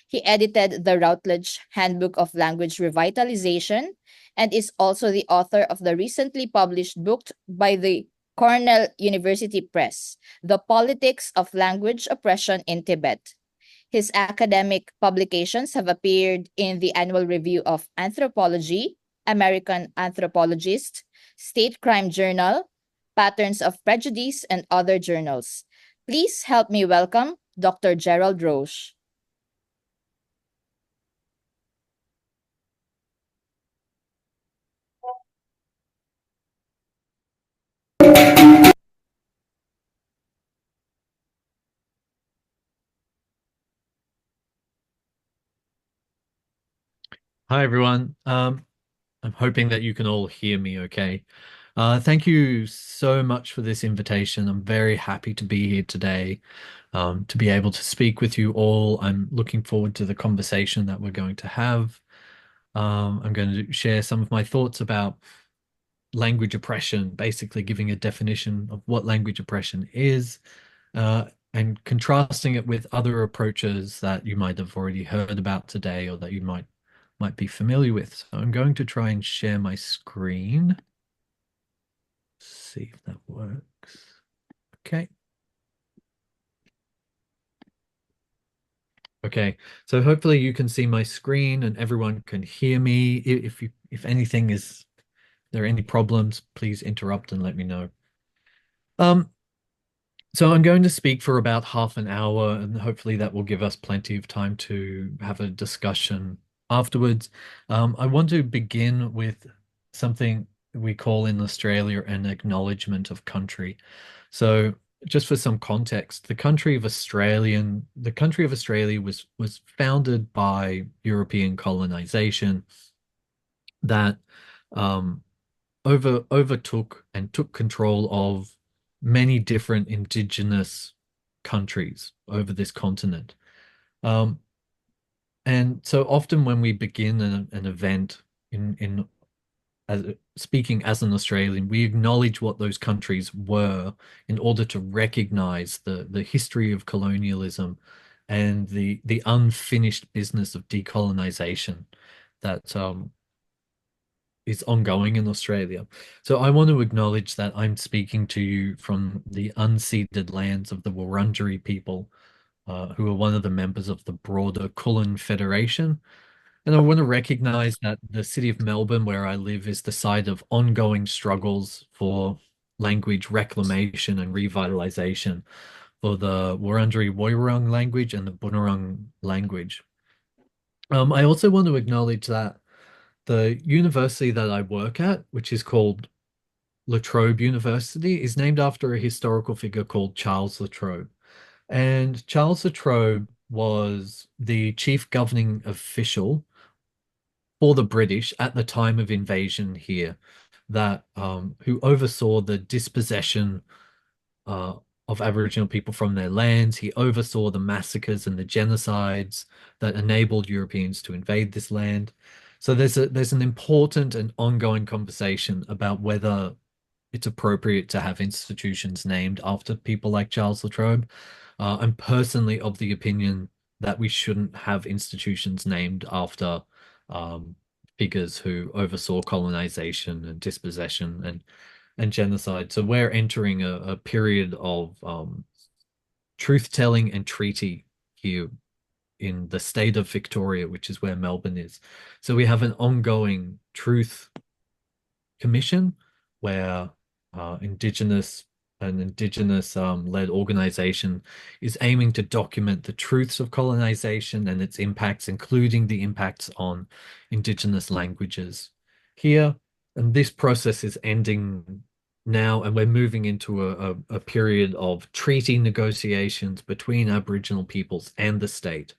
He edited the Routledge Handbook of Language Revitalization and is also the author of the recently published book by the Cornell University Press, The Politics of Language Oppression in Tibet. His academic publications have appeared in the Annual Review of Anthropology, American Anthropologist, State Crime Journal, Patterns of Prejudice, and other journals. Please help me welcome Dr. Gerald Roche. Hi, everyone. I'm hoping that you can all hear me okay. Thank you so much for this invitation. I'm very happy to be here today, to be able to speak with you all. I'm looking forward to the conversation that we're going to have. I'm going to share some of my thoughts about language oppression, basically giving a definition of what language oppression is, and contrasting it with other approaches that you might have already heard about today or that you might be familiar with. So I'm going to try and share my screen. See if that works. Okay. Okay, so hopefully you can see my screen and everyone can hear me. If anything is, there are any problems, please interrupt and let me know. So I'm going to speak for about half an hour, and hopefully that will give us plenty of time to have a discussion afterwards. I want to begin with something we call in Australia an acknowledgement of country. So just for some context, the country of Australia was founded by European colonization that overtook and took control of many different indigenous countries over this continent. And so often when we begin an event in as speaking as an Australian, we acknowledge what those countries were in order to recognize the history of colonialism and the unfinished business of decolonization that is ongoing in Australia. So I want to acknowledge that I'm speaking to you from the unceded lands of the Wurundjeri people, who are one of the members of the broader Kulin Federation. And I want to recognize that the city of Melbourne, where I live, is the site of ongoing struggles for language reclamation and revitalization for the Wurundjeri Woiwurrung language and the Bunurong language. I also want to acknowledge that the university that I work at, which is called La Trobe University, is named after a historical figure called Charles La Trobe. And Charles La Trobe was the chief governing official for the British at the time of invasion here, that who oversaw the dispossession uh, of Aboriginal people from their lands. He oversaw the massacres and the genocides that enabled Europeans to invade this land. So there's an important and ongoing conversation about whether it's appropriate to have institutions named after people like Charles La Trobe. I'm personally of the opinion that we shouldn't have institutions named after figures who oversaw colonization and dispossession and genocide. So we're entering a period of truth-telling and treaty here in the state of Victoria, which is where Melbourne is. So we have an ongoing truth commission where an indigenous led organization is aiming to document the truths of colonization and its impacts, including the impacts on indigenous languages here. And this process is ending now, and we're moving into a period of treaty negotiations between Aboriginal peoples and the state.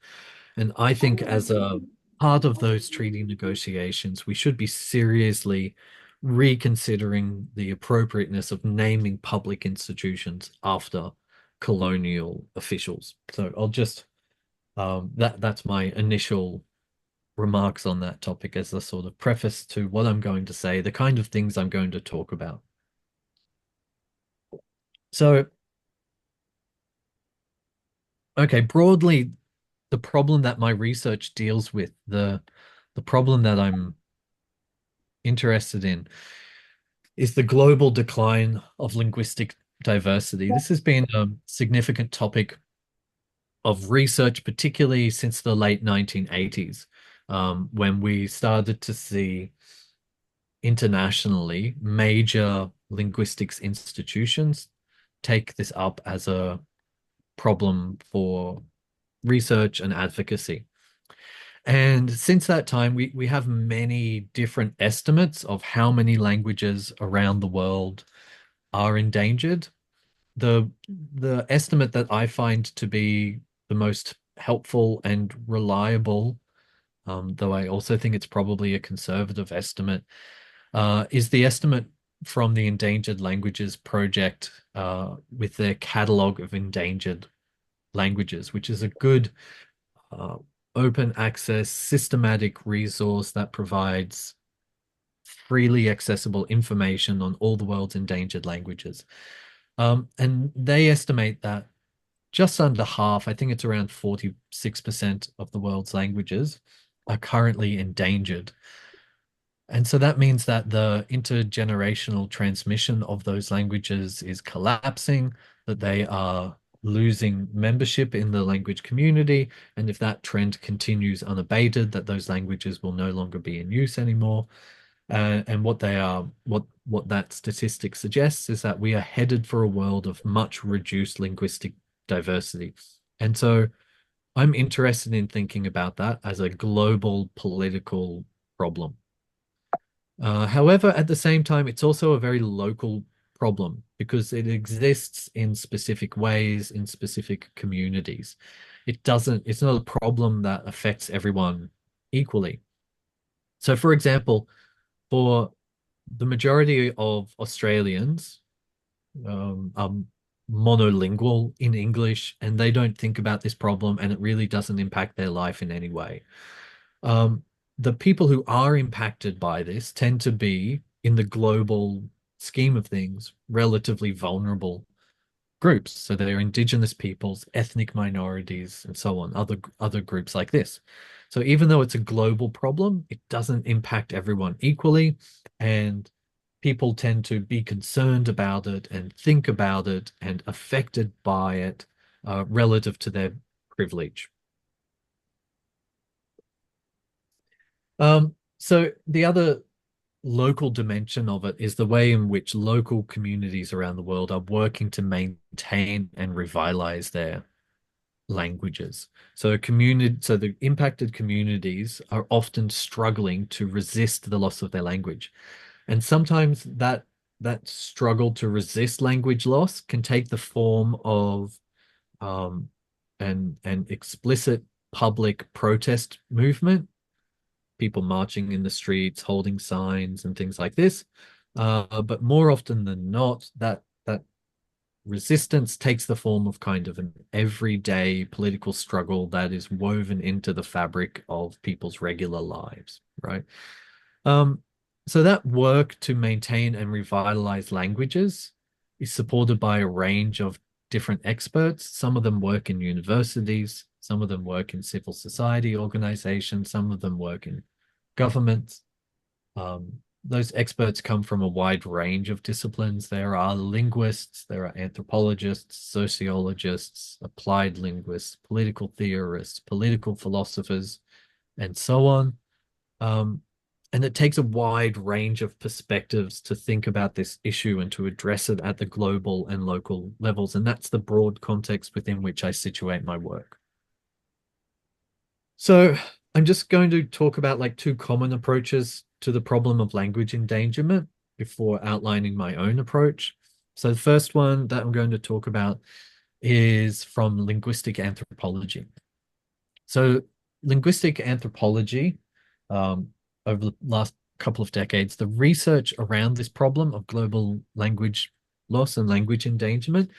And I think as a part of those treaty negotiations, we should be seriously reconsidering the appropriateness of naming public institutions after colonial officials. So I'll just that's my initial remarks on that topic as a sort of preface to what I'm going to say, the kind of things I'm going to talk about. So, okay, broadly, the problem that my research deals with, the problem that I'm interested in, is the global decline of linguistic diversity. This has been a significant topic of research, particularly since the late 1980s, when we started to see internationally major linguistics institutions take this up as a problem for research and advocacy. And since that time, we have many different estimates of how many languages around the world are endangered. The estimate that I find to be the most helpful and reliable, though I also think it's probably a conservative estimate, is the estimate from the Endangered Languages Project with their catalog of endangered languages, which is a good open access, systematic resource that provides freely accessible information on all the world's endangered languages. And they estimate that just under half, I think it's around 46% of the world's languages are currently endangered. And so that means that the intergenerational transmission of those languages is collapsing, that they are losing membership in the language community. And if that trend continues unabated, that those languages will no longer be in use anymore. And what that statistic suggests is that we are headed for a world of much reduced linguistic diversity. And so I'm interested in thinking about that as a global political problem. However, at the same time, it's also a very local problem because it exists in specific ways in specific communities. It's not a problem that affects everyone equally. So, for example, for the majority of Australians, are monolingual in English and they don't think about this problem and it really doesn't impact their life in any way. the people who are impacted by this tend to be, in the global scheme of things, relatively vulnerable groups. So they're indigenous peoples, ethnic minorities, and so on, other groups like this. So even though it's a global problem, it doesn't impact everyone equally, and people tend to be concerned about it and think about it and affected by it relative to their privilege. So the other local dimension of it is the way in which local communities around the world are working to maintain and revitalize their languages. So the impacted communities are often struggling to resist the loss of their language. And sometimes that struggle to resist language loss can take the form of an explicit public protest movement, people marching in the streets, holding signs and things like this. But more often than not, that resistance takes the form of kind of an everyday political struggle that is woven into the fabric of people's regular lives, right? So that work to maintain and revitalize languages is supported by a range of different experts. Some of them work in universities, some of them work in civil society organizations, some of them work in governments. Those experts come from a wide range of disciplines. There are linguists, there are anthropologists, sociologists, applied linguists, political theorists, political philosophers, and so on. And it takes a wide range of perspectives to think about this issue and to address it at the global and local levels. And that's the broad context within which I situate my work. So I'm just going to talk about like two common approaches to the problem of language endangerment before outlining my own approach. So the first one that I'm going to talk about is from linguistic anthropology. So linguistic anthropology, over the last couple of decades, the research around this problem of global language loss and language endangerment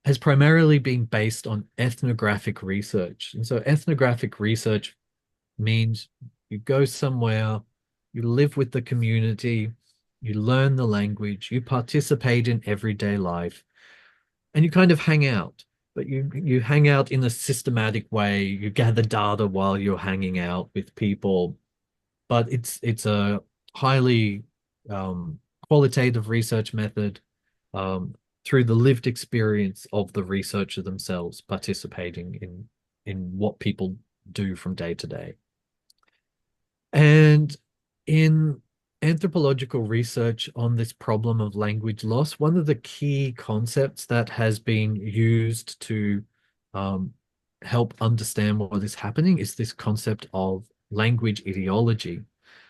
has primarily been based on ethnographic research. And so ethnographic research means you go somewhere, you live with the community, you learn the language, you participate in everyday life, and you kind of hang out. But you hang out in a systematic way. You gather data while you're hanging out with people, but it's a highly qualitative research method through the lived experience of the researcher themselves participating in what people do from day to day. And in anthropological research on this problem of language loss, one of the key concepts that has been used to help understand what is happening is this concept of language ideology.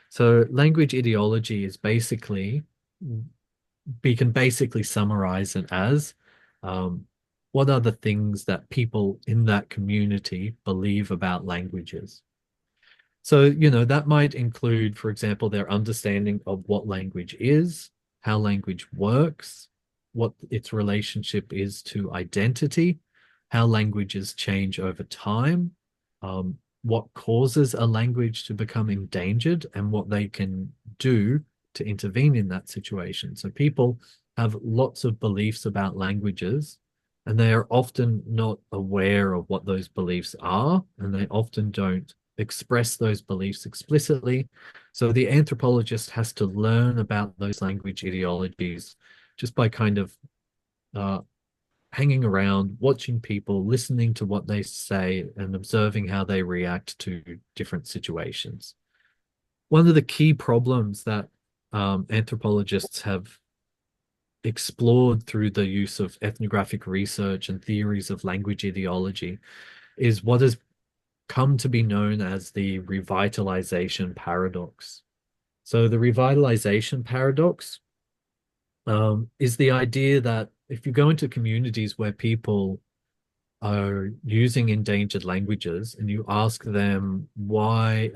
So language ideology is basically, we can basically summarize it as what are the things that people in that community believe about languages. So, you know, that might include, for example, their understanding of what language is, how language works, what its relationship is to identity, how languages change over time, what causes a language to become endangered, and what they can do to intervene in that situation. So people have lots of beliefs about languages, and they are often not aware of what those beliefs are, and they often don't express those beliefs explicitly. So the anthropologist has to learn about those language ideologies just by kind of hanging around, watching people, listening to what they say, and observing how they react to different situations. One of the key problems that anthropologists have explored through the use of ethnographic research and theories of language ideology is what has come to be known as the revitalization paradox. So the revitalization paradox is the idea that if you go into communities where people are using endangered languages and you ask them why,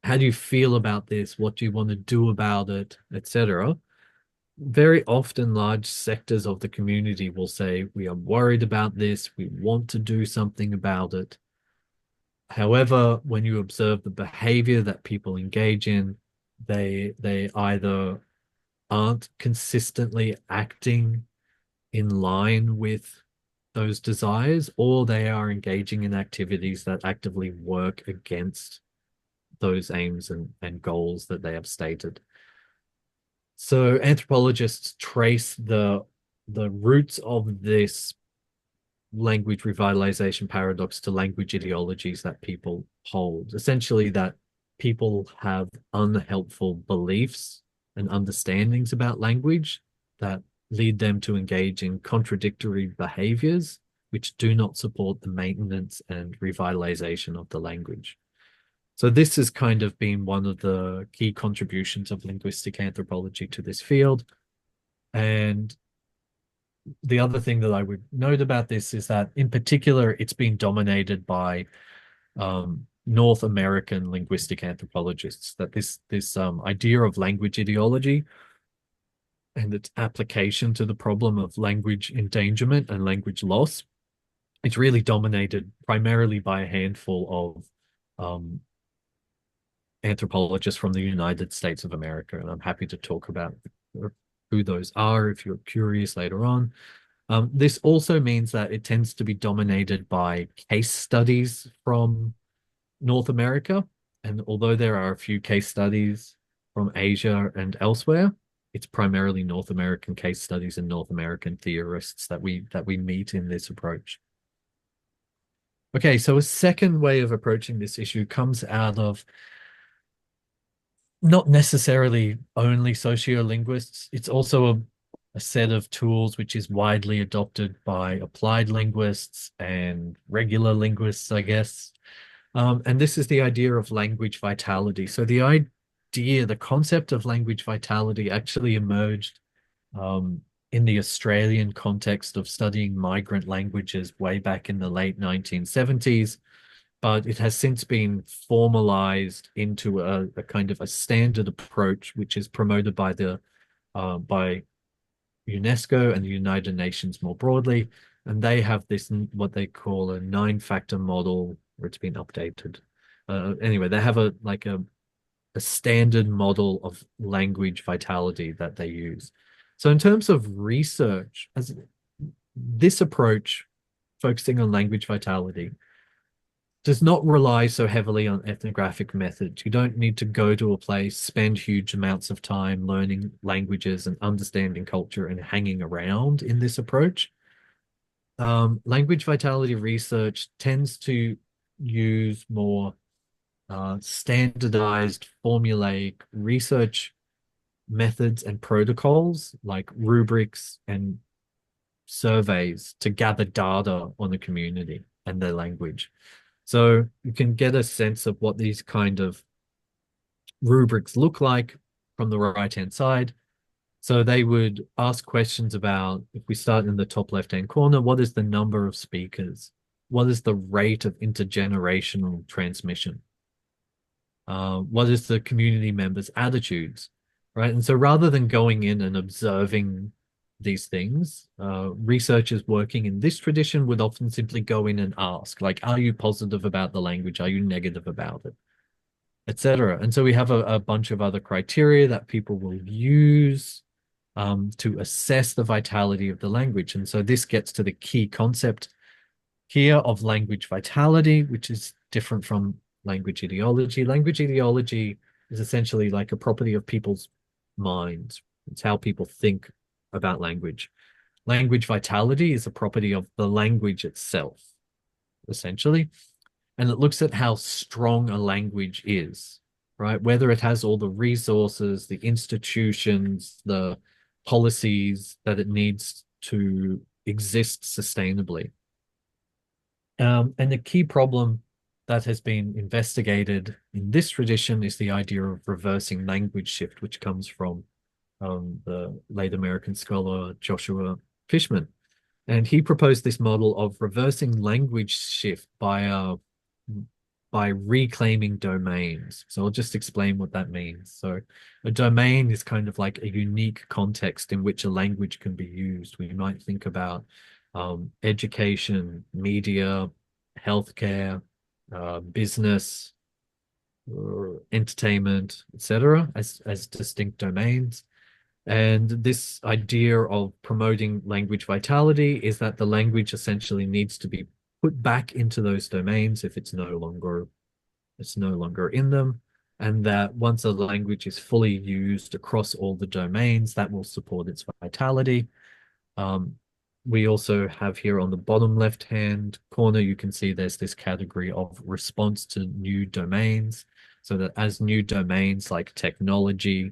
how do you feel about this? What do you want to do about it, etc.? Very often large sectors of the community will say, we are worried about this, we want to do something about it. However, when you observe the behavior that people engage in, they either aren't consistently acting in line with those desires, or they are engaging in activities that actively work against those aims and goals that they have stated. So anthropologists trace the roots of this language revitalization paradox to language ideologies that people hold. Essentially, that people have unhelpful beliefs and understandings about language that lead them to engage in contradictory behaviors which do not support the maintenance and revitalization of the language. So this has kind of been one of the key contributions of linguistic anthropology to this field. And the other thing that I would note about this is that, in particular, it's been dominated by North American linguistic anthropologists. That this idea of language ideology and its application to the problem of language endangerment and language loss, it's really dominated primarily by a handful of anthropologists from the United States of America, and I'm happy to talk about who those are if you're curious later on. This also means that it tends to be dominated by case studies from North America. And although there are a few case studies from Asia and elsewhere, it's primarily North American case studies and North American theorists that we meet in this approach. Okay, so a second way of approaching this issue comes out of not necessarily only sociolinguists. It's also a set of tools which is widely adopted by applied linguists and regular linguists, I guess. And this is the idea of language vitality. So the concept of language vitality actually emerged in the Australian context of studying migrant languages way back in the late 1970s. But it has since been formalized into a kind of a standard approach, which is promoted by by UNESCO and the United Nations more broadly. And they have this, what they call a 9-factor model, where it's been updated. Anyway, they have a standard model of language vitality that they use. So in terms of research, as this approach, focusing on language vitality, does not rely so heavily on ethnographic methods. You don't need to go to a place, spend huge amounts of time learning languages and understanding culture and hanging around in this approach. Language vitality research tends to use more standardized, formulaic research methods and protocols like rubrics and surveys to gather data on the community and their language. So you can get a sense of what these kind of rubrics look like from the right-hand side. So they would ask questions about, if we start in the top left-hand corner, what is the number of speakers? What is the rate of intergenerational transmission? What is the community members' attitudes, right? And so rather than going in and observing these things, researchers working in this tradition would often simply go in and ask, like, are you positive about the language? Are you negative about it? Etc. And so we have a bunch of other criteria that people will use to assess the vitality of the language. And so this gets to the key concept here of language vitality, which is different from language ideology. Language ideology is essentially like a property of people's minds. It's how people think about language. Language vitality is a property of the language itself, essentially. And it looks at how strong a language is, right? Whether it has all the resources, the institutions, the policies that it needs to exist sustainably. And the key problem that has been investigated in this tradition is the idea of reversing language shift, which comes from the late American scholar Joshua Fishman. And he proposed this model of reversing language shift by reclaiming domains. So I'll just explain what that means. So a domain is kind of like a unique context in which a language can be used. We might think about education, media, healthcare, business, entertainment, etc., as distinct domains. And this idea of promoting language vitality is that the language essentially needs to be put back into those domains if it's no longer in them, and that once a language is fully used across all the domains, that will support its vitality. We also have here on the bottom left-hand corner, you can see there's this category of response to new domains, so that as new domains like technology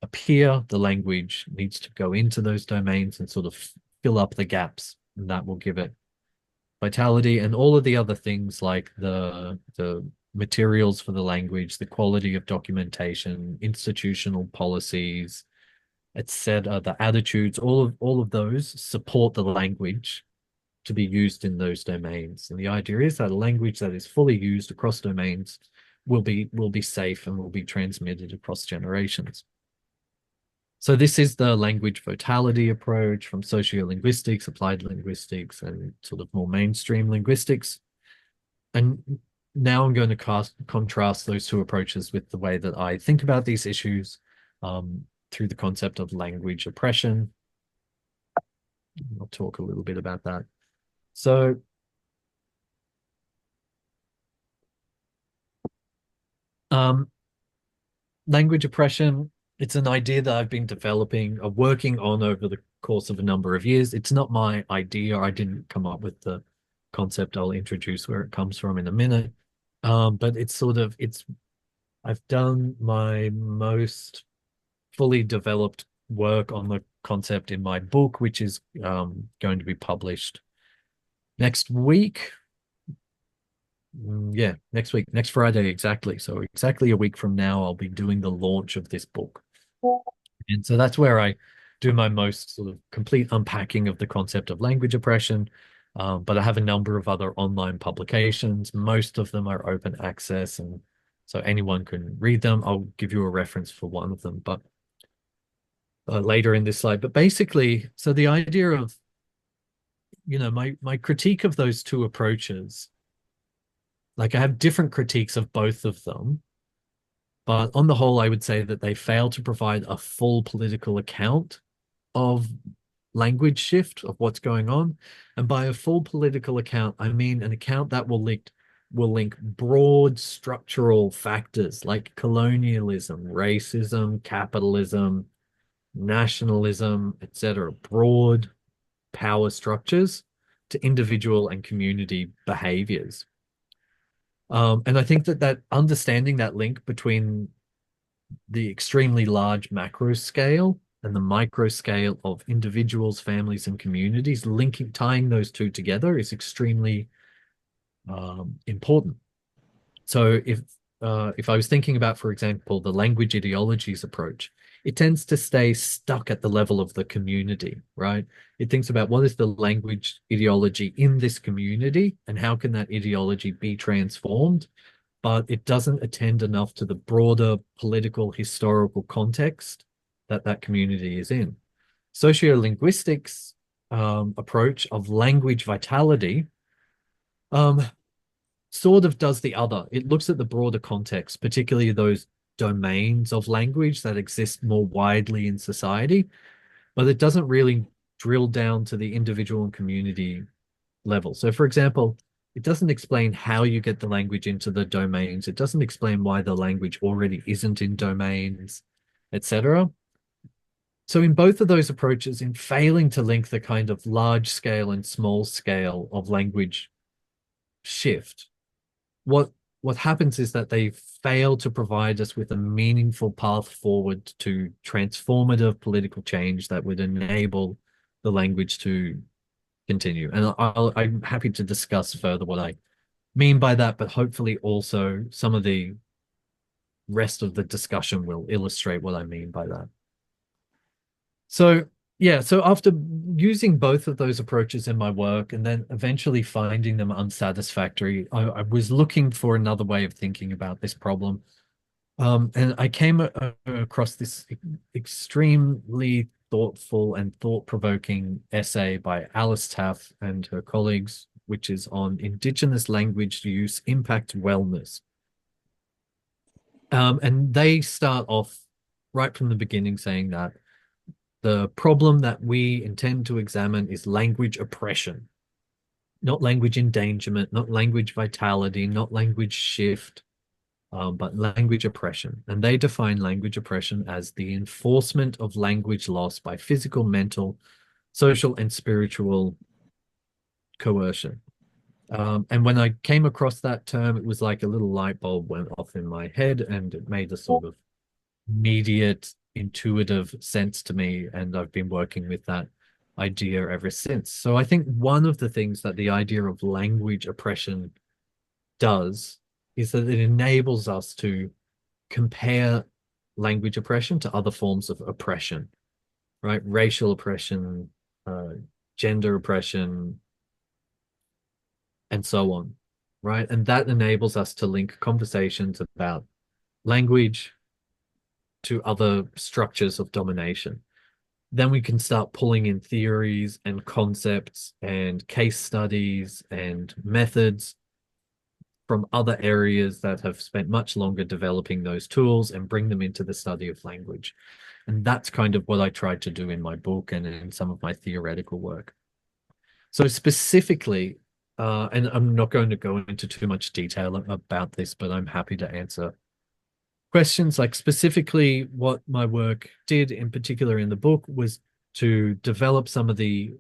appear, the language needs to go into those domains and sort of fill up the gaps, and that will give it vitality. And all of the other things like the materials for the language, the quality of documentation, institutional policies, etc., the attitudes, all of those support the language to be used in those domains. And the idea is that a language that is fully used across domains will be safe and will be transmitted across generations. So this is the language vitality approach from sociolinguistics, applied linguistics, and sort of more mainstream linguistics. And now I'm going to contrast those two approaches with the way that I think about these issues through the concept of language oppression. I'll talk a little bit about that. So language oppression, it's an idea that I've been developing or working on over the course of a number of years. It's not my idea. I didn't come up with the concept. I'll introduce where it comes from in a minute. But I've done my most fully developed work on the concept in my book, which is going to be published next week. Yeah, next week, next Friday, exactly. So exactly a week from now, I'll be doing the launch of this book. And so that's where I do my most sort of complete unpacking of the concept of language oppression. But I have a number of other online publications. Most of them are open access, and so anyone can read them. I'll give you a reference for one of them, but later in this slide. But basically, so the idea of, my critique of those two approaches, like I have different critiques of both of them, but on the whole, I would say that they fail to provide a full political account of language shift, of what's going on. And by a full political account, I mean an account that will link broad structural factors like colonialism, racism, capitalism, nationalism, etc., broad power structures to individual and community behaviors. And I think that understanding that link between the extremely large macro scale and the micro scale of individuals, families, and communities, tying those two together is extremely important. So if I was thinking about, for example, the language ideologies approach, it tends to stay stuck at the level of the community, right? It thinks about what is the language ideology in this community and how can that ideology be transformed, but it doesn't attend enough to the broader political historical context that community is in. Sociolinguistics approach of language vitality sort of does the other. It looks at the broader context, particularly those domains of language that exist more widely in society, but it doesn't really drill down to the individual and community level. So, for example, it doesn't explain how you get the language into the domains. It doesn't explain why the language already isn't in domains, etc. So in both of those approaches, in failing to link the kind of large scale and small scale of language shift, what happens is that they fail to provide us with a meaningful path forward to transformative political change that would enable the language to continue. And I'm happy to discuss further what I mean by that, but hopefully also some of the rest of the discussion will illustrate what I mean by that. So yeah, so after using both of those approaches in my work and then eventually finding them unsatisfactory, I was looking for another way of thinking about this problem. And I came across this extremely thoughtful and thought-provoking essay by Alice Taff and her colleagues which is on Indigenous language use impact wellness. And they start off right from the beginning saying that the problem that we intend to examine is language oppression, not language endangerment, not language vitality, not language shift, but language oppression. And they define language oppression as the enforcement of language loss by physical, mental, social, and spiritual coercion. And when I came across that term, it was like a little light bulb went off in my head, and it made a sort of immediate, intuitive sense to me. And I've been working with that idea ever since. So I think one of the things that the idea of language oppression does is that it enables us to compare language oppression to other forms of oppression, right? Racial oppression, gender oppression, and so on, right? And that enables us to link conversations about language to other structures of domination. Then we can start pulling in theories and concepts and case studies and methods from other areas that have spent much longer developing those tools and bring them into the study of language. And that's kind of what I tried to do in my book and in some of my theoretical work. So specifically, and I'm not going to go into too much detail about this, but I'm happy to answer questions. Like specifically what my work did in particular in the book was to develop some of the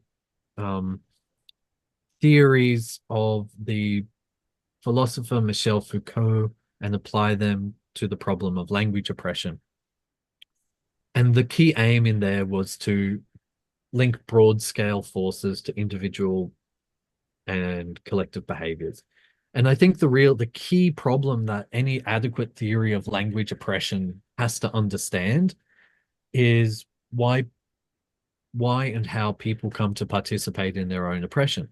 theories of the philosopher Michel Foucault and apply them to the problem of language oppression. And the key aim in there was to link broad scale forces to individual and collective behaviors. And I think the key problem that any adequate theory of language oppression has to understand is why and how people come to participate in their own oppression.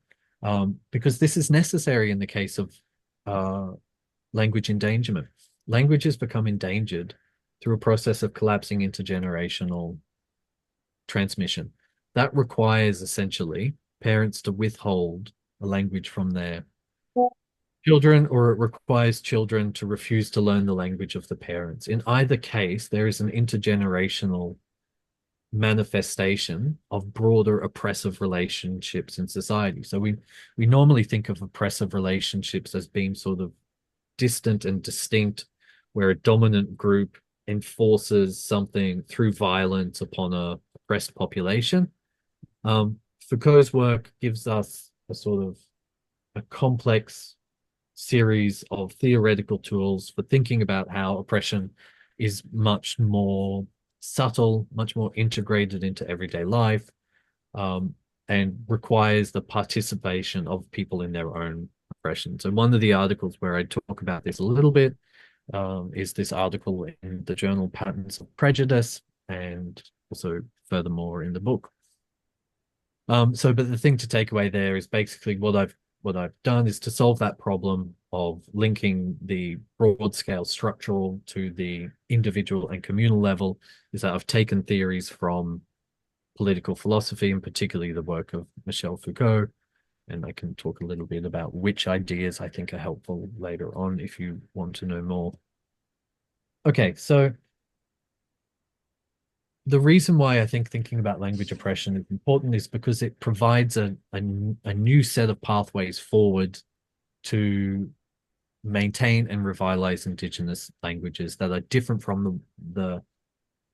Because this is necessary in the case of language endangerment. Language has become endangered through a process of collapsing intergenerational transmission. That requires essentially parents to withhold a language from their children, or it requires children to refuse to learn the language of the parents. In either case, there is an intergenerational manifestation of broader oppressive relationships in society. So we normally think of oppressive relationships as being sort of distant and distinct, where a dominant group enforces something through violence upon a oppressed population. Foucault's work gives us a sort of a complex series of theoretical tools for thinking about how oppression is much more subtle, much more integrated into everyday life, and requires the participation of people in their own oppression. So one of the articles where I talk about this a little bit is this article in the journal Patterns of Prejudice, and also furthermore in the book. But the thing to take away there is basically what I've done is to solve that problem of linking the broad scale structural to the individual and communal level, is that I've taken theories from political philosophy, and particularly the work of Michel Foucault, and I can talk a little bit about which ideas I think are helpful later on if you want to know more. Okay, so the reason why I think thinking about language oppression is important is because it provides a new set of pathways forward to maintain and revitalize Indigenous languages that are different from the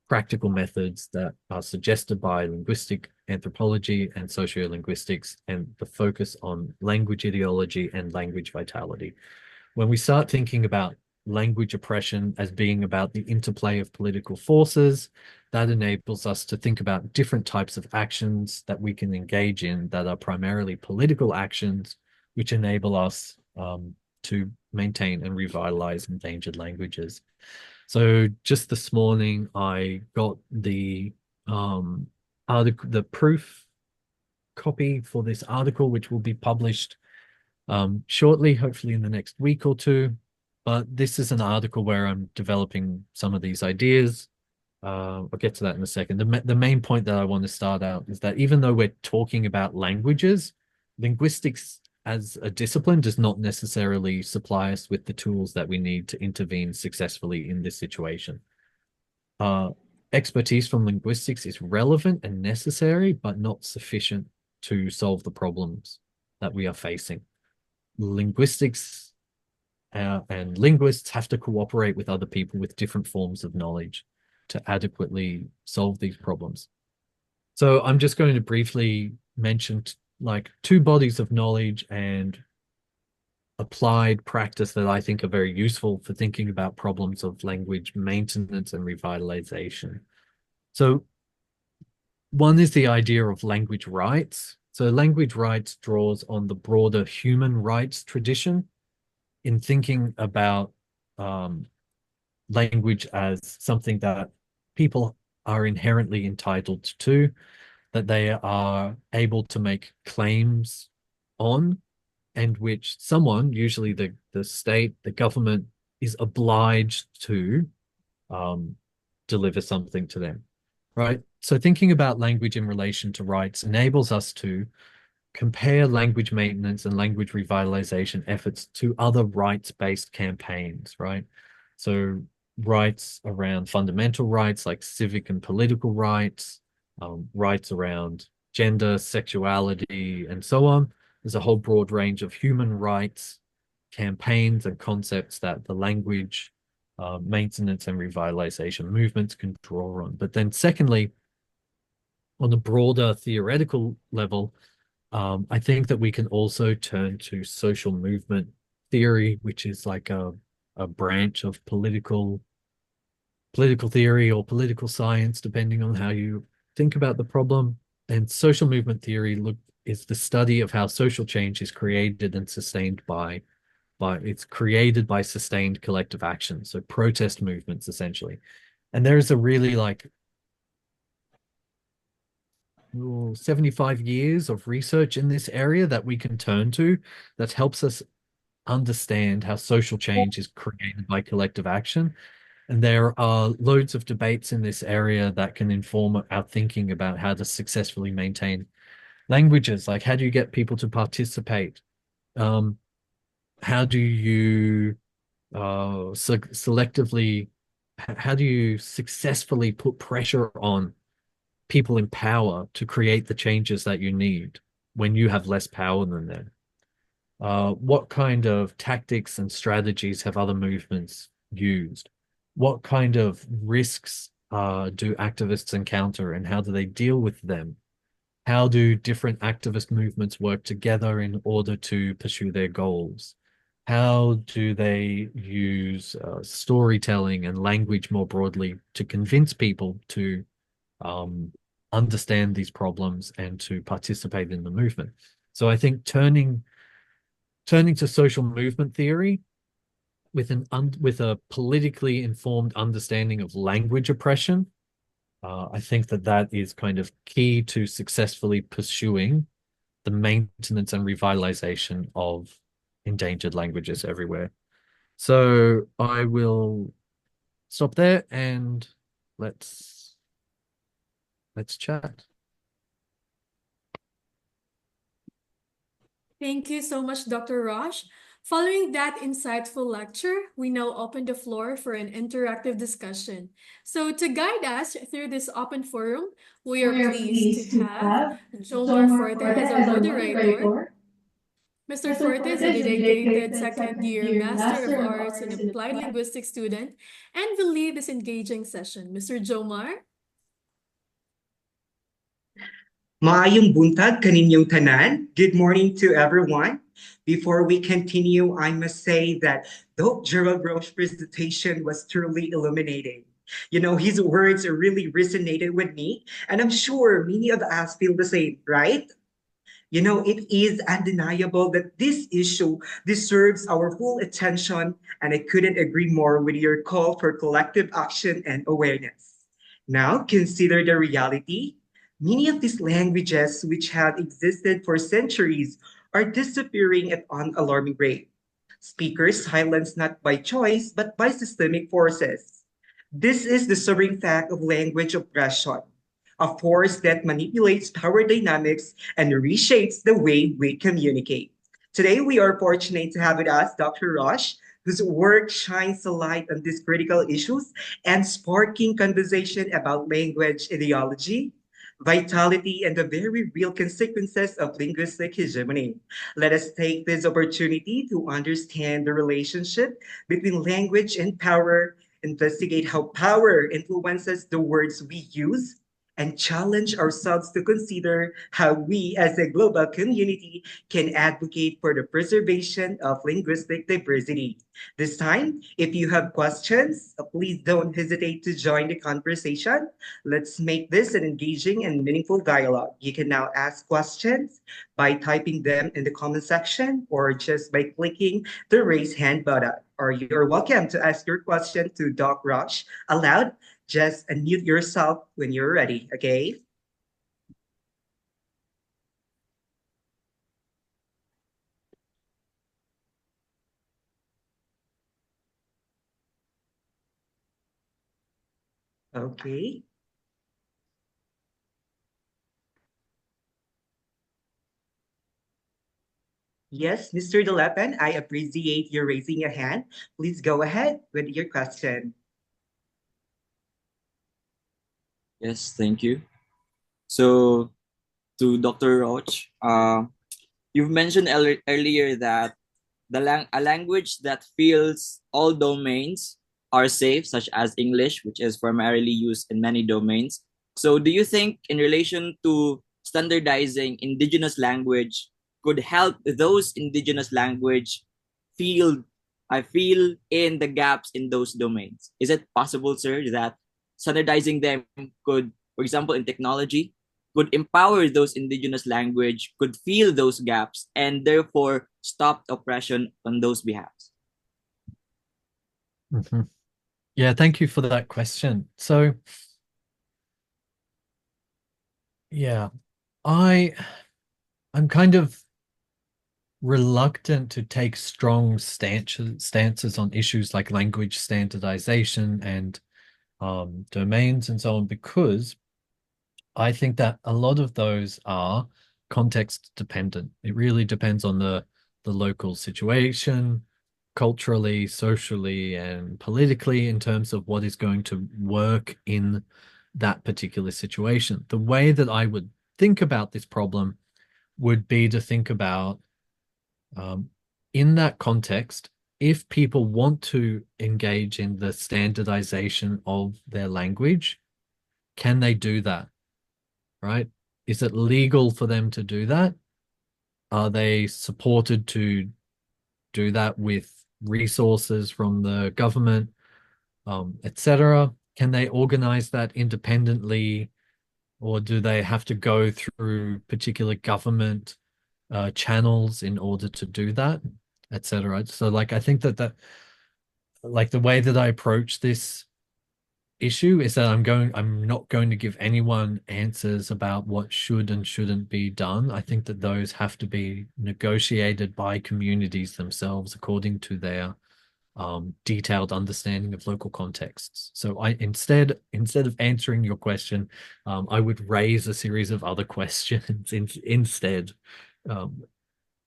practical methods that are suggested by linguistic anthropology and sociolinguistics, and the focus on language ideology and language vitality. When we start thinking about language oppression as being about the interplay of political forces, that enables us to think about different types of actions that we can engage in that are primarily political actions, which enable us to maintain and revitalize endangered languages. So just this morning, I got the article, the proof copy for this article, which will be published shortly, hopefully in the next week or two. But this is an article where I'm developing some of these ideas. I'll get to that in a second. The main point that I want to start out is that even though we're talking about languages, linguistics as a discipline does not necessarily supply us with the tools that we need to intervene successfully in this situation. Expertise from linguistics is relevant and necessary, but not sufficient to solve the problems that we are facing. Linguistics and linguists have to cooperate with other people with different forms of knowledge to adequately solve these problems. So I'm just going to briefly mention like two bodies of knowledge and applied practice that I think are very useful for thinking about problems of language maintenance and revitalization. So one is the idea of language rights. So language rights draws on the broader human rights tradition in thinking about language as something that people are inherently entitled to, that they are able to make claims on, and which someone, usually the state, the government, is obliged to deliver something to them, right? So thinking about language in relation to rights enables us to compare language maintenance and language revitalization efforts to other rights-based campaigns, right? So rights around fundamental rights like civic and political rights, rights around gender, sexuality, and so on. There's a whole broad range of human rights campaigns and concepts that the language maintenance and revitalization movements can draw on. But then secondly, on a broader theoretical level, I think that we can also turn to social movement theory, which is like a branch of political theory or political science, depending on how you think about the problem. And social movement theory is the study of how social change is created and sustained by it's created by sustained collective action. So protest movements, essentially. And there's a really 75 years of research in this area that we can turn to that helps us understand how social change is created by collective action. And there are loads of debates in this area that can inform our thinking about how to successfully maintain languages. Like, how do you get people to participate? How do you selectively, how do you successfully put pressure on people in power to create the changes that you need when you have less power than them? What kind of tactics and strategies have other movements used? What kind of risks do activists encounter, and how do they deal with them? How do different activist movements work together in order to pursue their goals? How do they use storytelling and language more broadly to convince people to understand these problems and to participate in the movement? So I think turning to social movement theory with a politically informed understanding of language oppression, I think that is kind of key to successfully pursuing the maintenance and revitalization of endangered languages everywhere. So I will stop there and let's chat. Thank you so much, Dr. Rosh. Following that insightful lecture, we now open the floor for an interactive discussion. So to guide us through this open forum, we are We are pleased to pleased to have have Jomar Jomar Forte Forte as our as our moderator. moderator. Mr. Mr. Forte is a Forte is a dedicated dedicated second-year second-year Master of Master of Arts in Arts in Applied Applied. Linguistics student and will lead this engaging session. Mr. Jomar? Maayong buntag kaninyong tanan. Good morning to everyone. Before we continue, I must say that Doc Gerald Roche's presentation was truly illuminating. You know, his words really resonated with me, and I'm sure many of us feel the same, right? You know, it is undeniable that this issue deserves our full attention, and I couldn't agree more with your call for collective action and awareness. Now, consider the reality. Many of these languages, which have existed for centuries, are disappearing at an alarming rate. Speakers silenced not by choice, but by systemic forces. This is the sobering fact of language oppression, a force that manipulates power dynamics and reshapes the way we communicate. Today, we are fortunate to have with us Dr. Rosh, whose work shines a light on these critical issues and sparking conversation about language ideology, vitality, and the very real consequences of linguistic hegemony. Let us take this opportunity to understand the relationship between language and power, investigate how power influences the words we use, and challenge ourselves to consider how we as a global community can advocate for the preservation of linguistic diversity. This time, if you have questions, please don't hesitate to join the conversation. Let's make this an engaging and meaningful dialogue. You can now ask questions by typing them in the comment section or just by clicking the raise hand button. Or you're welcome to ask your question to Doc Rush aloud. Just unmute yourself when you're ready, okay? Okay. Yes, Mr. Delepan, I appreciate you raising your hand. Please go ahead with your question. Yes, thank you. So, to Dr. Roach, you've mentioned earlier that a language that fills all domains are safe, such as English, which is primarily used in many domains. So, do you think, in relation to standardizing indigenous language, could help those indigenous language fill I feel in the gaps in those domains? Is it possible, sir, that standardizing them could, for example, in technology, could empower those indigenous language, could fill those gaps, and therefore stop oppression on those behalves? Mhm. Yeah, thank you for that question. So, yeah, I'm kind of reluctant to take strong stances on issues like language standardization and domains and so on, because I think that a lot of those are context dependent. It really depends on the local situation, culturally, socially, and politically, in terms of what is going to work in that particular situation. The way that I would think about this problem would be to think about, in that context, if people want to engage in the standardization of their language, can they do that? Right? Is it legal for them to do that? Are they supported to do that with resources from the government, etc.? Can they organize that independently, or do they have to go through particular government channels in order to do that, etc.? So, like, I think that like the way that I approach this issue is that I'm not going to give anyone answers about what should and shouldn't be done. I think that those have to be negotiated by communities themselves according to their detailed understanding of local contexts. So I instead of answering your question, I would raise a series of other questions instead.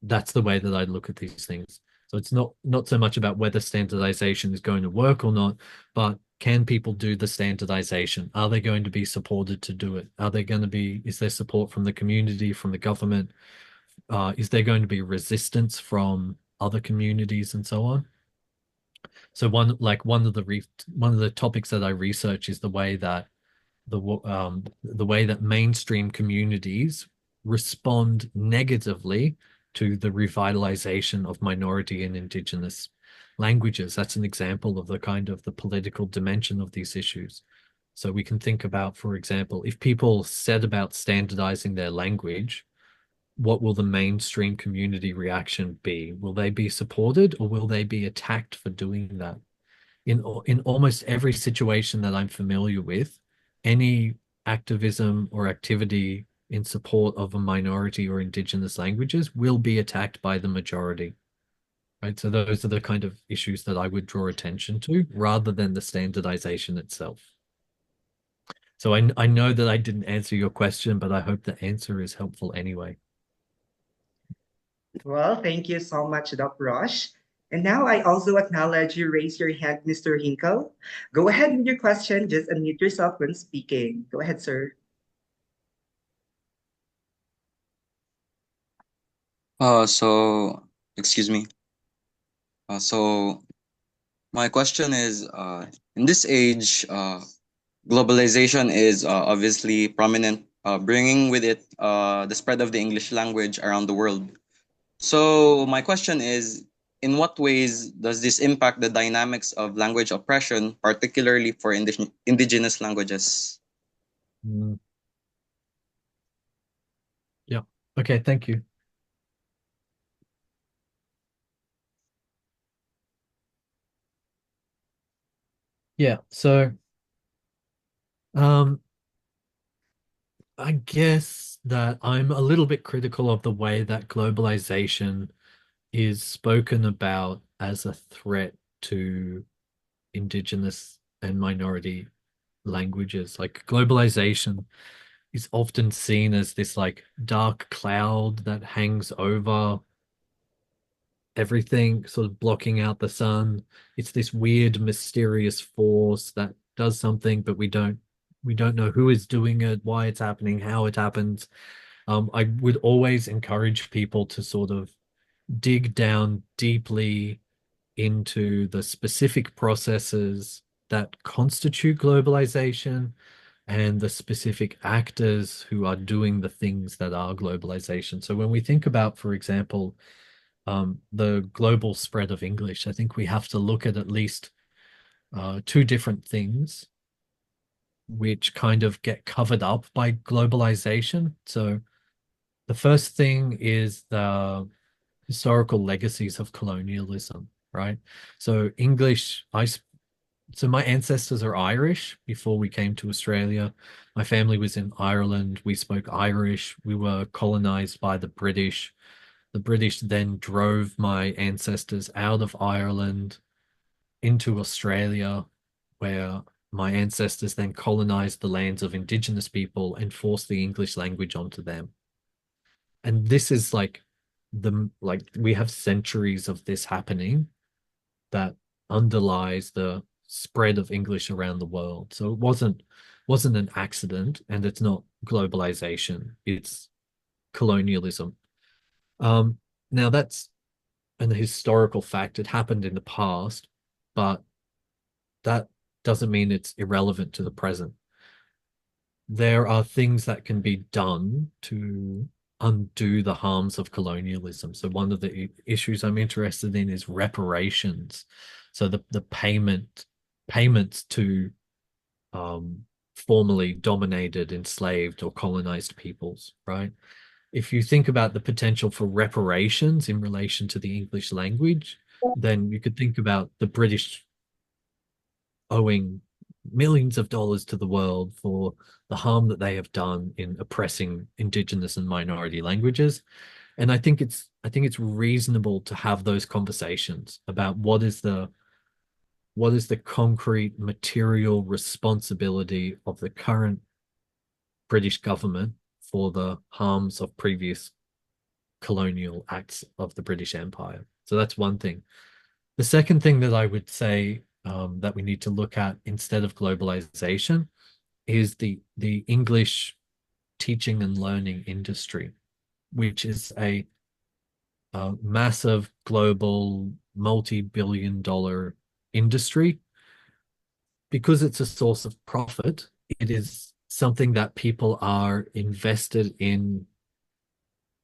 That's the way that I look at these things. So it's not so much about whether standardization is going to work or not, but can people do the standardization? Are they going to be supported to do it? Is there support from the community, from the government? Is there going to be resistance from other communities and so on? So one of the topics that I research is the way that mainstream communities respond negatively to the revitalization of minority and indigenous languages. That's an example of the political dimension of these issues. So we can think about, for example, if people set about standardizing their language, what will the mainstream community reaction be? Will they be supported, or will they be attacked for doing that? In almost every situation that I'm familiar with, any activism or activity in support of a minority or indigenous languages will be attacked by the majority. Right? So those are the kind of issues that I would draw attention to rather than the standardization itself. So I know that I didn't answer your question, but I hope the answer is helpful anyway. Well, thank you so much, Doc Rosh. And now I also acknowledge you raise your hand, Mr. Hinkle. Go ahead with your question. Just unmute yourself when speaking. Go ahead, sir. Excuse me. So my question is, in this age, globalization is obviously prominent, bringing with it the spread of the English language around the world. So my question is, in what ways does this impact the dynamics of language oppression, particularly for indigenous languages? Mm. Yeah. Okay, thank you. Yeah, so um I guess that I'm a little bit critical of the way that globalization is spoken about as a threat to indigenous and minority languages. Like globalization is often seen as this like dark cloud that hangs over everything, sort of blocking out the sun. It's this weird, mysterious force that does something, but we don't know who is doing it, why it's happening, how it happens. I would always encourage people to sort of dig down deeply into the specific processes that constitute globalization and the specific actors who are doing the things that are globalization. So when we think about, for example, the global spread of English, I think we have to look at least two different things which kind of get covered up by globalization. So the first thing is the historical legacies of colonialism, right? So so my ancestors are Irish before we came to Australia. My family was in Ireland. We spoke Irish. We were colonized by the British. The British then drove my ancestors out of Ireland into Australia, where my ancestors then colonized the lands of Indigenous people and forced the English language onto them. And this is like we have centuries of this happening that underlies the spread of English around the world. So it wasn't an accident, and it's not globalization, it's colonialism. Now that's an historical fact. It happened in the past, but that doesn't mean it's irrelevant to the present. There are things that can be done to undo the harms of colonialism. So one of the issues I'm interested in is reparations. So the payments to formerly dominated, enslaved, or colonized peoples, right? If you think about the potential for reparations in relation to the English language, then you could think about the British owing millions of dollars to the world for the harm that they have done in oppressing indigenous and minority languages. And I think it's reasonable to have those conversations about what is the concrete material responsibility of the current British government for the harms of previous colonial acts of the British Empire. So that's one thing. The second thing that I would say that we need to look at instead of globalization is the English teaching and learning industry, which is a massive global multi-billion dollar industry. Because it's a source of profit, it is something that people are invested in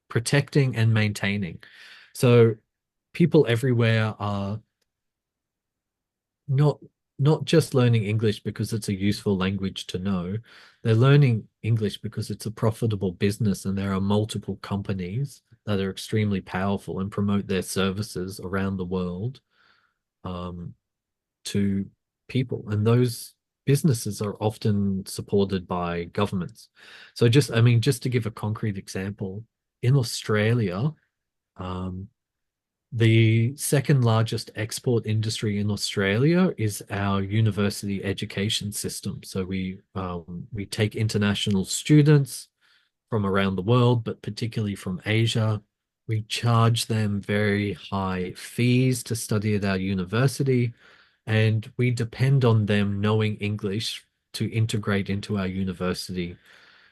protecting and maintaining. So people everywhere are not not just learning English because it's a useful language to know. They're learning English because it's a profitable business, and there are multiple companies that are extremely powerful and promote their services around the world to people. And those businesses are often supported by governments. So just to give a concrete example, in Australia, the second largest export industry in Australia is our university education system. So we take international students from around the world, but particularly from Asia, We charge them very high fees to study at our university, and we depend on them knowing English to integrate into our university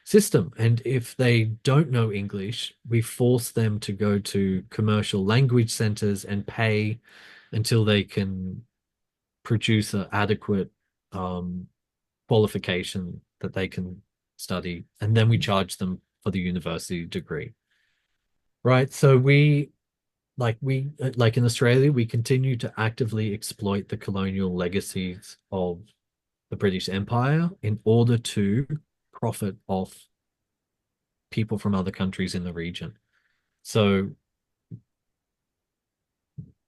system. And if they don't know English, we force them to go to commercial language centers and pay until they can produce an adequate qualification that they can study. And then we charge them for the university degree. Right. So like in Australia, we continue to actively exploit the colonial legacies of the British Empire in order to profit off people from other countries in the region. So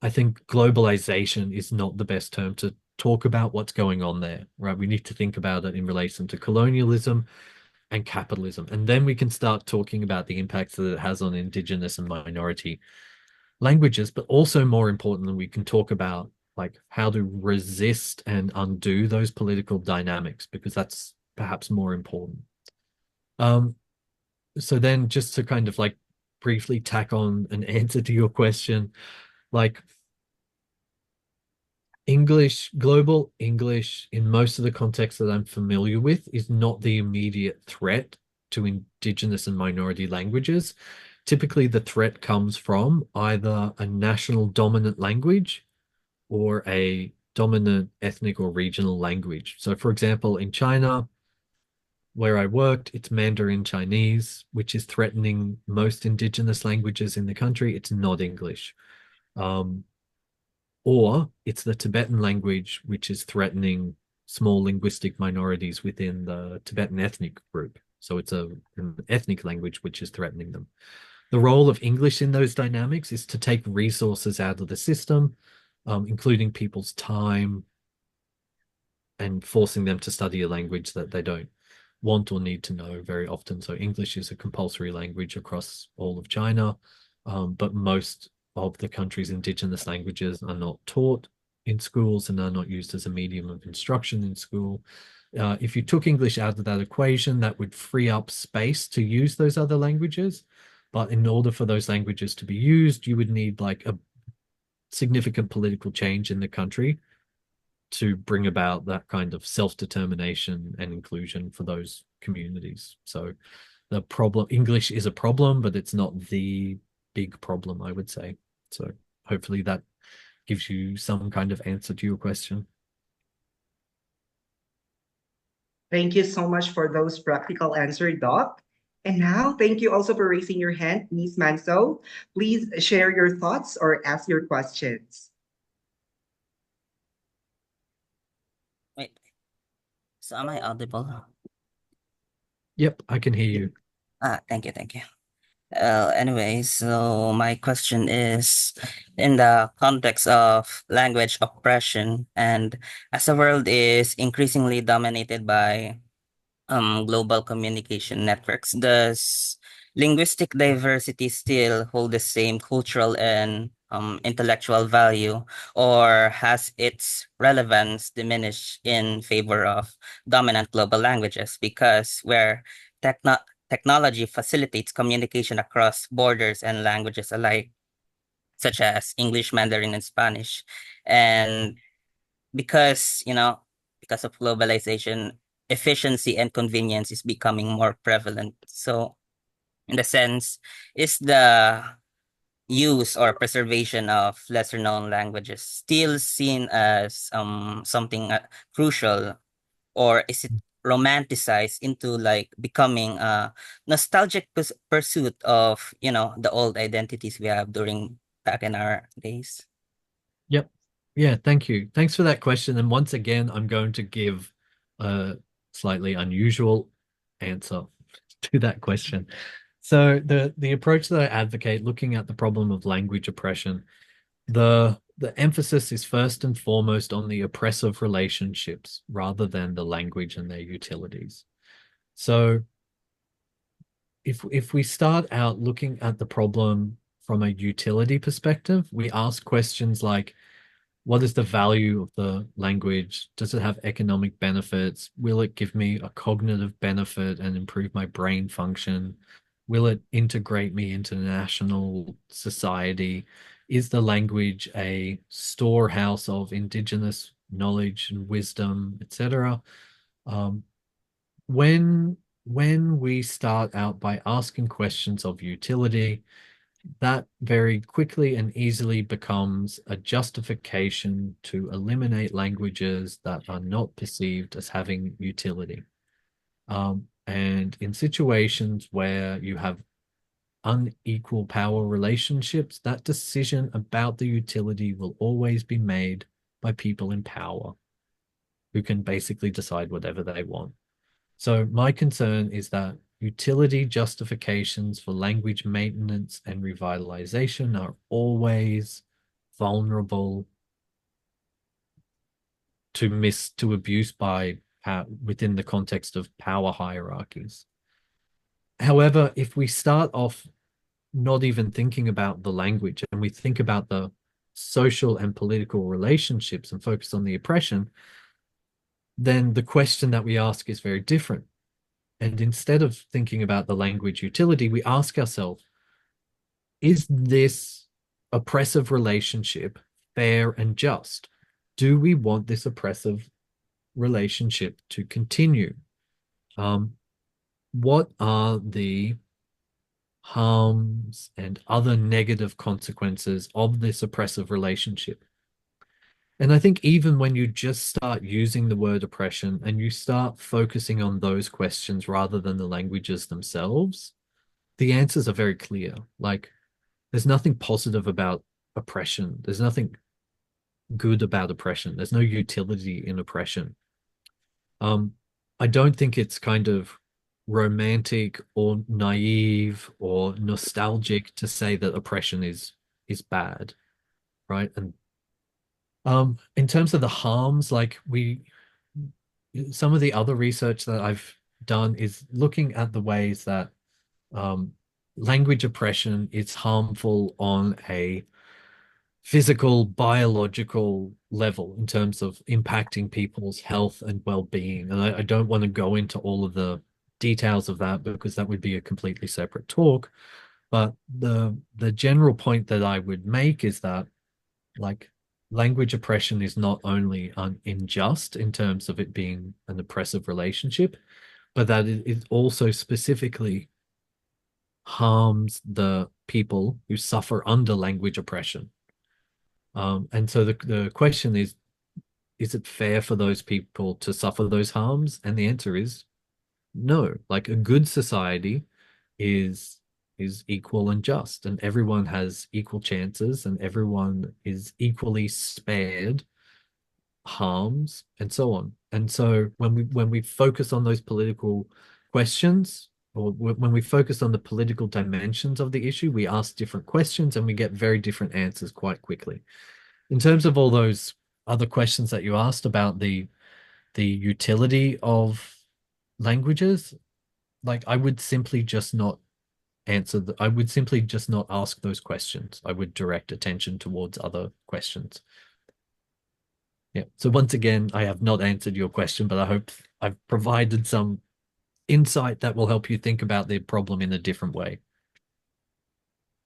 I think globalization is not the best term to talk about what's going on there, right? We need to think about it in relation to colonialism and capitalism. And then we can start talking about the impacts that it has on indigenous and minority languages, but also more importantly, we can talk about like how to resist and undo those political dynamics, because that's perhaps more important. So then just to kind of like briefly tack on an answer to your question, like English, global English in most of the contexts that I'm familiar with is not the immediate threat to indigenous and minority languages. Typically, the threat comes from either a national dominant language or a dominant ethnic or regional language. So, for example, in China, where I worked, it's Mandarin Chinese, which is threatening most indigenous languages in the country. It's not English. Or it's the Tibetan language, which is threatening small linguistic minorities within the Tibetan ethnic group. So it's an ethnic language which is threatening them. The role of English in those dynamics is to take resources out of the system, including people's time, and forcing them to study a language that they don't want or need to know very often. So English is a compulsory language across all of China, but most of the country's indigenous languages are not taught in schools and are not used as a medium of instruction in school. If you took English out of that equation, that would free up space to use those other languages. But in order for those languages to be used, you would need like a significant political change in the country to bring about that kind of self-determination and inclusion for those communities. So the problem, English is a problem, but it's not the big problem, I would say. So hopefully that gives you some kind of answer to your question. Thank you so much for those practical answers, Doc. And now, thank you also for raising your hand, Ms. Manso. Please share your thoughts or ask your questions. Wait, so am I audible? Yep, I can hear you. Thank you, thank you. Anyway, so my question is, in the context of language oppression, and as the world is increasingly dominated by global communication networks, does linguistic diversity still hold the same cultural and intellectual value, or has its relevance diminished in favor of dominant global languages? Because where technology facilitates communication across borders and languages alike, such as English, Mandarin, and Spanish, and because because of globalization, efficiency and convenience is becoming more prevalent. So in the sense, is the use or preservation of lesser known languages still seen as something crucial, or is it romanticized into like becoming a nostalgic pursuit of the old identities we have during back in our days? Yep. Yeah, thank you. Thanks for that question. And once again, I'm going to give a slightly unusual answer to that question. So the approach that I advocate, looking at the problem of language oppression, the emphasis is first and foremost on the oppressive relationships rather than the language and their utilities. So if we start out looking at the problem from a utility perspective, we ask questions like, what is the value of the language? Does it have economic benefits? Will it give me a cognitive benefit and improve my brain function? Will it integrate me into national society? Is the language a storehouse of indigenous knowledge and wisdom, etc.? When we start out by asking questions of utility, that very quickly and easily becomes a justification to eliminate languages that are not perceived as having utility. And in situations where you have unequal power relationships, that decision about the utility will always be made by people in power who can basically decide whatever they want. So my concern is that utility justifications for language maintenance and revitalization are always vulnerable to abuse by within the context of power hierarchies. However, if we start off not even thinking about the language and we think about the social and political relationships and focus on the oppression, then the question that we ask is very different. And instead of thinking about the language utility, we ask ourselves, is this oppressive relationship fair and just? Do we want this oppressive relationship to continue? What are the harms and other negative consequences of this oppressive relationship? And I think even when you just start using the word oppression and you start focusing on those questions rather than the languages themselves, the answers are very clear. Like, there's nothing positive about oppression. There's nothing good about oppression. There's no utility in oppression. I don't think it's kind of romantic or naive or nostalgic to say that oppression is bad, right? And in terms of the harms, like some of the other research that I've done is looking at the ways that language oppression is harmful on a physical, biological level in terms of impacting people's health and well-being. And I don't want to go into all of the details of that because that would be a completely separate talk. But the general point that I would make is that, like, language oppression is not only unjust in terms of it being an oppressive relationship, but that it also specifically harms the people who suffer under language oppression. And so the question is it fair for those people to suffer those harms? And the answer is no. Like, a good society is equal and just, and everyone has equal chances, and everyone is equally spared harms and so on. And so when we focus on those political questions, or when we focus on the political dimensions of the issue, we ask different questions and we get very different answers quite quickly. In terms of all those other questions that you asked about the utility of languages, like, I would simply just not I would simply just not ask those questions. I would direct attention towards other questions. Yeah. So once again, I have not answered your question, but I hope I've provided some insight that will help you think about the problem in a different way.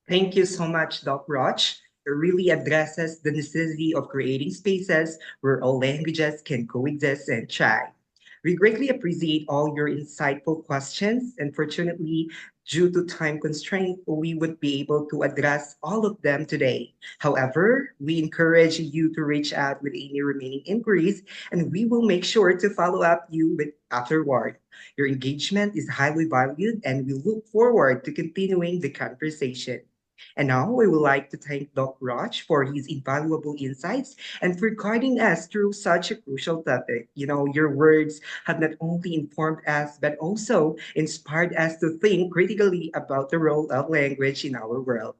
Thank you so much, Doc Roch. It really addresses the necessity of creating spaces where all languages can coexist and thrive. We greatly appreciate all your insightful questions. Unfortunately, due to time constraint, we wouldn't be able to address all of them today. However, we encourage you to reach out with any remaining inquiries, and we will make sure to follow up you with afterward. Your engagement is highly valued, and we look forward to continuing the conversation. And now we would like to thank Doc Roch for his invaluable insights and for guiding us through such a crucial topic. You know, your words have not only informed us, but also inspired us to think critically about the role of language in our world.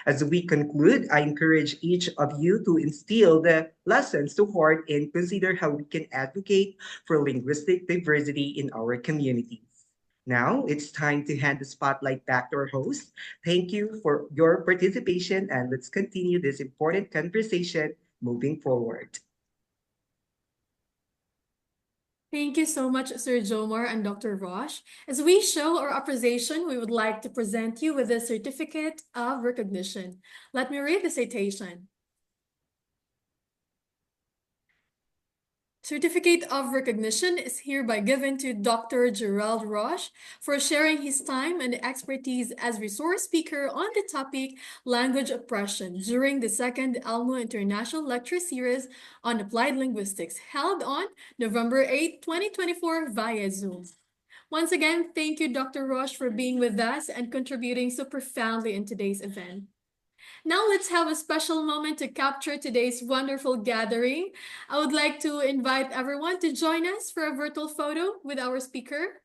As we conclude, I encourage each of you to instill the lessons to heart and consider how we can advocate for linguistic diversity in our communities. Now it's time to hand the spotlight back to our host. Thank you for your participation, and let's continue this important conversation moving forward. Thank you so much, Sir Jomar and Dr. Rosh. As we show our appreciation, we would like to present you with a certificate of recognition. Let me read the citation. Certificate of recognition is hereby given to Dr. Gerald Roche for sharing his time and expertise as resource speaker on the topic language oppression during the second Ilmu International Lecture Series on Applied Linguistics held on November 8, 2024 via Zoom. Once again, thank you, Dr. Roche, for being with us and contributing so profoundly in today's event. Now let's have a special moment to capture today's wonderful gathering. I would like to invite everyone to join us for a virtual photo with our speaker.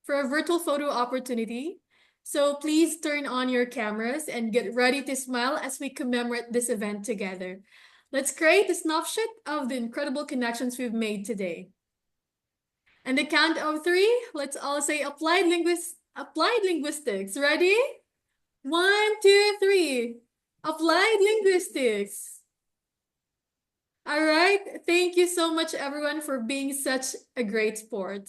For a virtual photo opportunity. So please turn on your cameras and get ready to smile as we commemorate this event together. Let's create a snapshot of the incredible connections we've made today. And the count of 3, let's all say applied linguistics. Ready? 1, 2, 3. Applied linguistics. All right. Thank you so much, everyone, for being such a great sport.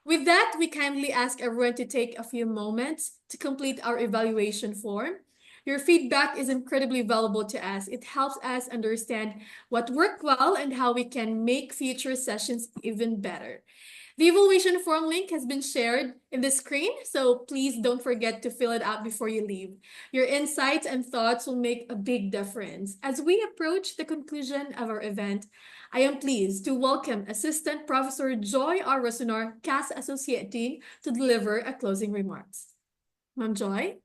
With that, we kindly ask everyone to take a few moments to complete our evaluation form. Your feedback is incredibly valuable to us. It helps us understand what worked well and how we can make future sessions even better. The evaluation form link has been shared in the screen, so please don't forget to fill it out before you leave. Your insights and thoughts will make a big difference. As we approach the conclusion of our event, I am pleased to welcome Assistant Professor Joy R. Rosunar, CAS Associate Dean, to deliver a closing remarks. Ma'am Joy?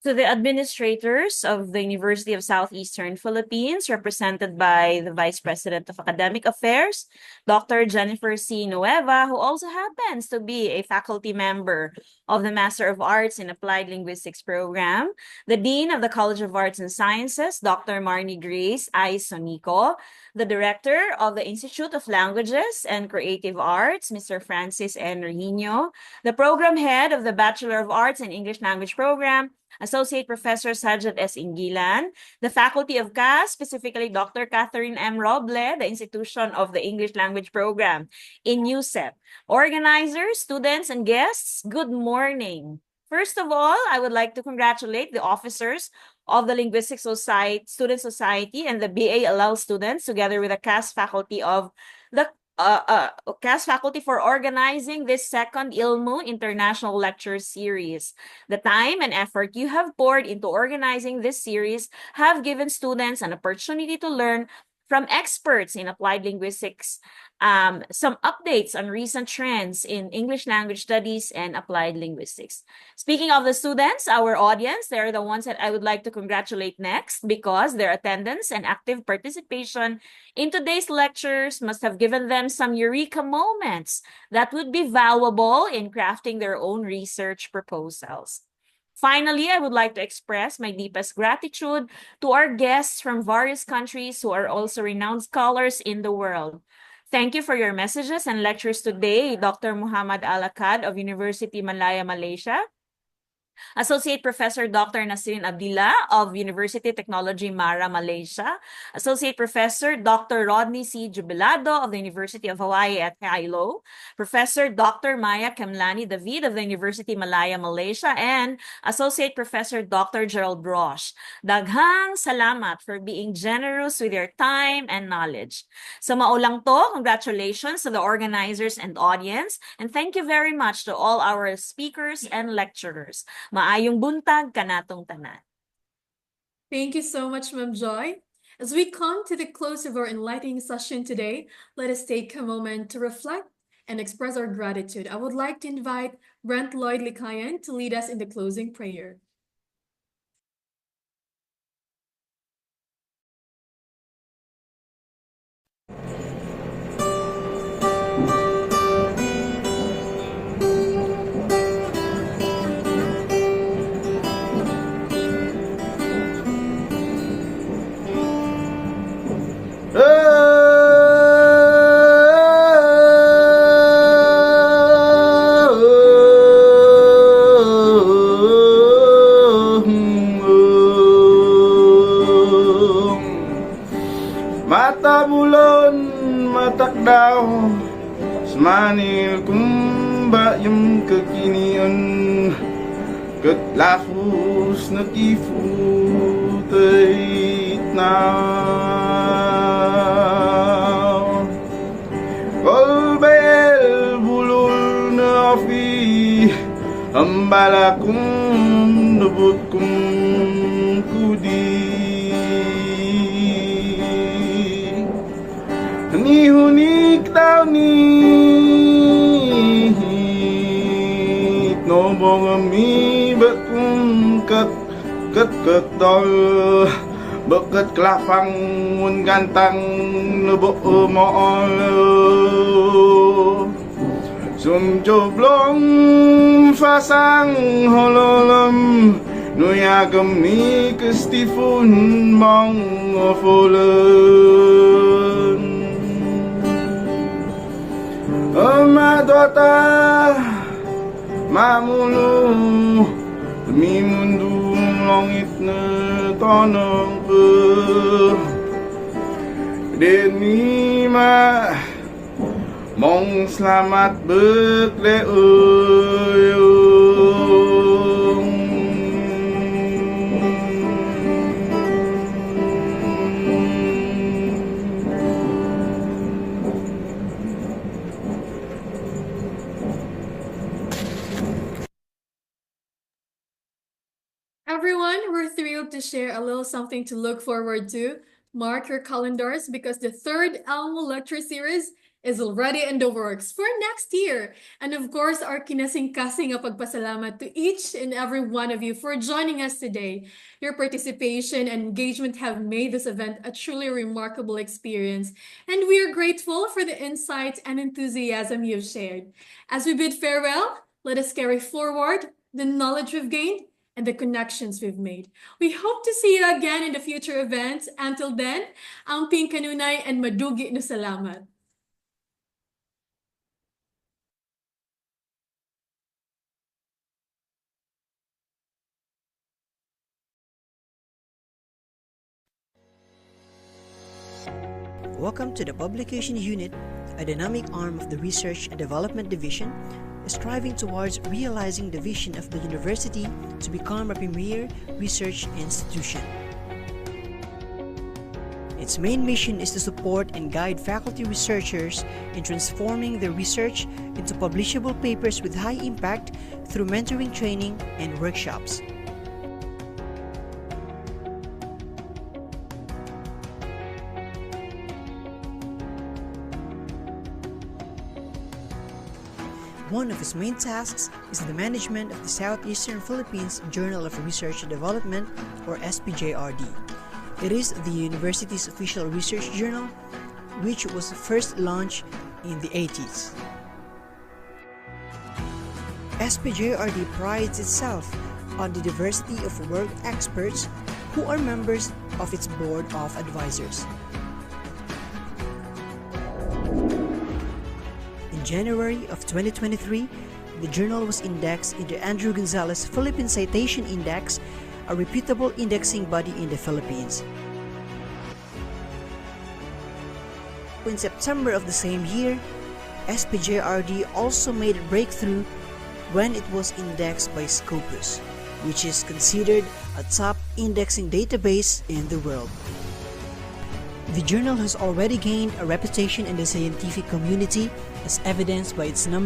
To the administrators of the University of Southeastern Philippines, represented by the Vice President of Academic Affairs, Dr. Jennifer C. Nueva, who also happens to be a faculty member of the Master of Arts in Applied Linguistics program, the Dean of the College of Arts and Sciences, Dr. Marnie Grace I. Sonico, the Director of the Institute of Languages and Creative Arts, Mr. Francis N. Regino, the Program Head of the Bachelor of Arts in English Language Program, Associate Professor Sajad S. Ingilan, the Faculty of CAS, specifically Dr. Catherine M. Roble, the Institution of the English Language Program in USEP. Organizers, students, and guests, good morning. First of all, I would like to congratulate the officers of the Linguistic Student Society and the BA students, together with the CAS faculty of the CAS faculty, for organizing this second Ilmu International Lecture Series. The time and effort you have poured into organizing this series have given students an opportunity to learn from experts in applied linguistics, some updates on recent trends in English language studies and applied linguistics. Speaking of the students, our audience, they're the ones that I would like to congratulate next, because their attendance and active participation in today's lectures must have given them some eureka moments that would be valuable in crafting their own research proposals. Finally, I would like to express my deepest gratitude to our guests from various countries who are also renowned scholars in the world. Thank you for your messages and lectures today, Dr. Muhammad Alakad of University Malaya, Malaysia, Associate Professor Dr. Nasrin Abdillah of University Technology Mara, Malaysia, Associate Professor Dr. Rodney C. Jubilado of the University of Hawaii at Hilo, Professor Dr. Maya Kemlani David of the University Malaya, Malaysia, and Associate Professor Dr. Gerald Brosh. Daghang salamat for being generous with your time and knowledge. Sa maulang to, congratulations to the organizers and audience, and thank you very much to all our speakers and lecturers. Maayong buntag kanatong tanan. Thank you so much, Ma'am Joy. As we come to the close of our enlightening session today, let us take a moment to reflect and express our gratitude. I would like to invite Brent Lloyd Likayan to lead us in the closing prayer. daw Semanil kumba yung kekinian Ket lafus nakifu tait now Kol bel bulul na afi Hambala kum nubut kum kudi Ni hunik daw ni No bong mi bakum kat dol Bakat kelapang mun gantang Lebo mool Sum joblong fasang hololam Nuya kami kestifun mong folen Amadota mamulu Demi mundu langit na tanang pe Deni ma Mong selamat berkeleuyung Everyone, we're thrilled to share a little something to look forward to. Mark your calendars because the third Elmo lecture series is already in the works for next year. And of course, our kinasing-kasing pagpasalamat to each and every one of you for joining us today. Your participation and engagement have made this event a truly remarkable experience, and we are grateful for the insights and enthusiasm you've shared. As we bid farewell, let us carry forward the knowledge we've gained and the connections we've made. We hope to see you again in the future events. Until then, amping kanunay and madugi na salamat. Welcome to the Publication Unit, a dynamic arm of the Research and Development Division, striving towards realizing the vision of the university to become a premier research institution. Its main mission is to support and guide faculty researchers in transforming their research into publishable papers with high impact through mentoring training and workshops. One of its main tasks is the management of the Southeastern Philippines Journal of Research and Development, or SPJRD. It is the university's official research journal, which was first launched in the 80s. SPJRD prides itself on the diversity of world experts who are members of its board of advisors. In January of 2023, the journal was indexed in the Andrew Gonzalez Philippine Citation Index, a reputable indexing body in the Philippines. In September of the same year, SPJRD also made a breakthrough when it was indexed by Scopus, which is considered a top indexing database in the world. The journal has already gained a reputation in the scientific community, as evidenced by its number